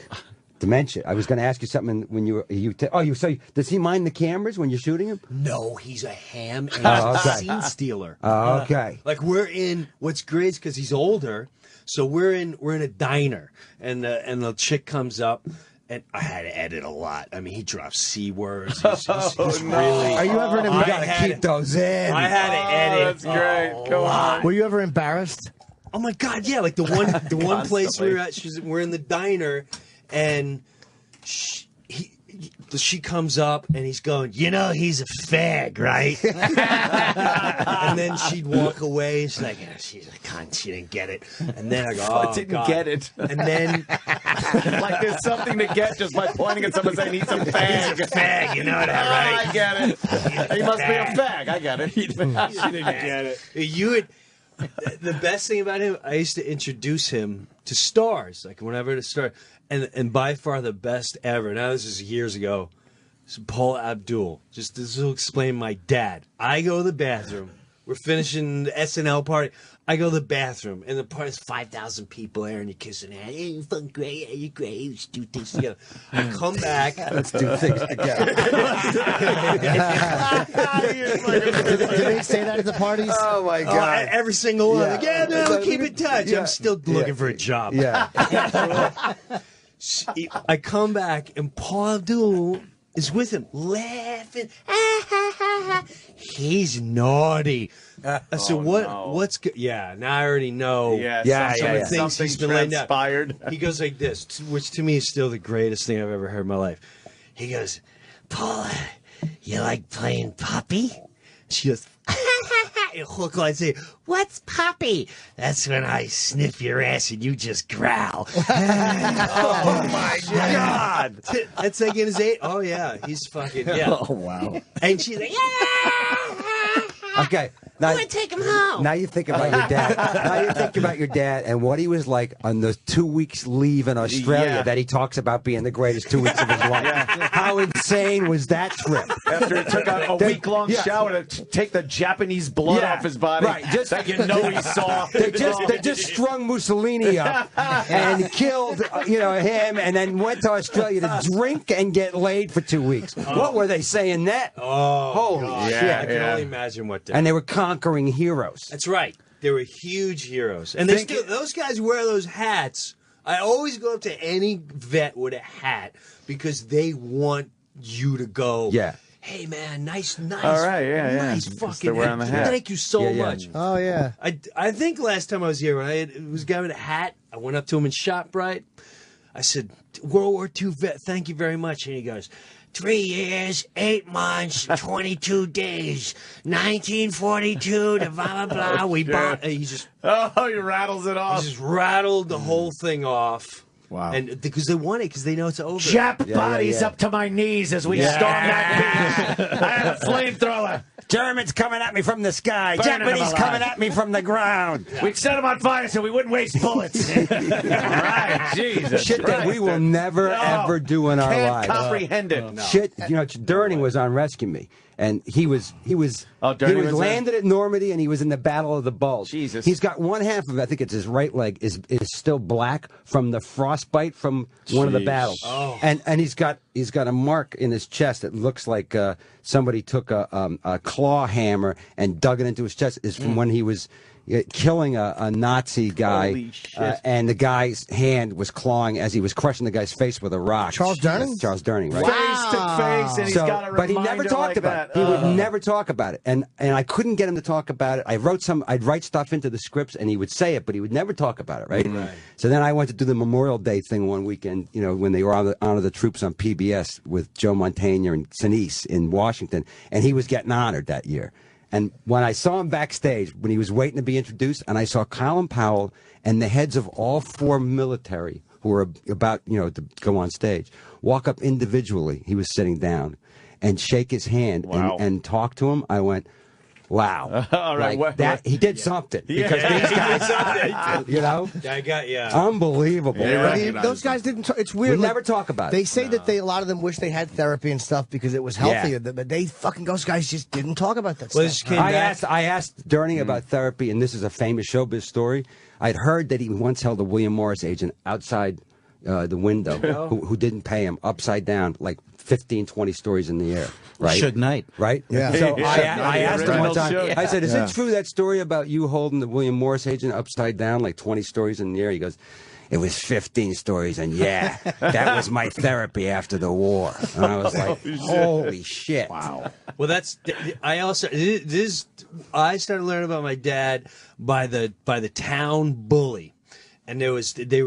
dementia. I was going to ask you something when does he mind the cameras when you're shooting him? No, he's a ham and Oh, he's a okay. scene stealer. Oh, okay. Like what's great is because he's older, so we're in a diner, and the chick comes up, and I had to edit a lot. I mean, he drops C words. He's really. Are you ever You got to keep those in. I had to edit. That's great. Go on. Were you ever embarrassed? Oh my God! Yeah, like the one place we were at. We're in the diner, and she comes up and he's going, he's a fag, right? And then she'd walk away. She's like, she's a cunt. She didn't get it. And then I go, I didn't get it. And then, Like there's something to get just by pointing at someone saying he's a fag. he's a fag. You know that, right? I get it. He must be a fag. I get it. She didn't get it. The best thing about him, I used to introduce him to stars, like whenever the star, and by far the best ever. Now this is years ago. It's Paul Abdul. Just this will explain my dad. I go to the bathroom. We're finishing the SNL party. I go to the bathroom, and the party's 5,000 people there, and you're kissing her. Hey, you fucking great. Hey, you're great. Let's do things together. I come back. Let's do things together. Did they say that at the parties? Oh my God! Every single one. Yeah. Like, yeah, man, we'll keep in touch. Yeah. I'm still looking for a job. Yeah. I come back, and Paul Abdul is with him, laughing. He's naughty. I said, what's good? Yeah, now I already know. Some of the things he's been laying down. transpired. He goes like this, which to me is still the greatest thing I've ever heard in my life. He goes, Paula, you like playing puppy? She goes, hook line, say, what's puppy? That's when I sniff your ass and you just growl. Oh my God. That's like in his eight. Oh yeah, he's fucking, yeah. Oh, wow. And she's like, Okay. Now, I'm gonna take him home. Now you think about your dad. Now you think about your dad and what he was like on the 2 weeks leave in Australia that he talks about being the greatest 2 weeks of his life. How insane was that trip? After he took a week-long shower to take the Japanese blood off his body. Right. Just, that you know he saw. They just strung Mussolini up and killed him and then went to Australia to drink and get laid for 2 weeks. What were they saying then? Oh, holy God. shit. I can only imagine what they And they were conquering heroes. That's right. They were huge heroes. And those guys wear those hats. I always go up to any vet with a hat because they want you to go, hey, man, nice. All right, nice Because fucking they're wearing the hat. Thank you so much. Oh, yeah. I think last time I was here, when I was a guy with a hat, I went up to him in ShopRite. I said, World War II vet, thank you very much. And he goes, 3 years, 8 months, 22 days, 1942 to blah, blah, blah. We bought, he just... Oh, he rattles it off. He just rattled the whole thing off. Wow. And because they want it, because they know it's over. Jap bodies up to my knees as we storm that beach. I have a flamethrower. Germans coming at me from the sky. Burning them Japanese alive. coming at me from the ground. We'd set them on fire so we wouldn't waste bullets. Right, Jesus Shit that we will never, ever do in our Can't lives. comprehend it. No. Shit, you know, Durning was on Rescue Me. And he was Durning was landed at Normandy, and he was in the Battle of the Bulge. Jesus. He's got one half of it, I think it's his right leg, is still black from the frostbite from one of the battles. Oh. And he's got a mark in his chest that looks like somebody took a claw hammer and dug it into his chest. Is from when he was killing a Nazi guy, Holy shit. and the guy's hand was clawing as he was crushing the guy's face with a rock. Charles Durning? Charles Durning, right? Face to face, and he's got a reminder but he never talked like about that. it. He would never talk about it, and I couldn't get him to talk about it. I'd write stuff into the scripts, and he would say it, but he would never talk about it, right? So then I went to do the Memorial Day thing one weekend, you know, when they were honor the troops on PBS with Joe Montana and Sinise in Washington, and he was getting honored that year. And when I saw him backstage, when he was waiting to be introduced, and I saw Colin Powell and the heads of all 4 military who were about, you know, to go on stage, walk up individually, he was sitting down, and shake his hand and talk to him, I went, wow. All right, Like, that, he did something. Because these guys, you know? I got Unbelievable. Those guys didn't. It's weird. We never talk about it. They say that a lot of them wish they had therapy and stuff because it was healthier. But they fucking those guys just didn't talk about that stuff. I asked Durning about therapy, and this is a famous showbiz story. I'd heard that he once held a William Morris agent outside the window who didn't pay him upside down, like 15, 20 stories in the air. Right? Suge Knight. Right? Yeah. So I asked him one time, Show. I said, is it true that story about you holding the William Morris agent upside down, like 20 stories in the air? He goes, it was 15 stories, and yeah, that was my therapy after the war. And I was like, holy shit. Wow. Well, I started learning about my dad by the town bully. And they were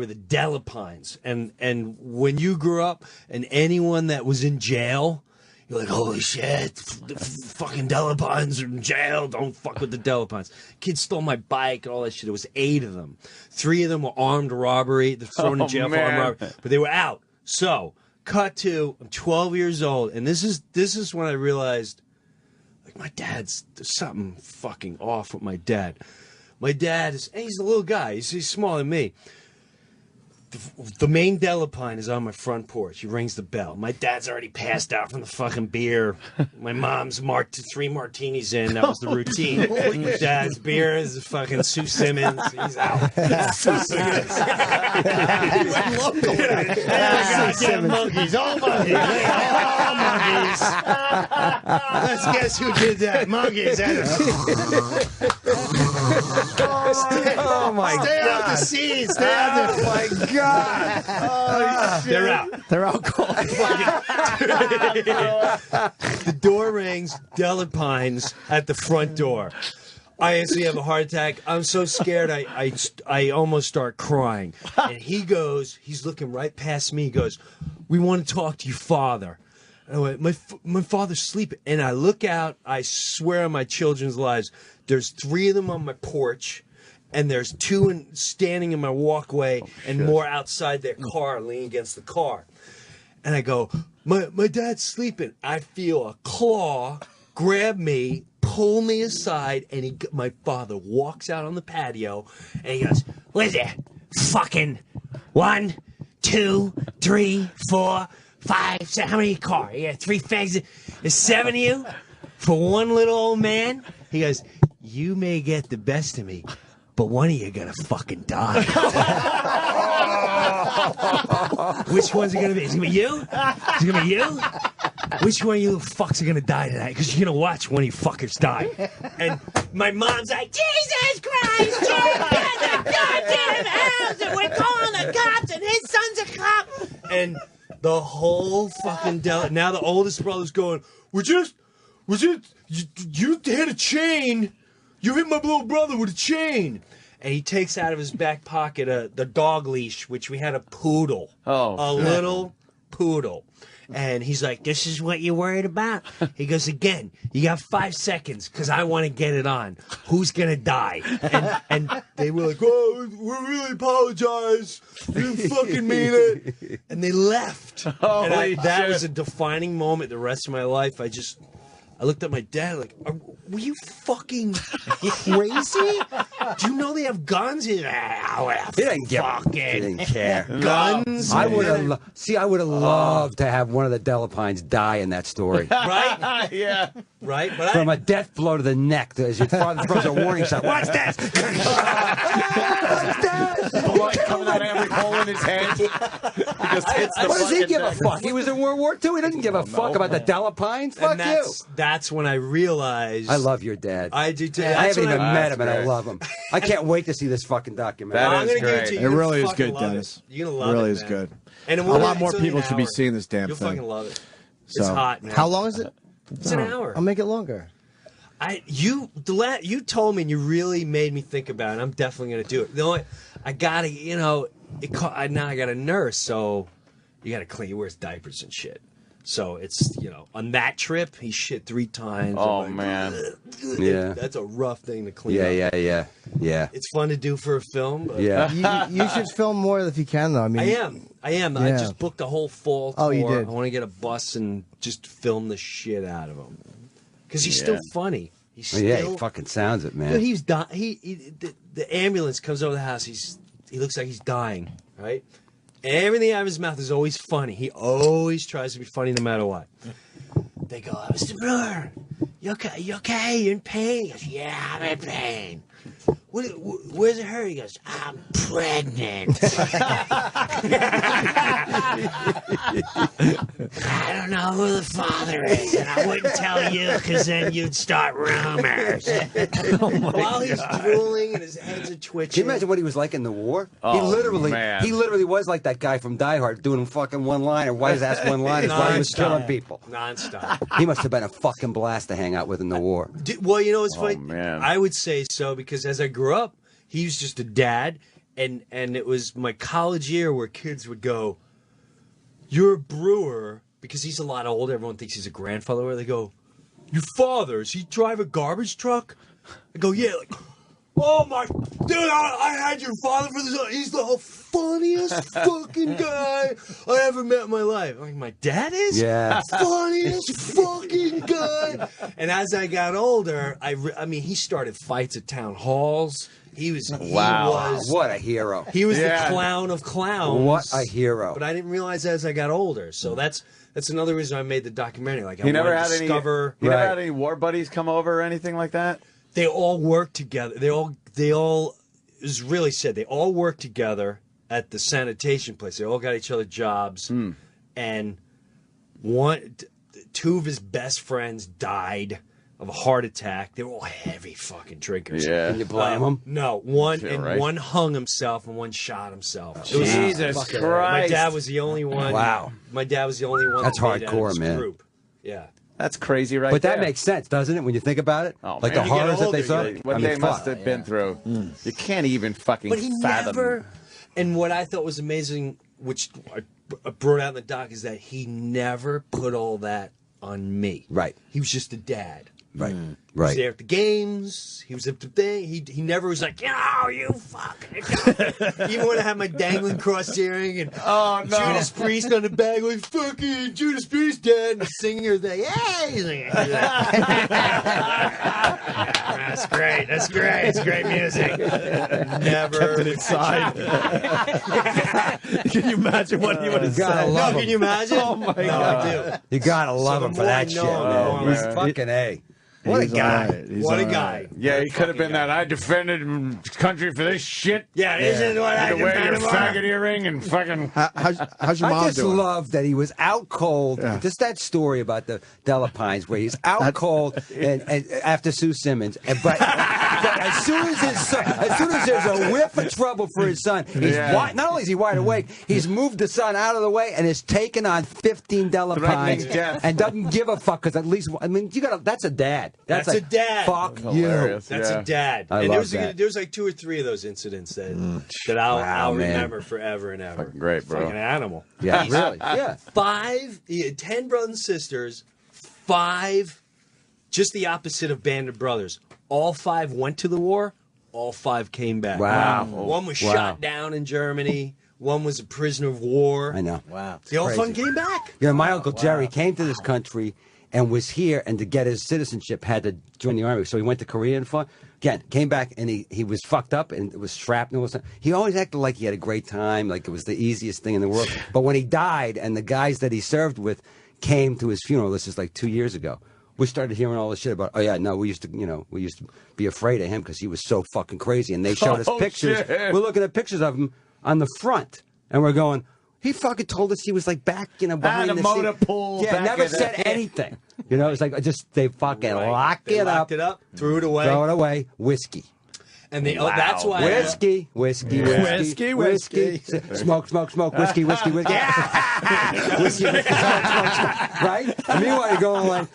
the Delapines. And when you grew up and anyone that was in jail, you're like, holy shit, the fucking Delapines are in jail. Don't fuck with the Delapines. Kids stole my bike and all that shit. There was 8 of them. 3 of them were armed robbery. They're thrown in jail for armed robbery. But they were out. So, cut to, I'm 12 years old. And this is when I realized, like, there's something fucking off with my dad. My dad he's a little guy. He's smaller than me. The main Delapine is on my front porch. He rings the bell. My dad's already passed out from the fucking beer. My mom's 3 martinis in. That was the routine. My dad's beer is fucking Sue Simmons. He's out. Sue Simmons. Goddamn monkeys. All monkeys. All monkeys. Let's guess who did that. Monkeys. Oh my God. Stay out the seas. Stay out the... Oh my God. They're out. They're out cold. The door rings. Delapines at the front door. I instantly have a heart attack. I'm so scared. I almost start crying. And he's looking right past me. He goes, we want to talk to your father. And I went, my father's sleeping. And I look out. I swear on my children's lives, there's 3 of them on my porch. And there's 2 standing in my walkway and more outside their car, leaning against the car. And I go, my dad's sleeping. I feel a claw grab me, pull me aside, and my father walks out on the patio, and he goes, what is it? Fucking 1, 2, 3, 4, 5, 6, how many cars? Yeah, 3 fags. There's 7 of you for one little old man? He goes, you may get the best of me, but one of you gonna fucking die. Which one's it gonna be? Is it gonna be you? Is it gonna be you? Which one of you little fucks are gonna die tonight? Because you're gonna watch one of you fuckers die. And my mom's like, Jesus Christ, Jim, get the goddamn house, and we're calling the cops, and his son's a cop. And the whole fucking now the oldest brother's going, you hit a chain. You hit my little brother with a chain. and he takes out of his back pocket the dog leash, which we had a poodle. Oh, a shit. little poodle. And he's like, "This is what you're worried about?" He goes, "Again, you got 5 seconds because I want to get it on. Who's going to die?" And they were like, "Oh, we really apologize. We didn't fucking mean it." And they left. Holy That shit. was a defining moment the rest of my life. I looked at my dad like, "Were you fucking crazy? Do you know they have guns?" He's like, He didn't care. Guns. I would have. I would have loved to have one of the Delapines die in that story. Right? Yeah. Right? But From a death blow to the neck as your father throws a warning shot. What's this? Blood coming out of every hole in his head. He just hits the What does he fucking give a deck. fuck? He was in World War II. He doesn't give a fuck about the Delapines. Fuck and you. that's when I realized. I love your dad. I do too. I haven't That's even when met him, and I great. love him. I can't wait to see this fucking documentary. That I'm is gonna give it great. to you. It You're really gonna is fucking good, love it. Dennis. You're gonna It love really it, is man. good. And A lot more people should be seeing this damn You'll thing. fucking love it. So- It's hot, man. How long is it? It's an hour. I'll make it longer. You told me and you really made me think about it. I'm definitely gonna do it. The only I gotta, now I got a nurse, so you gotta clean. He wears diapers and shit. So it's on that trip he shit 3 times. Oh, I'm like, man. Yeah. that's a rough thing to clean up. Yeah. It's fun to do for a film. But Yeah. You should film more if you can, though. I mean, I am. I Yeah. just booked a whole fall tour. Oh, you did? I want to get a bus and just film the shit out of him because he's still funny. He's still. Yeah, he fucking sounds it, man. Dude, he's the ambulance comes over the house. He looks like he's dying, right? Everything out of his mouth is always funny. He always tries to be funny no matter what. They go, "Mr. Brewer, you okay? You okay? You in pain?" He goes, "Yeah, I'm in pain." Where's it hurt? He goes, "I'm pregnant." I don't know who the father is, and I wouldn't tell you because then you'd start rumors. While he's drooling and his heads are twitching. Can you imagine what he was like in the war? Oh, he literally was like that guy from Die Hard doing fucking one-liner, white ass one-liners while he was killing people. Non-stop. He must have been a fucking blast to hang out with in the war. Well, it's funny. man. I would say so because as I grew up, he was just a dad, and it was my college year where kids would go, "You're a brewer," because he's a lot older. Everyone thinks he's a grandfather. Where they go, "Your father, does he drive a garbage truck?" I go, "Yeah." Like, "Oh my, dude, I had your father for this. He's the funniest fucking guy I ever met in my life." I'm like, "My dad is? Yeah. Funniest fucking guy." And as I got older, I mean, he started fights at town halls. He was What a hero. He was the clown of clowns. What a hero. But I didn't realize that as I got older. So that's another reason I made the documentary. Like, I You never wanted had to discover. any. You never had any war buddies come over or anything like that? They all worked together. They all. It was really sad. They all worked together at the sanitation place. They all got each other jobs, and two of his best friends died of a heart attack. They were all heavy fucking drinkers. Yeah. Can you blame him? No, one right. one hung himself and one shot himself. Jesus My Christ. dad was the only one. Wow. My dad was the only one. That's that made it out of hardcore, his man. Group. Yeah. That's crazy, right? But that there. makes sense, doesn't it, when you think about it? Oh, like man. the You get horrors that older, they saw. you What they must have been through. You can't even fucking But he fathom. never. And what I thought was amazing, which I brought out in the doc, is that he never put all that on me. Right. He was just a dad. Right. He was Right. there at the games. He was at the thing. He never was like, you fucking. Even when I had my dangling cross earring and Judas Priest on the bag, like, fucking Judas Priest, dad. And the singer, like, hey. He's like, that's great. That's great. It's great music. Never. Kept it inside. Can you imagine what he would have gotta said? love No, can you imagine? Oh my No, God. I do. You gotta love the him for more that I shit, know, man. the He's more fucking A. What a He's guy. all right. He's What a all guy. right. Yeah, he could have been that. I defended country for this shit. Yeah, this is what I To wear your defended. faggot earring and fucking. How's your I mom just doing? love that he was out cold. Yeah. Just that story about the Delapines where he's out cold and after Sue Simmons. But as soon as there's a whiff of trouble for his son, he's not only is he wide awake, he's moved the son out of the way and is taking on $15 fines and doesn't give a fuck because at least that's a dad. That's a dad. Fuck Hilarious. you. That's a dad. I and love that. there's like 2 or 3 of those incidents that I'll remember forever and ever. Fucking great, bro. Fucking animal. Yeah, really. Yeah. 10 brothers and sisters, 5, just the opposite of Band of Brothers. All 5 went to the war. All 5 came back. Wow. One was shot down in Germany. One was a prisoner of war. I know. Wow. They all fucking came back. You know, my Uncle Jerry came to this country and was here, and to get his citizenship had to join the army. So he went to Korea and fought. Again, came back, and he was fucked up, and it was shrapnel. He always acted like he had a great time, like it was the easiest thing in the world. But when he died, and the guys that he served with came to his funeral, this is like 2 years ago, we started hearing all this shit about, we used to be afraid of him because he was so fucking crazy. And they showed us pictures. Shit. We're looking at pictures of him on the front, and we're going, he fucking told us he was like back, behind the motor seat. pool. Yeah, never said anything. It's like they fucking locked it up, threw it away. throw it away, whiskey. And that's why Whiskey. Smoke, whiskey. Whiskey, smoke. Right? And meanwhile, you're going like,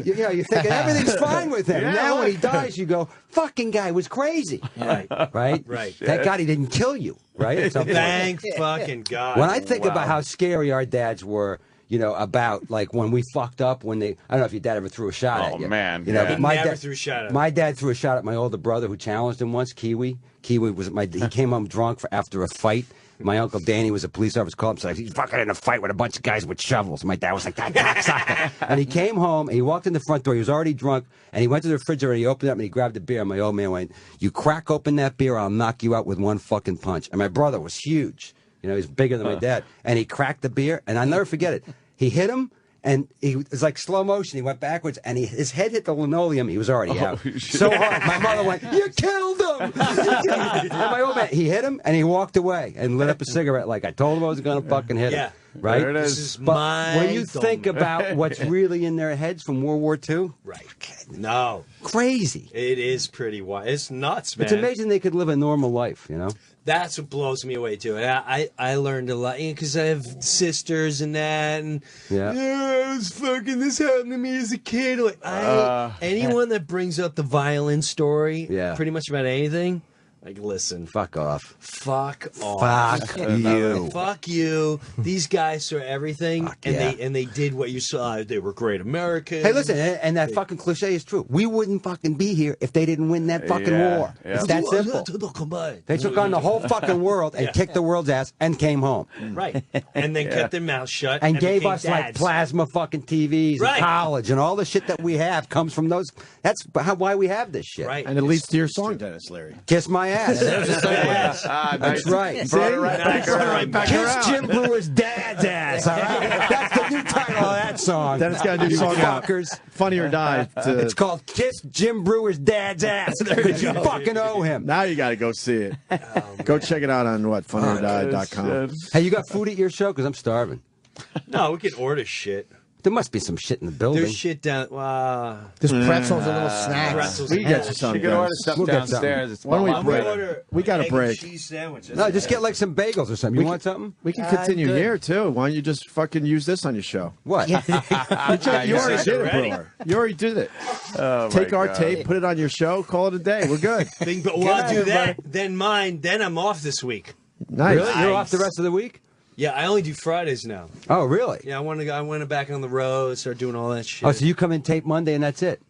you're thinking everything's fine with him. Now when he dies, you go, fucking guy was crazy. Right? Thank God he didn't kill you. Right? Thank fucking God. When I think about how scary our dads were, about like when we fucked up, I don't know if your dad ever threw a shot at you. Oh, man. But my never dad threw a shot at him. My dad threw a shot at my older brother who challenged him once, Kiwi. Kiwi was he came home drunk after a fight. My Uncle Danny was a police officer, called him, said, he's fucking in a fight with a bunch of guys with shovels. My dad was like, that cocksucker. And he came home, and he walked in the front door. He was already drunk, and he went to the refrigerator, and he opened it up, and he grabbed a beer. And my old man went, you crack open that beer, I'll knock you out with one fucking punch. And my brother was huge. He's bigger than my dad. And he cracked the beer, and I'll never forget it. He hit him, and it was like slow motion. He went backwards, and his head hit the linoleum. He was already out. So hard. My mother went, you killed him! And my old man, he hit him, and he walked away and lit up a cigarette like I told him I was going to fucking hit him. Right? There it is. This is But when you think about what's really in their heads from World War II, no. Crazy. It is pretty wild. It's nuts, man. It's amazing they could live a normal life, That's what blows me away too. I learned a lot because I have sisters and that, and this happened to me as a kid. Like anyone that brings up the violin story, pretty much about anything, like listen, fuck off, fuck off, fuck you, fuck you. These guys saw everything, and they did what you saw. They were great Americans. Hey, listen, and that fucking cliche is true. We wouldn't fucking be here if they didn't win that fucking war. It's that simple. They took on the whole fucking world and kicked the world's ass and came home. Right. And then kept their mouth shut and gave became us like dads. plasma fucking TVs and college and all the shit that we have comes from those. That's why we have this shit. Right. And it leads to your song, Denis Leary. Kiss my ass. That's right. Brought it right back Kiss Jim Brewer's dad's ass. All right? That's the new title of that song. Dennis got a new song out. Funny or Die. It's called Kiss Jim Brewer's dad's ass. You fucking owe him. Now you got to go see it. Go check it out on what? funnyordie.com. Hey, you got food at your show? Because I'm starving. No, we can order shit. There must be some shit in the building. There's shit down. There's pretzels and little snacks. Pretzels We can get you something. You can order stuff downstairs. It's Why don't we fine. break? We got a break. Cheese sandwiches. No, just get like some bagels or something. You want something? We can continue here too. Why don't you just fucking use this on your show? What? You already did it, Brewer. You already did it. Take our tape, put it on your show, call it a day. We're good. But while I do that, then I'm off this week. Nice. Really? You're off the rest of the week? Yeah, I only do Fridays now. Oh, really? Yeah, I went back on the road, start doing all that shit. Oh, so you come in tape Monday and that's it?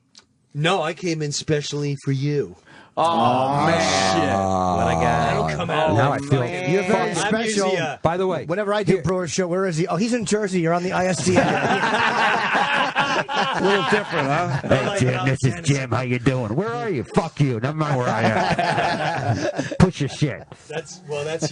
No, I came in specially for you. Oh, man. Shit. What I got? I don't come out. Now I feel You're very I'm special. usually, By the way, whenever I do Brewer's show, where is he? Oh, he's in Jersey. You're on the ISDN. A little different, huh? Hey, Jim, this is Jim. How you doing? Where are you? Fuck you. Never mind where I am. Push your shit. That's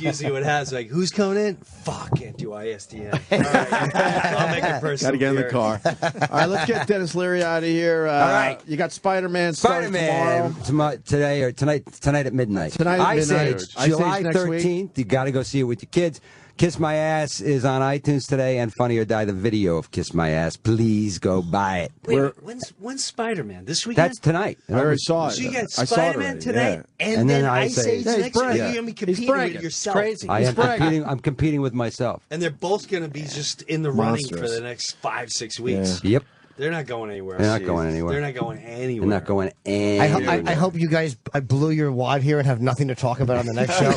usually what happens. Like, who's coming in? Fuck, can't do ISDN. All right. I'll make it personal. Got to get in the here. car. All right, let's get Denis Leary out of here. All right. You got Spider-Man starting Spider-Man tomorrow. Tonight at midnight. Tonight at midnight. Ice Age, Ice July Age next week. 13th. You got to go see it with your kids. Kiss My Ass is on iTunes today, and Funny or Die, the video of Kiss My Ass. Please go buy it. Wait, when's Spider-Man? This weekend? That's tonight. I already saw it. So you got I saw it Spider-Man already, tonight, yeah. and then Ice Ice Age. Age Yeah, he's next week. bragging. You're going to be He's competing bragging. with yourself. Crazy. I am competing. I'm competing with myself. And they're both going to be just in the running for Monsters. the next 5-6 weeks. Yep. They're not going anywhere. They're not Steve. going anywhere. They're not going anywhere. They're not going anywhere. I hope you guys blew your wad here and have nothing to talk about on the next show.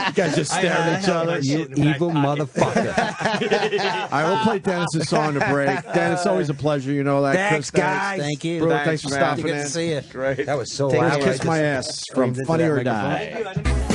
You guys just stare at each other. You evil motherfucker. All right, we'll play Dennis's song to break. Dennis, always a pleasure. You know that. Thanks, Chris, guys. Thank you. Bro, thanks for man. stopping Good in. to see you. Great. That was so Here's loud. Kiss My Ass from Screamed into Funny that or microphone. Die.